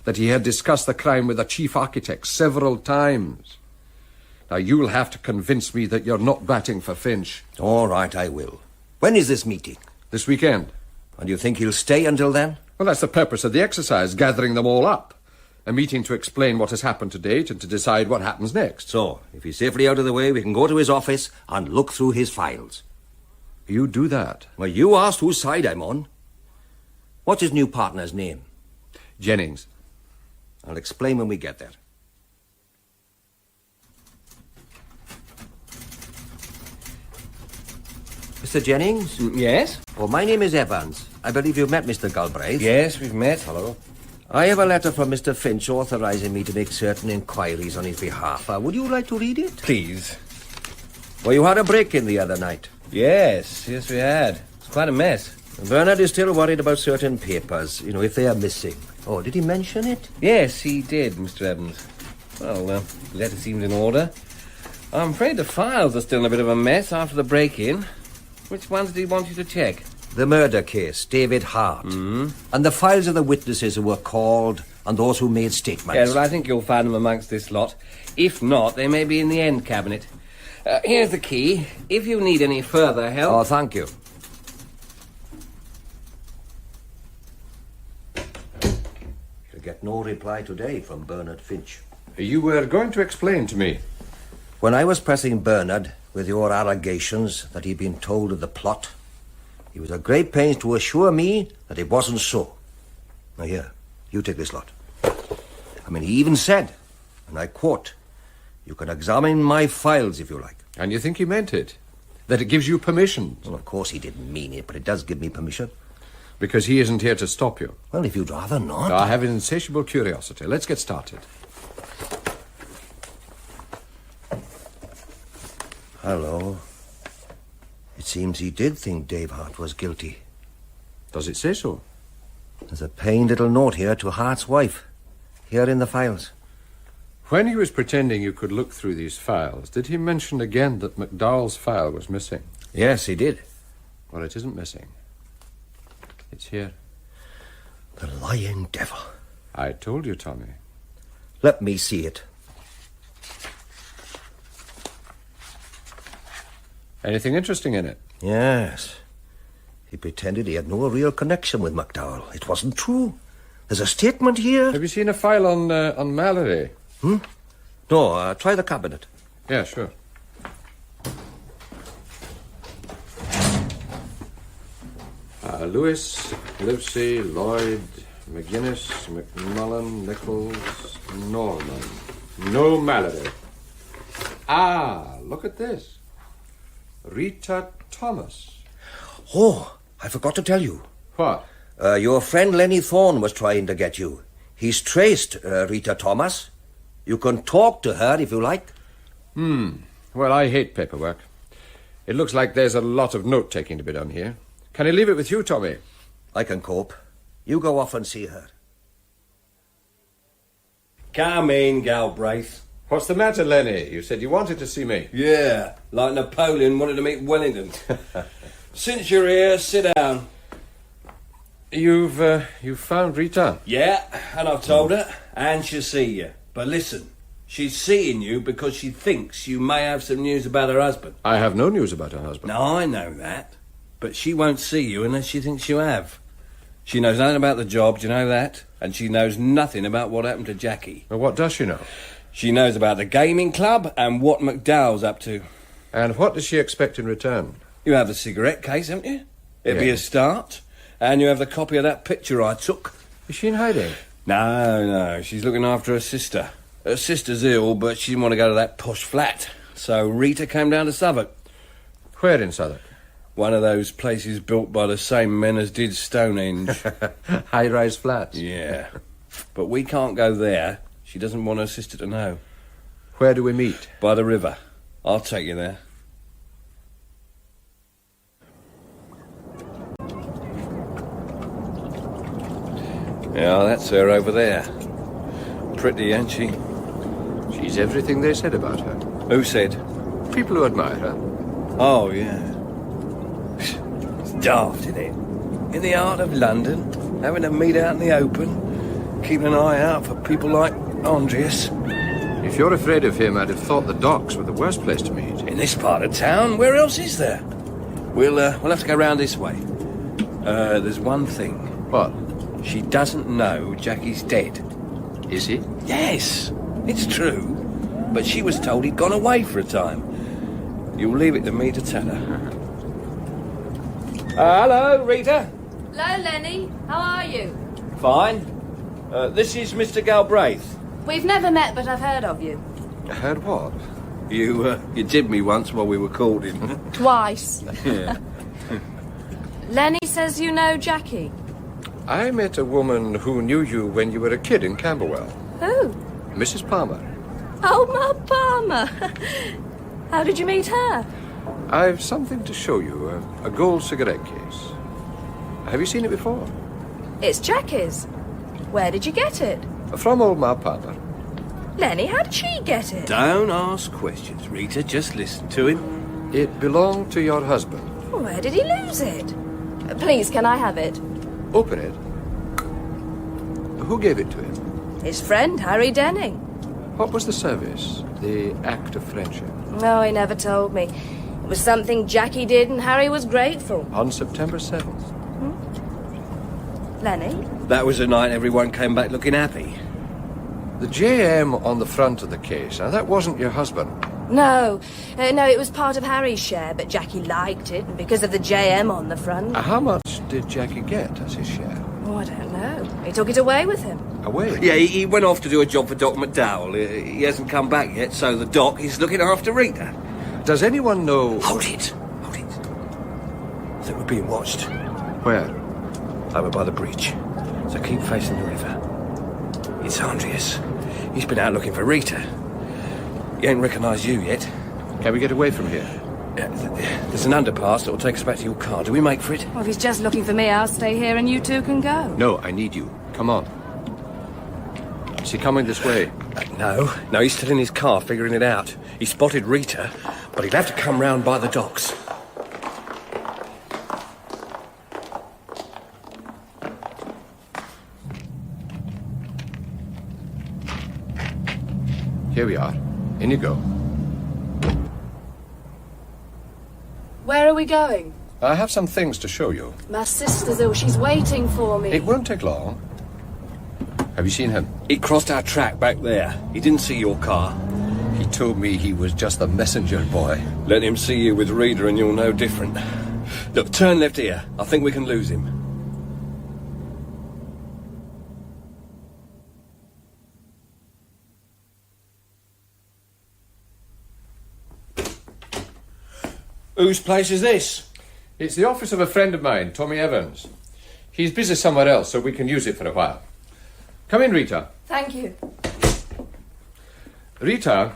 that he had discussed the crime with the chief architect several times. Now, you'll have to convince me that you're not batting for Finch. All right, I will. When is this meeting? This weekend. And you think he'll stay until then? Well, that's the purpose of the exercise, gathering them all up. A meeting to explain what has happened to date and to decide what happens next. So, if he's safely out of the way, we can go to his office and look through his files. You do that? Well, you asked whose side I'm on. What's his new partner's name? Jennings. I'll explain when we get there. Mr. Jennings? Yes? Well, my name is Evans. I believe you've met Mr. Galbraith. Yes, we've met. Hello. I have a letter from Mr. Finch authorizing me to make certain inquiries on his behalf. Would you like to read it? Please. Well, you had a break-in the other night. Yes, we had. It's quite a mess. Bernard is still worried about certain papers, if they are missing. Oh, did he mention it? Yes, he did, Mr. Evans. Well, the letter seems in order. I'm afraid the files are still in a bit of a mess after the break-in. Which ones did he want you to check? The murder case, David Hart. And the files of the witnesses who were called and those who made statements. Yeah, well, I think you'll find them amongst this lot. If not, they may be in the end cabinet. Here's the key. If you need any further help... Oh, thank you. You'll get no reply today from Bernard Finch. You were going to explain to me. When I was pressing Bernard with your allegations that he'd been told of the plot, he was at great pains to assure me that it wasn't so. Now here, you take this lot. I mean, he even said, and I quote, you can examine my files if you like. And you think he meant it? That it gives you permission? Well, of course he didn't mean it, but it does give me permission. Because he isn't here to stop you. Well, if you'd rather not. I have an insatiable curiosity. Let's get started. Hello. It seems he did think Dave Hart was guilty. Does it say so? There's a pained little note here to Hart's wife. Here in the files. When he was pretending you could look through these files, did he mention again that McDowell's file was missing? Yes, he did. Well, it isn't missing. It's here. The lying devil. I told you, Tommy. Let me see it. Anything interesting in it? Yes. He pretended he had no real connection with McDowell. It wasn't true. There's a statement here. Have you seen a file on Mallory? No, try the cabinet. Yeah, sure. Lewis, Livesey, Lloyd, McGuinness, McMullen, Nichols, Norman. No Mallory. Ah, look at this. Rita Thomas. Oh, I forgot to tell you. What? Your friend Lenny Thorne was trying to get you. He's traced Rita Thomas. You can talk to her if you like. Well, I hate paperwork. It looks like there's a lot of note-taking to be done here. Can I leave it with you, Tommy? I can cope. You go off and see her. Come in, Galbraith. What's the matter, Lenny? You said you wanted to see me. Yeah, like Napoleon wanted to meet Wellington. Since you're here, sit down. You've found Rita? Yeah, and I've told her, and she'll see you. But listen, she's seeing you because she thinks you may have some news about her husband. I have no news about her husband. No, I know that. But she won't see you unless she thinks you have. She knows nothing about the job, do you know that? And she knows nothing about what happened to Jackie. Well, what does she know? She knows about the gaming club and what McDowell's up to. And what does she expect in return? You have the cigarette case, haven't you? It'd be a start. And you have the copy of that picture I took. Is she in hiding? No, she's looking after her sister. Her sister's ill, but she didn't want to go to that posh flat. So Rita came down to Southwark. Where in Southwark? One of those places built by the same men as did Stonehenge. High-rise flats? Yeah. But we can't go there. She doesn't want her sister to know. Where do we meet? By the river. I'll take you there. Yeah, that's her over there. Pretty, ain't she? She's everything they said about her. Who said? People who admire her. Oh, yeah. It's daft, isn't it? In the heart of London, having a meet out in the open, keeping an eye out for people like Andreas. If you're afraid of him, I'd have thought the docks were the worst place to meet. In this part of town, where else is there? We'll have to go round this way. There's one thing. What? She doesn't know Jackie's dead. Is he? Yes, it's true. But she was told he'd gone away for a time. You'll leave it to me to tell her. Hello, Rita. Hello, Lenny. How are you? Fine. This is Mr. Galbraith. We've never met, but I've heard of you. Heard what? You did me once while we were courting. Twice. Yeah. Lenny says you know Jackie. I met a woman who knew you when you were a kid in Camberwell. Who? Mrs. Palmer. Oh, Ma Palmer. How did you meet her? I've something to show you, a gold cigarette case. Have you seen it before? It's Jackie's. Where did you get it? From old Ma Palmer. Lenny, how did she get it? Don't ask questions, Rita. Just listen to him. It belonged to your husband. Where did he lose it? Please, can I have it? Open it. Who gave it to him? His friend, Harry Denning. What was the service? The act of friendship? No, he never told me. It was something Jackie did and Harry was grateful. On September 7th. Lenny? That was the night everyone came back looking happy. The JM on the front of the case, now that wasn't your husband. No, it was part of Harry's share, but Jackie liked it because of the JM on the front. How much did Jackie get as his share? Oh, I don't know. He took it away with him. Away? Yeah, he went off to do a job for Doc McDowell. He hasn't come back yet, so the Doc is looking after Rita. Does anyone know... Hold it. I think we're being watched. Where? Over by the bridge. So keep facing the river. It's Andreas. He's been out looking for Rita. He ain't recognised you yet. Can we get away from here? There's an underpass that will take us back to your car. Do we make for it? Well, if he's just looking for me, I'll stay here and you two can go. No, I need you. Come on. Is he coming this way? No, he's still in his car figuring it out. He spotted Rita, but he'll have to come round by the docks. Here we are. In you go. are we going? I have some things to show you. My sister's ill. She's waiting for me. It won't take long. Have you seen him? He crossed our track back there. He didn't see your car. He told me he was just the messenger boy. Let him see you with Reader and you'll know different. Look, turn left here. I think we can lose him. Whose place is this? It's the office of a friend of mine, Tommy Evans. He's busy somewhere else, so we can use it for a while. Come in, Rita. Thank you. Rita,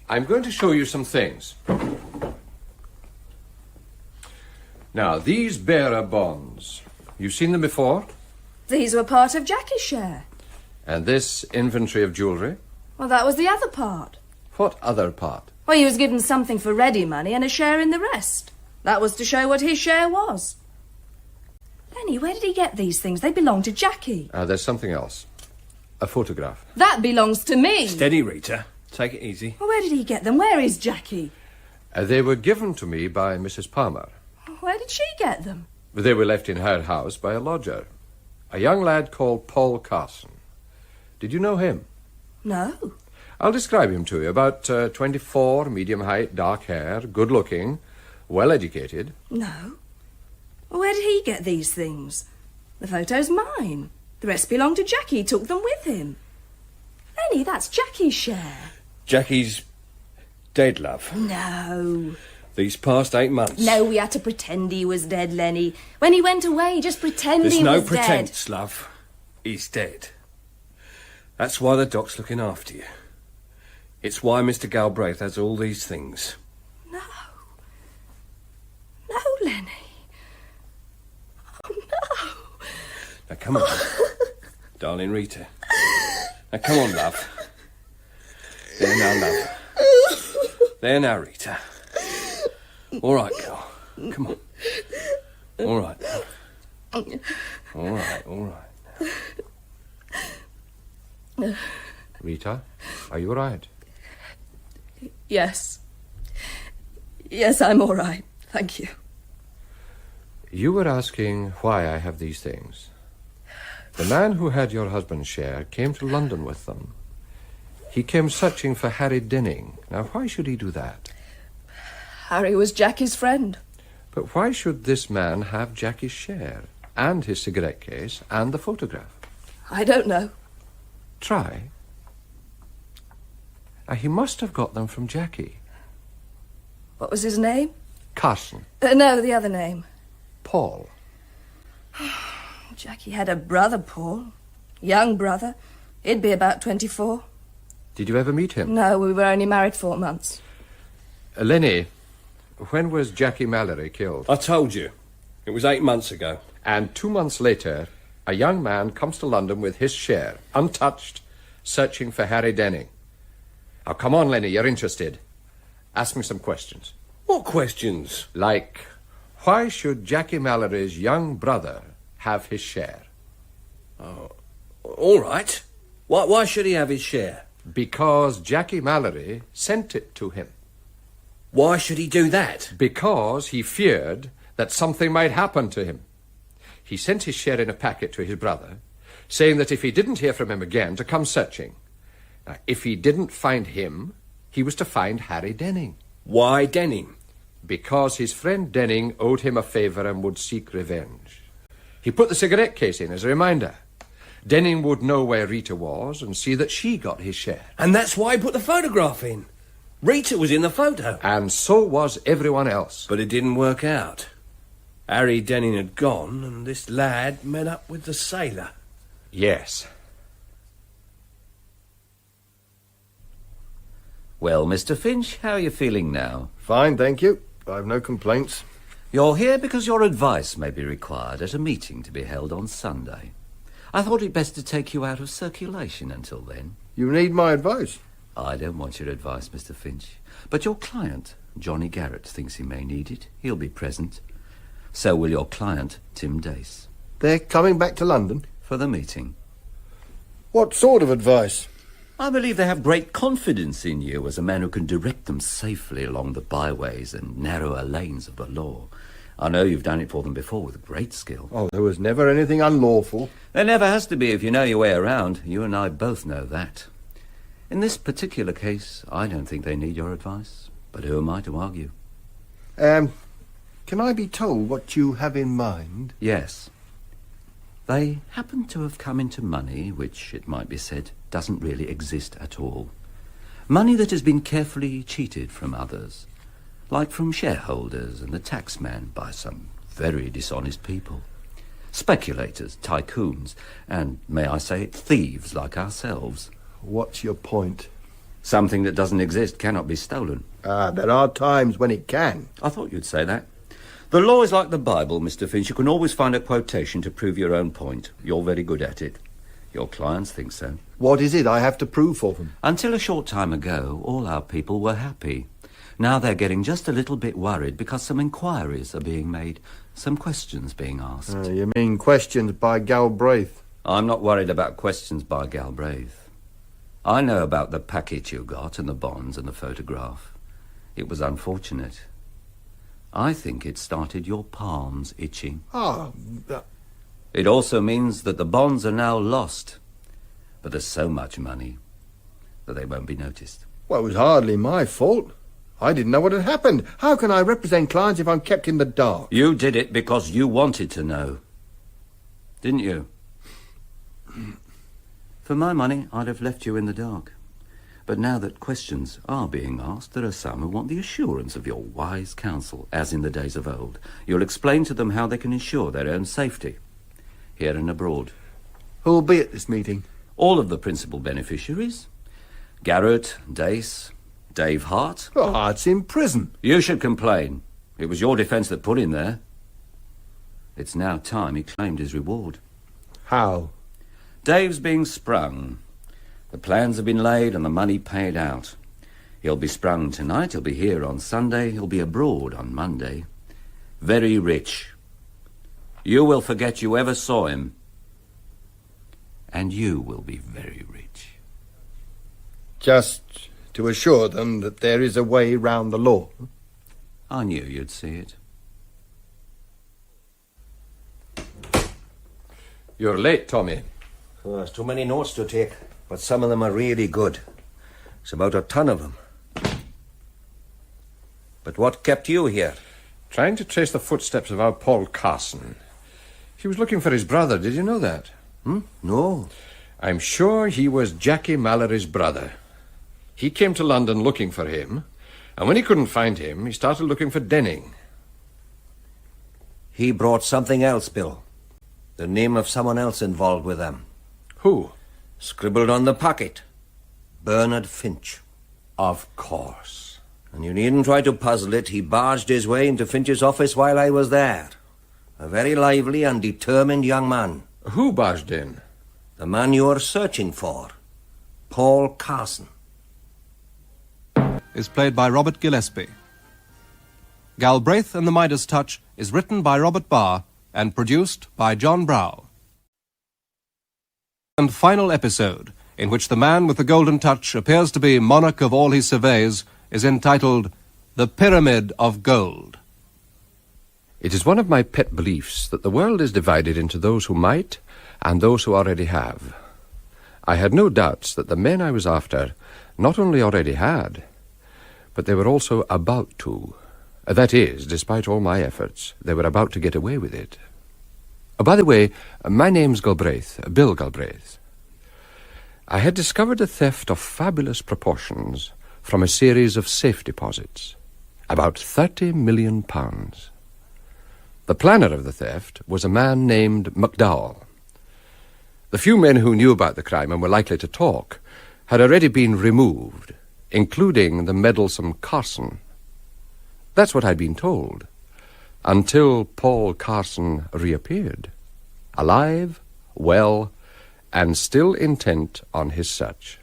I'm going to show you some things. Now, these bearer bonds. You've seen them before? These were part of Jackie's share. And this inventory of jewellery? Well, that was the other part. What other part? Well, he was given something for ready money and a share in the rest. That was to show what his share was. Lenny, where did he get these things? They belong to Jackie. There's something else. A photograph. That belongs to me. Steady, Rita. Take it easy. Well, where did he get them? Where is Jackie? They were given to me by Mrs. Palmer. Where did she get them? They were left in her house by a lodger, a young lad called Paul Carson. Did you know him? No. I'll describe him to you. About 24, medium height, dark hair, good-looking, well-educated. No. Well, where did he get these things? The photo's mine. The rest belong to Jackie. He took them with him. Lenny, that's Jackie's share. Jackie's dead, love. No. These past 8 months. No, we had to pretend he was dead, Lenny. When he went away, just pretend There's he no was pretense, love. He's dead. That's why the doc's looking after you. It's why Mr. Galbraith has all these things. dead. No, Lenny. Oh, no. Now, come on. Darling Rita. Now, come on, love. There now, love. There now, Rita. All right, girl. Come on. All right. All right, all right. Rita, are you all right? Yes. Yes, I'm all right. Thank you. You were asking why I have these things. The man who had your husband's share came to London with them. He came searching for Harry Denning. Now, why should he do that? Harry was Jackie's friend. But why should this man have Jackie's share, and his cigarette case, and the photograph? I don't know. Try. He must have got them from Jackie. What was his name? Carson. No, the other name. Paul. Jackie had a brother, Paul. Young brother. He'd be about 24. Did you ever meet him? No, we were only married 4 months. Lenny, when was Jackie Mallory killed? I told you. It was 8 months ago. And 2 months later, a young man comes to London with his share, untouched, searching for Harry Denning. Now, come on, Lenny, you're interested. Ask me some questions. What questions? Like, why should Jackie Mallory's young brother have his share? Oh, all right. Why should he have his share? Because Jackie Mallory sent it to him. Why should he do that? Because he feared that something might happen to him. He sent his share in a packet to his brother, saying that if he didn't hear from him again, to come searching. Now, if he didn't find him, he was to find Harry Denning. Why Denning? Because his friend Denning owed him a favour and would seek revenge. He put the cigarette case in as a reminder. Denning would know where Rita was and see that she got his share. And that's why he put the photograph in. Rita was in the photo. And so was everyone else. But it didn't work out. Harry Denning had gone, and this lad met up with the sailor. Yes. Well, Mr. Finch, how are you feeling now? Fine, thank you. I've no complaints. You're here because your advice may be required at a meeting to be held on Sunday. I thought it best to take you out of circulation until then. You need my advice? I don't want your advice, Mr. Finch. But your client, Johnny Garrett, thinks he may need it. He'll be present. So will your client, Tim Dace. They're coming back to London? For the meeting. What sort of advice? I believe they have great confidence in you as a man who can direct them safely along the byways and narrower lanes of the law. I know you've done it for them before with great skill. Oh, there was never anything unlawful. There never has to be if you know your way around. You and I both know that. In this particular case, I don't think they need your advice. But who am I to argue? Can I be told what you have in mind? Yes. They happen to have come into money, which, it might be said, doesn't really exist at all. Money that has been carefully cheated from others, like from shareholders and the taxman by some very dishonest people. Speculators, tycoons, and, may I say it, thieves like ourselves. What's your point? Something that doesn't exist cannot be stolen. There are times when it can. I thought you'd say that. The law is like the Bible, Mr. Finch. You can always find a quotation to prove your own point. You're very good at it. Your clients think so. What is it I have to prove for them? Until a short time ago, all our people were happy. Now they're getting just a little bit worried because some inquiries are being made, some questions being asked. You mean questions by Galbraith? I'm not worried about questions by Galbraith. I know about the packet you got and the bonds and the photograph. It was unfortunate. I think it started your palms itching. It also means that the bonds are now lost. But there's so much money that they won't be noticed. Well, it was hardly my fault. I didn't know what had happened. How can I represent clients if I'm kept in the dark? You did it because you wanted to know. Didn't you? For my money, I'd have left you in the dark. But now that questions are being asked, there are some who want the assurance of your wise counsel, as in the days of old. You'll explain to them how they can ensure their own safety, here and abroad. Who'll be at this meeting? All of the principal beneficiaries. Garrett, Dace, Dave Hart. Hart's in prison. You should complain. It was your defence that put him there. It's now time he claimed his reward. How? Dave's being sprung. The plans have been laid and the money paid out. He'll be sprung tonight, he'll be here on Sunday, he'll be abroad on Monday. Very rich. You will forget you ever saw him. And you will be very rich. Just to assure them that there is a way round the law. I knew you'd see it. You're late, Tommy. Oh, there's too many notes to take, but some of them are really good. It's about a ton of them. But what kept you here? Trying to trace the footsteps of our Paul Carson. He was looking for his brother, did you know that? No. I'm sure he was Jackie Mallory's brother. He came to London looking for him, and when he couldn't find him, he started looking for Denning. He brought something else, Bill. The name of someone else involved with them. Who? Scribbled on the packet. Bernard Finch. Of course. And you needn't try to puzzle it. He barged his way into Finch's office while I was there. A very lively and determined young man. Who barged in? The man you're searching for. Paul Carson. Is played by Robert Gillespie. Galbraith and the Midas Touch is written by Robert Barr and produced by John Brow. And final episode, in which the man with the golden touch appears to be monarch of all he surveys, is entitled The Pyramid of Gold. It is one of my pet beliefs that the world is divided into those who might and those who already have. I had no doubts that the men I was after not only already had, but they were also about to. That is, despite all my efforts, they were about to get away with it. By the way, my name's Galbraith, Bill Galbraith. I had discovered a theft of fabulous proportions from a series of safe deposits, about £30 million. The planner of the theft was a man named McDowell. The few men who knew about the crime and were likely to talk had already been removed, including the meddlesome Carson. That's what I'd been told, until Paul Carson reappeared, alive, well, and still intent on his search.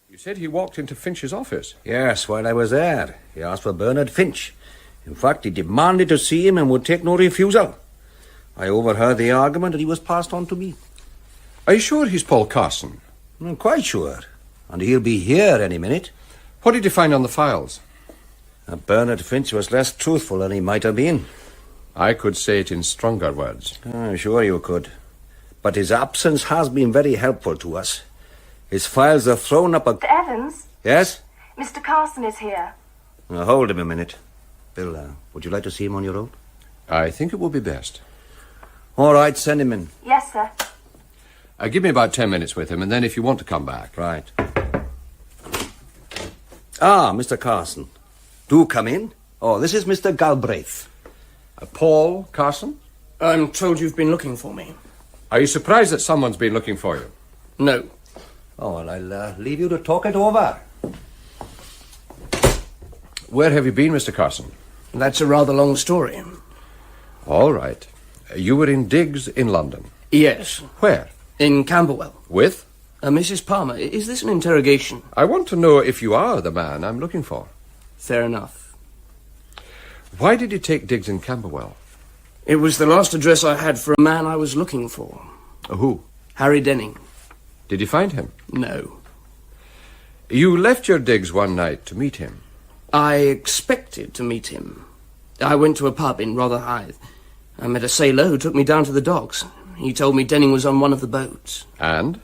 You said he walked into Finch's office? Yes, while I was there. He asked for Bernard Finch. In fact, he demanded to see him and would take no refusal. I overheard the argument and he was passed on to me. Are you sure he's Paul Carson? I'm quite sure. And he'll be here any minute. What did you find on the files? Bernard Finch was less truthful than he might have been. I could say it in stronger words. I'm sure you could. But his absence has been very helpful to us. His files are thrown up a... Mr. Evans? Yes? Mr. Carson is here. Now, hold him a minute. Bill, would you like to see him on your own? I think it will be best. All right, send him in. Yes, sir. Give me about 10 minutes with him, and then if you want to come back. Right. Ah, Mr. Carson. Do come in. Oh, this is Mr. Galbraith. Paul Carson? I'm told you've been looking for me. Are you surprised that someone's been looking for you? No. Oh, well, I'll leave you to talk it over. Where have you been, Mr. Carson? That's a rather long story. All right. You were in digs in London? Yes. Where? In Camberwell. With? Mrs. Palmer. Is this an interrogation? I want to know if you are the man I'm looking for. Fair enough. Why did you take digs in Camberwell? It was the last address I had for a man I was looking for. Who? Harry Denning. Did you find him? No. You left your digs one night to meet him? I expected to meet him. I went to a pub in Rotherhithe. I met a sailor who took me down to the docks. He told me Denning was on one of the boats. And?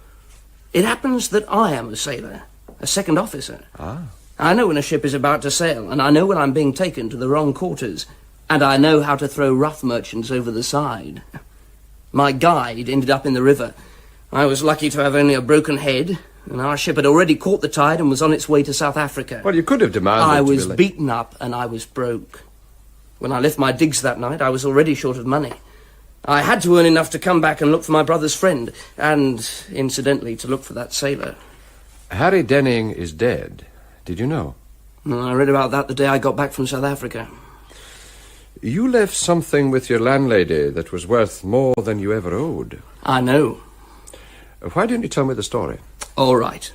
It happens that I am a sailor, a second officer. Ah. I know when a ship is about to sail, and I know when I'm being taken to the wrong quarters, and I know how to throw rough merchants over the side. My guide ended up in the river. I was lucky to have only a broken head, and our ship had already caught the tide and was on its way to South Africa. Well, you could have demanded I to was be beaten up, and I was broke. When I left my digs that night, I was already short of money. I had to earn enough to come back and look for my brother's friend, and, incidentally, to look for that sailor. Harry Denning is dead. Did you know? I read about that the day I got back from South Africa. You left something with your landlady that was worth more than you ever owed. I know. Why didn't you tell me the story? All right.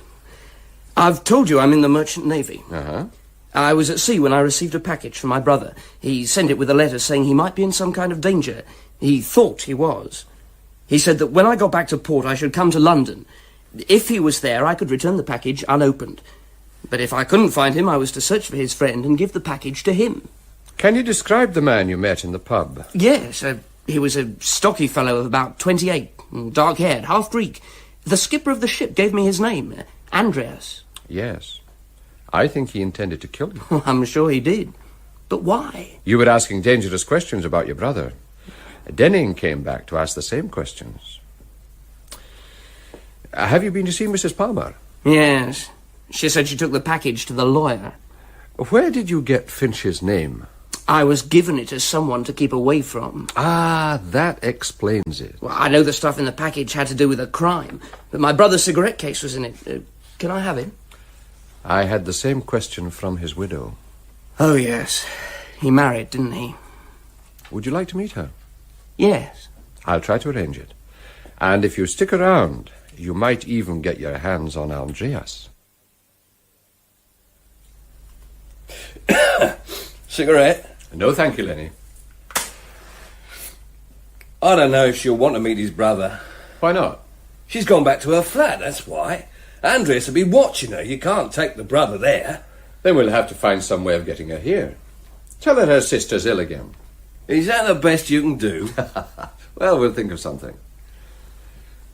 I've told you I'm in the Merchant Navy. Uh-huh. I was at sea when I received a package from my brother. He sent it with a letter saying he might be in some kind of danger. He thought he was. He said that when I got back to port, I should come to London. If he was there, I could return the package unopened. But if I couldn't find him, I was to search for his friend and give the package to him. Can you describe the man you met in the pub? Yes, he was a stocky fellow of about 28, dark-haired, half Greek. The skipper of the ship gave me his name, Andreas. Yes. I think he intended to kill you. I'm sure he did. But why? You were asking dangerous questions about your brother. Denning came back to ask the same questions. Have you been to see Mrs. Palmer? Yes. She said she took the package to the lawyer. Where did you get Finch's name? I was given it as someone to keep away from. Ah, that explains it. Well, I know the stuff in the package had to do with a crime, but my brother's cigarette case was in it. Can I have it? I had the same question from his widow. Oh, yes. He married, didn't he? Would you like to meet her? Yes. I'll try to arrange it. And if you stick around, you might even get your hands on Andreas. Cigarette? No, thank you, Lenny. I don't know if she'll want to meet his brother. Why not? She's gone back to her flat, that's why. Andreas will be watching her. You can't take the brother there. Then we'll have to find some way of getting her here. Tell her sister's ill again. Is that the best you can do? Well, we'll think of something.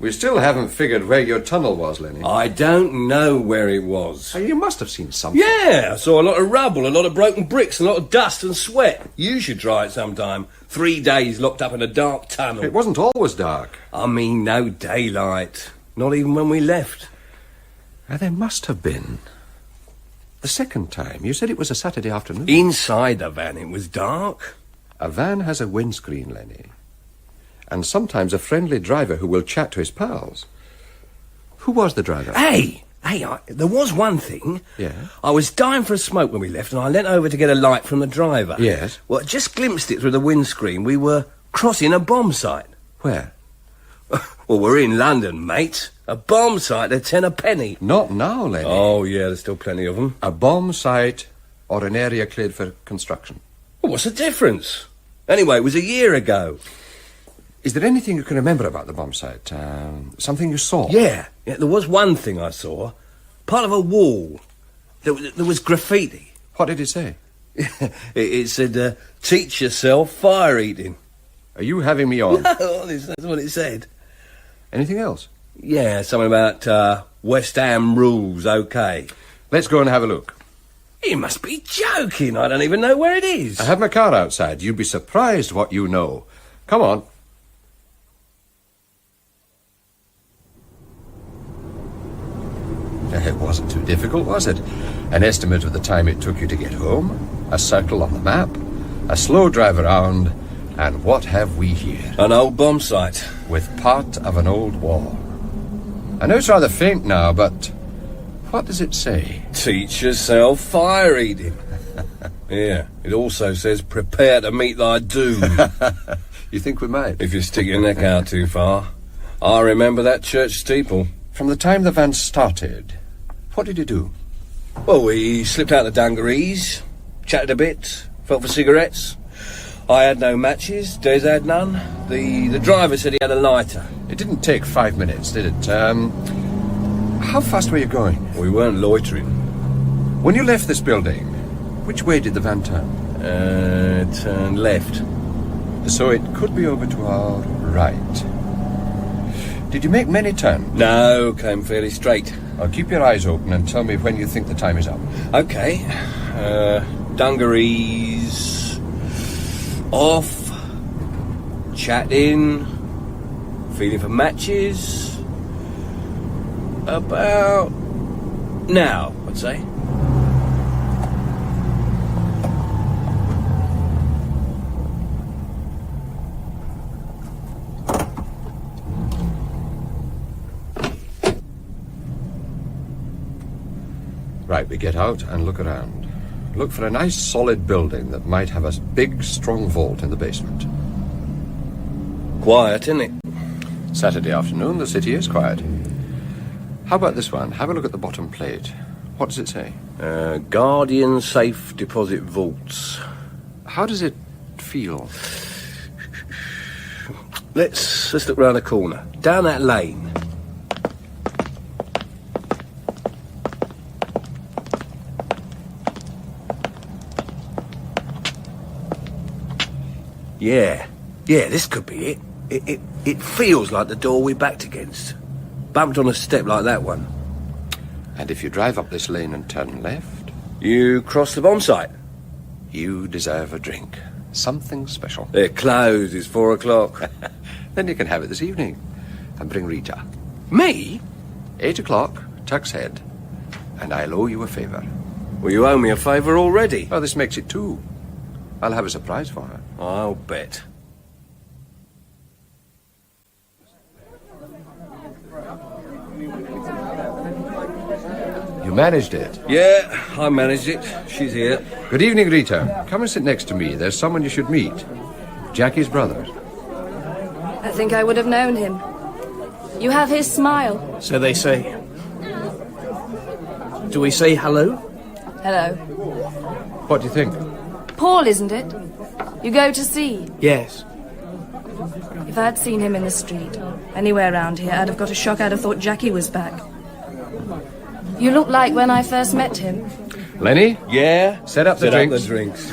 We still haven't figured where your tunnel was, Lenny. I don't know where it was. You must have seen something. Yeah, I saw a lot of rubble, a lot of broken bricks, a lot of dust and sweat. You should try it sometime. 3 days locked up in a dark tunnel. It wasn't always dark. I mean, no daylight. Not even when we left. There must have been. The second time, you said it was a Saturday afternoon. Inside the van, it was dark. A van has a windscreen, Lenny. And sometimes a friendly driver who will chat to his pals. Who was the driver? Hey, there was one thing. Yeah? I was dying for a smoke when we left, and I leant over to get a light from the driver. Yes? Well, I just glimpsed it through the windscreen. We were crossing a bomb site. Where? Well, we're in London, mate. A bomb site at 10 a penny. Not now, Lenny. Oh, yeah, there's still plenty of them. A bomb site or an area cleared for construction. Well, what's the difference? Anyway, it was a year ago. Is there anything you can remember about the bomb site? Something you saw? Yeah, there was one thing I saw. Part of a wall. There was graffiti. What did it say? It said, teach yourself fire eating. Are you having me on? No, that's what it said. Anything else? Yeah, something about West Ham rules, okay. Let's go and have a look. You must be joking. I don't even know where it is. I have my car outside. You'd be surprised what you know. Come on. It wasn't too difficult, was it? An estimate of the time it took you to get home, a circle on the map, a slow drive around, and what have we here? An old bomb site. With part of an old wall. I know it's rather faint now, but what does it say? Teach yourself fire eating. Yeah, it also says prepare to meet thy doom. You think we might? If you stick your neck out too far. I remember that church steeple. From the time the van started, what did you do? Well, we slipped out the dungarees, chatted a bit, felt for cigarettes. I had no matches, Des had none. The driver said he had a lighter. It didn't take 5 minutes, did it? How fast were you going? We weren't loitering. When you left this building, which way did the van turn? Turned left. So it could be over to our right. Did you make many turns? No, came fairly straight. I'll keep your eyes open and tell me when you think the time is up. Okay. Dungarees off, chatting, feeling for matches. About now, I'd say. Right, we get out and look around. Look for a nice solid building that might have a big, strong vault in the basement. Quiet, isn't it? Saturday afternoon, the city is quiet. How about this one? Have a look at the bottom plate. What does it say? Guardian Safe Deposit Vaults. How does it feel? Let's look round the corner. Down that lane. Yeah, this could be it. It feels like the door we backed against. Bumped on a step like that one. And if you drive up this lane and turn left... You cross the bomb site. You deserve a drink. Something special. They're closed. It's 4 o'clock. Then you can have it this evening. And bring Rita. Me? 8 o'clock, Tuck's Head. And I'll owe you a favour. Well, you owe me a favour already. Well, this makes it 2. I'll have a surprise for her. I'll bet. You managed it? Yeah, I managed it. She's here. Good evening, Rita. Come and sit next to me. There's someone you should meet. Jackie's brother. I think I would have known him. You have his smile. So they say. Do we say hello? Hello. What do you think? Paul, isn't it? You go to see. Yes. If I had seen him in the street, anywhere around here, I'd have got a shock. I'd have thought Jackie was back. You look like when I first met him. Lenny? Yeah? Set up the drinks.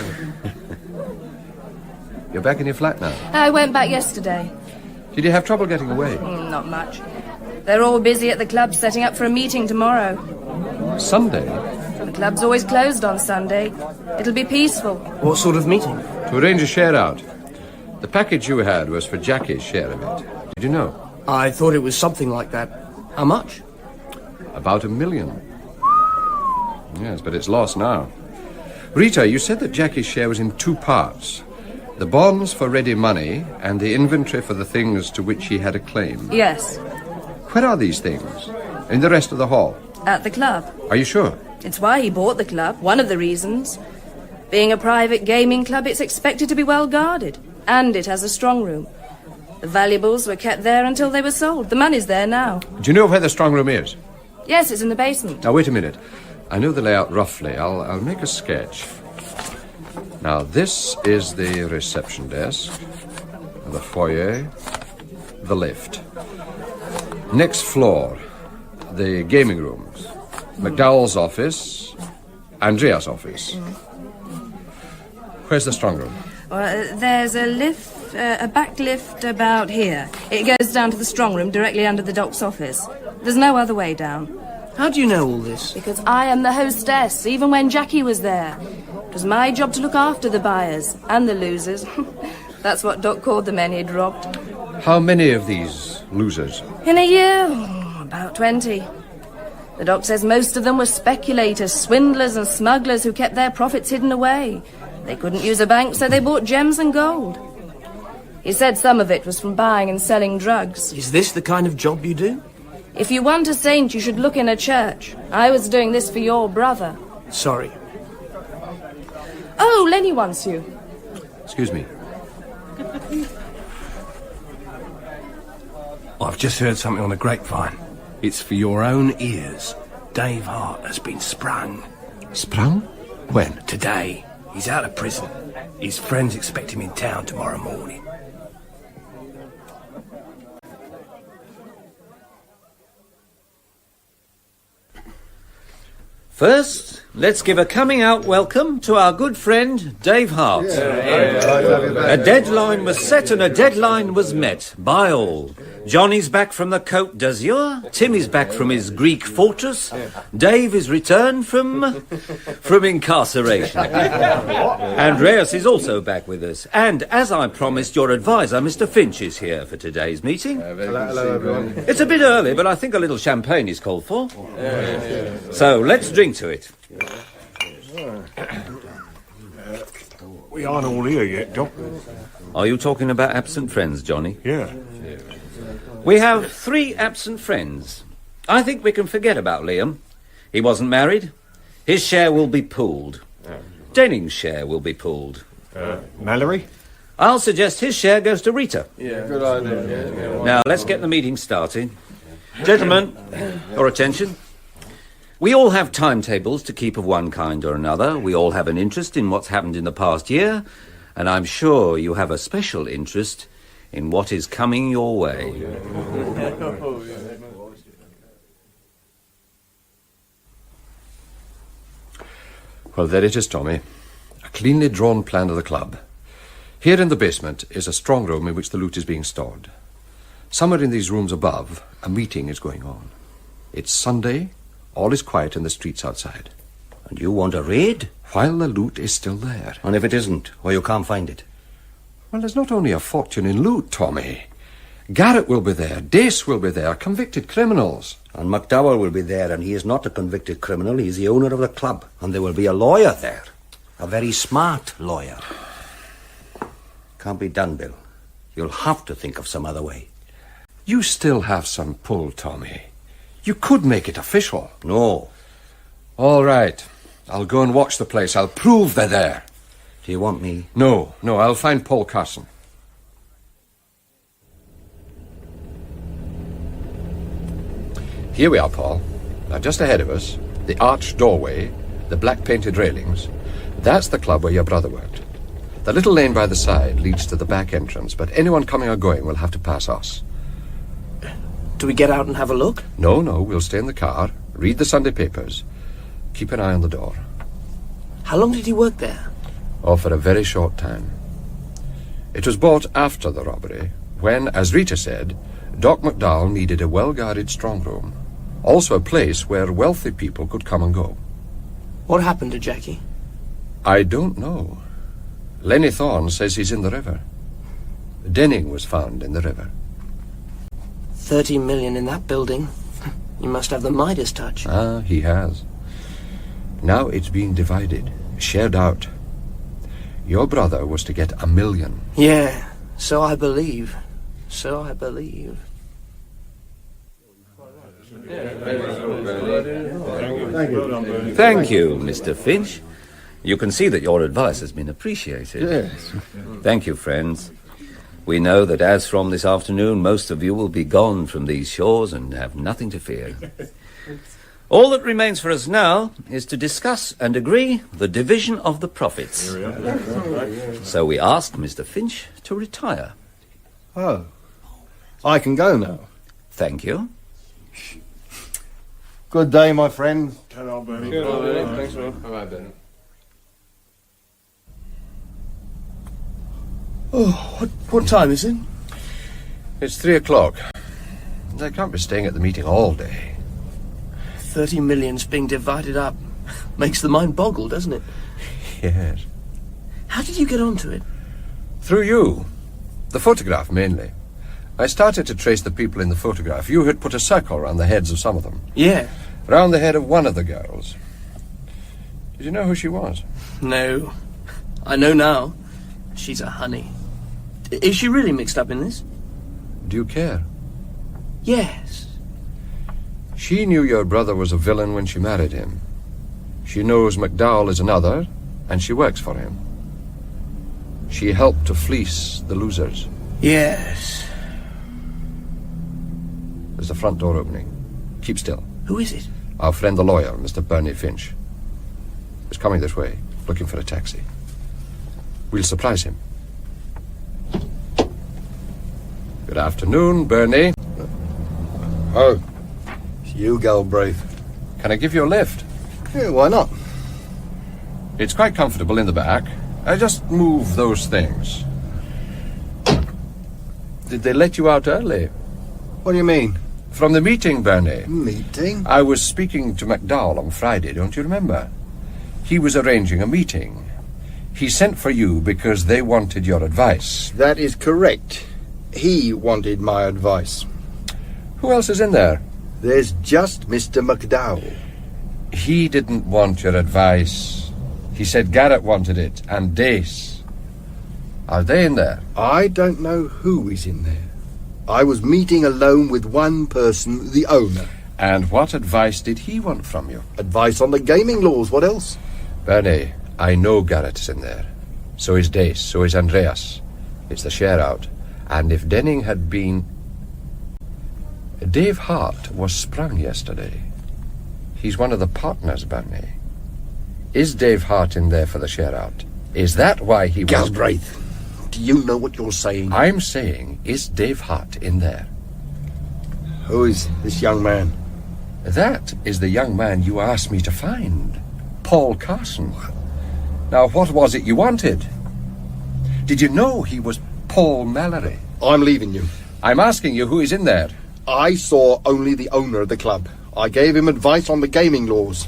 You're back in your flat now? I went back yesterday. Did you have trouble getting away? Not much. They're all busy at the club setting up for a meeting tomorrow. Sunday? The club's always closed on Sunday. It'll be peaceful. What sort of meeting? To arrange a share out. The package you had was for Jackie's share of it. Did you know? I thought it was something like that. How much? About $1 million. Yes, but it's lost now. Rita, you said that Jackie's share was in 2 parts. The bonds for ready money and the inventory for the things to which he had a claim. Yes. Where are these things? In the rest of the hall? At the club. Are you sure? It's why he bought the club. One of the reasons. Being a private gaming club, it's expected to be well guarded. And it has a strong room. The valuables were kept there until they were sold. The money's there now. Do you know where the strong room is? Yes, it's in the basement. Now, wait a minute. I know the layout roughly. I'll make a sketch. Now, this is the reception desk, the foyer, the lift. Next floor, the gaming rooms. McDowell's office, Andrea's office. Where's the strong room? There's a lift, a back lift about here. It goes down to the strong room directly under the doc's office. There's no other way down. How do you know all this? Because I am the hostess, even when Jackie was there. It was my job to look after the buyers and the losers. That's what Doc called the men he'd robbed. How many of these losers? In a year, about 20. The Doc says most of them were speculators, swindlers and smugglers who kept their profits hidden away. They couldn't use a bank, so they bought gems and gold. He said some of it was from buying and selling drugs. Is this the kind of job you do? If you want a saint, you should look in a church. I was doing this for your brother. Sorry. Oh, Lenny wants you. Excuse me. I've just heard something on the grapevine. It's for your own ears. Dave Hart has been sprung. Sprung? When? Today. He's out of prison. His friends expect him in town tomorrow morning. First, let's give a coming-out welcome to our good friend, Dave Hart. A deadline was set and a deadline was met by all. Johnny's back from the Côte d'Azur. Tim is back from his Greek fortress. Dave is returned from incarceration. Andreas is also back with us. And as I promised, your advisor, Mr. Finch, is here for today's meeting. Hello, everyone. It's a bit early, but I think a little champagne is called for. So let's drink to it. We aren't all here yet, Doc. Are you talking about absent friends, Johnny? Yeah. We have 3 absent friends. I think we can forget about Liam. He wasn't married. His share will be pooled. Denning's share will be pooled. Mallory? I'll suggest his share goes to Rita. Yeah, good idea. Now, let's get the meeting started. Gentlemen, your attention. We all have timetables to keep of one kind or another. We all have an interest in what's happened in the past year, and I'm sure you have a special interest in what is coming your way. Well, there it is, Tommy. A cleanly drawn plan of the club. Here in the basement is a strong room in which the loot is being stored. Somewhere in these rooms above, a meeting is going on. It's Sunday. All is quiet in the streets outside. And you want a raid? While the loot is still there. And if it isn't, or you can't find it? Well, there's not only a fortune in loot, Tommy. Garrett will be there, Dace will be there, convicted criminals. And McDowell will be there, and he is not a convicted criminal, he's the owner of the club. And there will be a lawyer there. A very smart lawyer. Can't be done, Bill. You'll have to think of some other way. You still have some pull, Tommy. You could make it official. No. All right. I'll go and watch the place. I'll prove they're there. Do you want me? No, I'll find Paul Carson. Here we are, Paul. Now, just ahead of us, the arched doorway, the black-painted railings. That's the club where your brother worked. The little lane by the side leads to the back entrance, but anyone coming or going will have to pass us. Do we get out and have a look? No, we'll stay in the car, read the Sunday papers, keep an eye on the door. How long did he work there? Oh, for a very short time. It was bought after the robbery, when, as Rita said, Doc McDowell needed a well-guarded strong room. Also a place where wealthy people could come and go. What happened to Jackie? I don't know. Lenny Thorne says he's in the river. Denning was found in the river. 30 million in that building. You must have the Midas touch. Ah, he has. Now it's being divided, shared out. Your brother was to get $1 million. Yeah, so I believe. So I believe. Thank you, Mr. Finch. You can see that your advice has been appreciated. Yes. Thank you, friends. We know that as from this afternoon, most of you will be gone from these shores and have nothing to fear. All that remains for us now is to discuss and agree the division of the profits. So we asked Mr. Finch to retire. Oh. I can go now. Thank you. Good day, my friend. Hello, Birdie. Thanks, Rob. Bye-bye, Ben. Oh, what time is it? It's 3 o'clock. They can't be staying at the meeting all day. 30 million's being divided up. Makes the mind boggle, doesn't it? Yes. How did you get onto it? Through you. The photograph, mainly. I started to trace the people in the photograph. You had put a circle around the heads of some of them. Yeah. Round the head of one of the girls. Did you know who she was? No. I know now. She's a honey. Is she really mixed up in this? Do you care? Yes. She knew your brother was a villain when she married him. She knows McDowell is another, and she works for him. She helped to fleece the losers. Yes. There's the front door opening. Keep still. Who is it? Our friend the lawyer, Mr. Bernie Finch. He's coming this way, looking for a taxi. We'll surprise him. Good afternoon, Bernie. Oh, it's you, Galbraith. Can I give you a lift? Yeah, why not? It's quite comfortable in the back. I just move those things. Did they let you out early? What do you mean? From the meeting, Bernie. Meeting? I was speaking to McDowell on Friday, don't you remember? He was arranging a meeting. He sent for you because they wanted your advice. That is correct. He wanted my advice. Who else is in there? There's just Mr. McDowell. He didn't want your advice. He said Garrett wanted it, and Dace. Are they in there? I don't know who is in there. I was meeting alone with one person, the owner. And what advice did he want from you? Advice on the gaming laws, what else? Bernie, I know Garrett's in there. So is Dace, so is Andreas. It's the share out. And if Denning had been... Dave Hart was sprung yesterday. He's one of the partners, Bernie. Is Dave Hart in there for the share out? Is that why he was... Galbraith, do you know what you're saying? I'm saying, is Dave Hart in there? Who is this young man? That is the young man you asked me to find. Paul Carson. Now, what was it you wanted? Did you know he was Paul Mallory? I'm leaving you. I'm asking you who is in there. I saw only the owner of the club. I gave him advice on the gaming laws.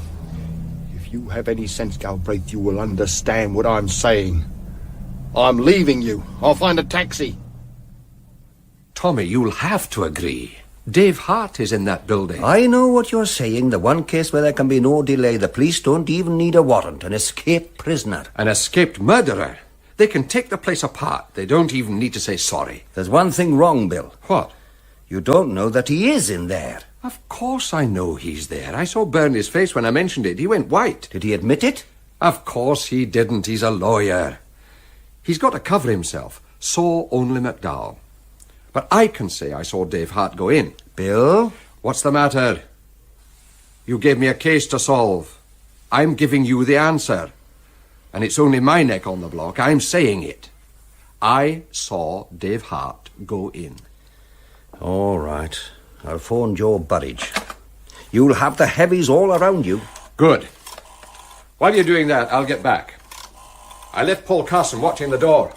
If you have any sense, Galbraith, you will understand what I'm saying. I'm leaving you. I'll find a taxi. Tommy, you'll have to agree. Dave Hart is in that building. I know what you're saying. The one case where there can be no delay. The police don't even need a warrant. An escaped prisoner. An escaped murderer. They can take the place apart. They don't even need to say sorry. There's one thing wrong, Bill. What? You don't know that he is in there. Of course I know he's there. I saw Bernie's face when I mentioned it. He went white. Did he admit it? Of course he didn't. He's a lawyer. He's got to cover himself. So only McDowell. But I can say I saw Dave Hart go in. Bill? What's the matter? You gave me a case to solve. I'm giving you the answer. And it's only my neck on the block. I'm saying it. I saw Dave Hart go in. All right. I'll phone Joe Burridge. You'll have the heavies all around you. Good. While you're doing that, I'll get back. I left Paul Carson watching the door.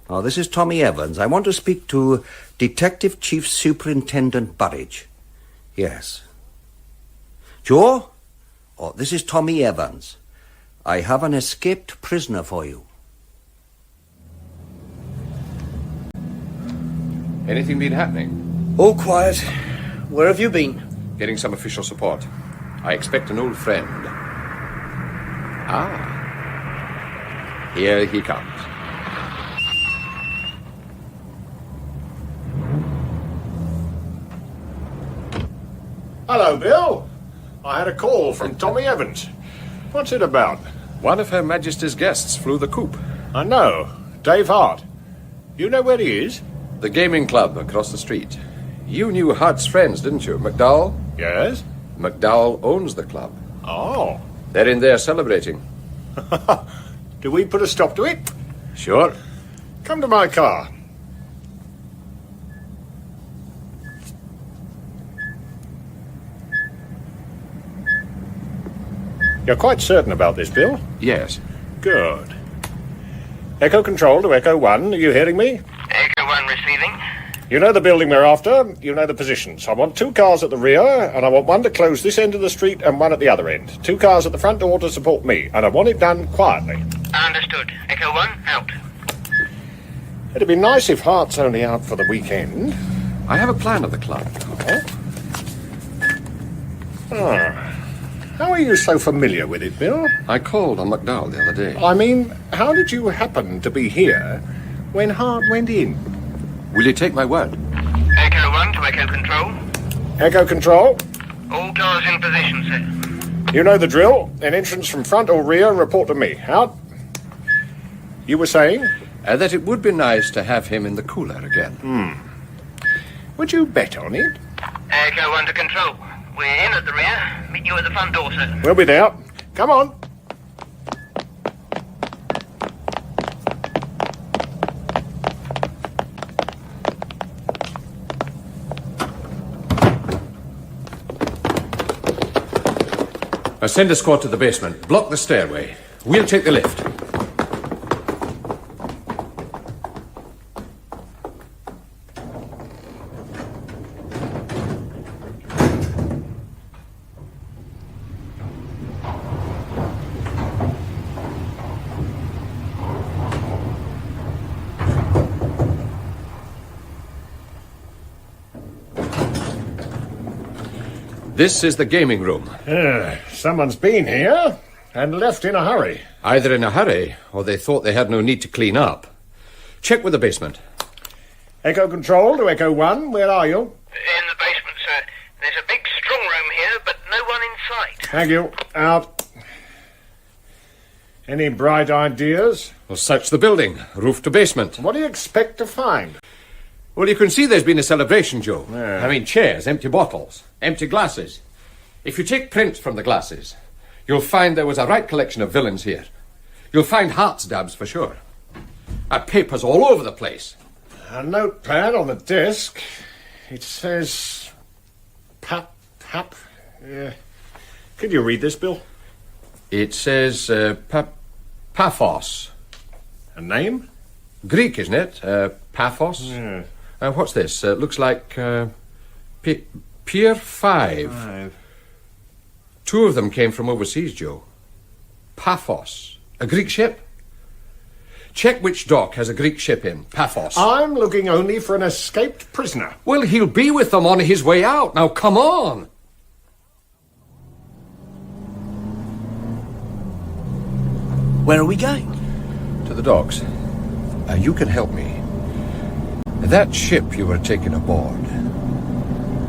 Oh, this is Tommy Evans. I want to speak to Detective Chief Superintendent Burridge. Yes. Joe? Oh, this is Tommy Evans. I have an escaped prisoner for you. Anything been happening? All quiet. Where have you been? Getting some official support. I expect an old friend. Ah. Here he comes. Hello, Bill. I had a call from Tommy Evans. What's it about? One of Her Majesty's guests flew the coop. I know. Dave Hart. You know where he is? The gaming club across the street. You knew Hart's friends, didn't you? McDowell? Yes. McDowell owns the club. Oh. They're in there celebrating. Do we put a stop to it? Sure. Come to my car. You're quite certain about this, Bill? Yes. Good. Echo Control to Echo 1. Are you hearing me? Echo 1 receiving. You know the building we're after. You know the positions. I want 2 cars at the rear, and I want one to close this end of the street and one at the other end. 2 cars at the front door to support me, and I want it done quietly. Understood. Echo 1, out. It'd be nice if Hart's only out for the weekend. I have a plan of the club. How are you so familiar with it, Bill? I called on McDowell the other day. I mean, how did you happen to be here when Hart went in? Will you take my word? Echo 1 to Echo Control. Echo Control. All cars in position, sir. You know the drill. An entrance from front or rear and report to me. Hart? You were saying? That it would be nice to have him in the cooler again. Would you bet on it? Echo 1 to Control. We're in at the rear. Meet you at the front door, sir. We'll be there. Come on. Send a squad to the basement. Block the stairway. We'll take the lift. This is the gaming room. Someone's been here and left in a hurry. Either in a hurry, or they thought they had no need to clean up. Check with the basement. Echo Control to Echo 1, where are you? In the basement, sir. There's a big strong room here, but no one in sight. Thank you. Out. Any bright ideas? Well, search the building, roof to basement. What do you expect to find? Well, you can see there's been a celebration, Joe. I mean, chairs, empty bottles, empty glasses. If you take prints from the glasses, you'll find there was a right collection of villains here. You'll find Hart's dabs for sure. Papers all over the place. A notepad on the desk. It says... Pap. Could you read this, Bill? It says Paphos. A name? Greek, isn't it? Paphos. Yeah. What's this? Looks like Pier 5. 2 of them came from overseas, Joe. Paphos. A Greek ship? Check which dock has a Greek ship in. Paphos. I'm looking only for an escaped prisoner. Well, he'll be with them on his way out. Now, come on. Where are we going? To the docks. You can help me. That ship you were taking aboard,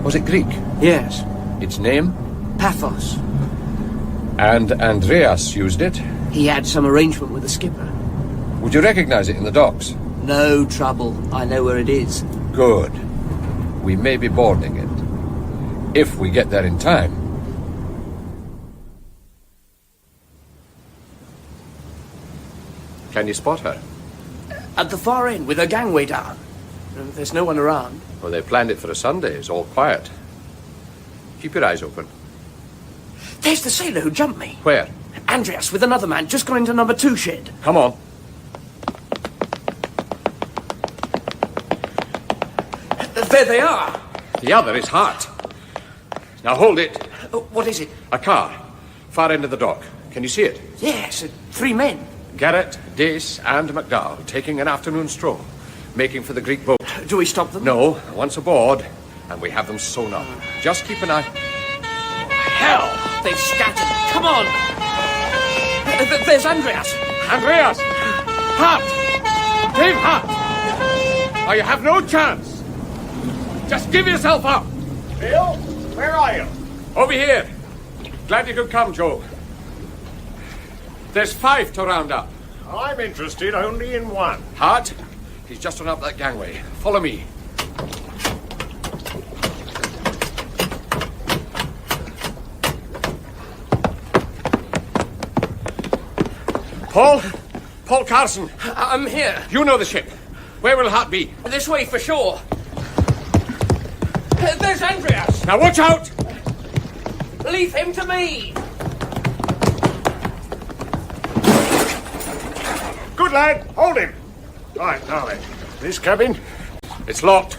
was it Greek? Yes. Its name? Paphos. And Andreas used it? He had some arrangement with the skipper. Would you recognize it in the docks? No trouble. I know where it is. Good. We may be boarding it. If we get there in time. Can you spot her? At the far end, with her gangway down. There's no one around. Well, they planned it for a Sunday. It's all quiet. Keep your eyes open. There's the sailor who jumped me. Where? Andreas with another man just gone into number 2 shed. Come on. There they are. The other is Hart. Now hold it. What is it? A car. Far end of the dock. Can you see it? Yes, 3 men. Garrett, Dace, and McDowell taking an afternoon stroll, making for the Greek boat. Do we stop them? No. Once aboard, and we have them sewn up. Just keep an eye... Hell! They've scattered. Come on! There's Andreas. Andreas! Hart! Dave Hart! Oh, you have no chance! Just give yourself up! Bill, where are you? Over here. Glad you could come, Joe. There's 5 to round up. I'm interested only in one. Hart, he's just run up that gangway. Follow me. Paul Carson. I'm here. You know the ship. Where will Hart be? This way for sure. There's Andreas. Now watch out! Leave him to me. Good lad, hold him. Right, now then. This cabin? It's locked.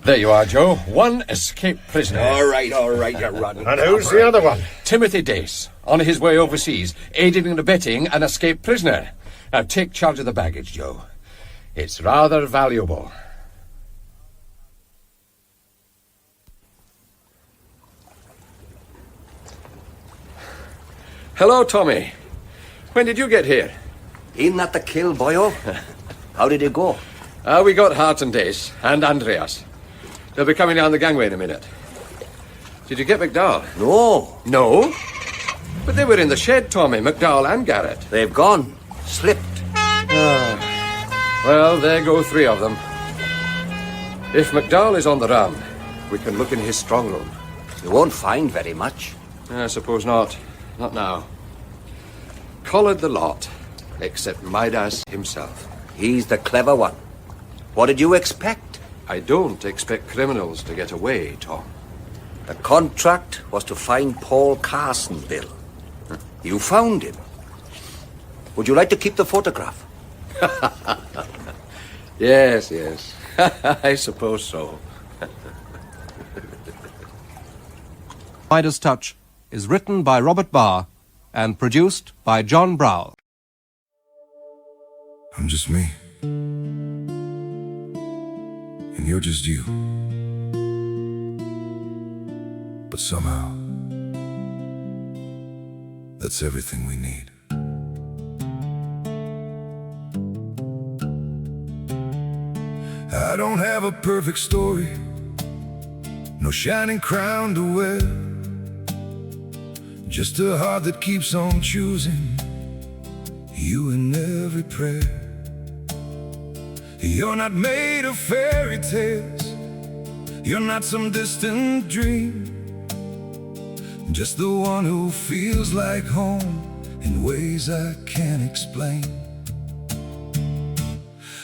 There you are, Joe. One escaped prisoner. All right, you're running. And who's the other one? Timothy Dace, on his way overseas, aiding and abetting an escaped prisoner. Now take charge of the baggage, Joe. It's rather valuable. Hello, Tommy. When did you get here? Ain't that the kill, boyo? How did it go? We got Hart and Dace, and Andreas. They'll be coming down the gangway in a minute. Did you get McDowell? No. No? But they were in the shed, Tommy, McDowell and Garrett. They've gone. Slipped. Well, there go 3 of them. If McDowell is on the run, we can look in his strong room. You won't find very much. I suppose not. Not now. Collared the lot, except Midas himself. He's the clever one. What did you expect? I don't expect criminals to get away, Tom. The contract was to find Paul Carson, Bill. You found him. Would you like to keep the photograph? Yes. I suppose so. Midas Touch is written by Robert Barr and produced by John Browl. I'm just me. And you're just you. But somehow, that's everything we need. I don't have a perfect story, no shining crown to wear, just a heart that keeps on choosing you in every prayer. You're not made of fairy tales, you're not some distant dream, just the one who feels like home in ways I can't explain.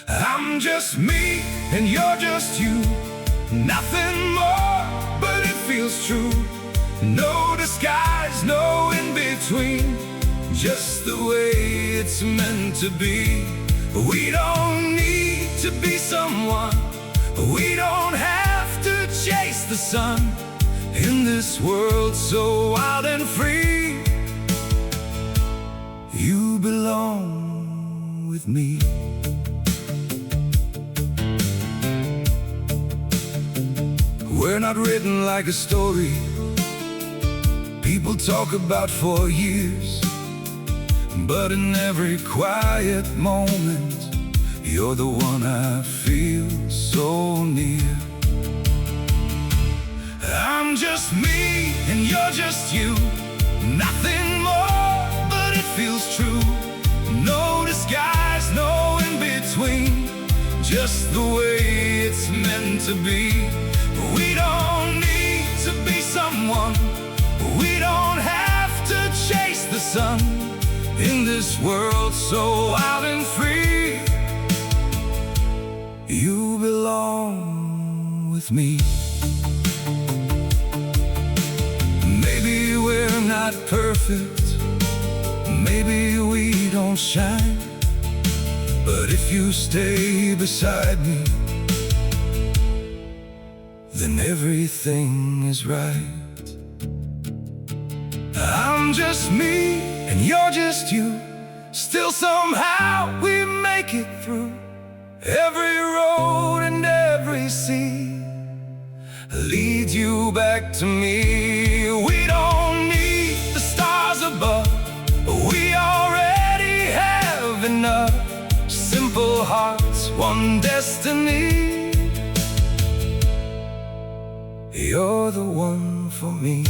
I'm just me and you're just you, nothing more, but it feels true. No disguise, no in between, just the way it's meant to be. We don't need to be someone, we don't have to chase the sun. In this world so wild and free, you belong with me. We're not written like a story people talk about for years, but in every quiet moment, you're the one I feel so near. I'm just me and you're just you, nothing more, but it feels true. No disguise, no in between, just the way it's meant to be. We don't need to be someone, we don't have to chase the sun. In this world so wild and free, you belong with me. Maybe we're not perfect, maybe we don't shine, but if you stay beside me, then everything is right. I'm just me and you're just you, still somehow we make it through. Every road and every sea leads you back to me. We don't need the stars above, we already have enough. Simple hearts, one destiny. You're the one for me.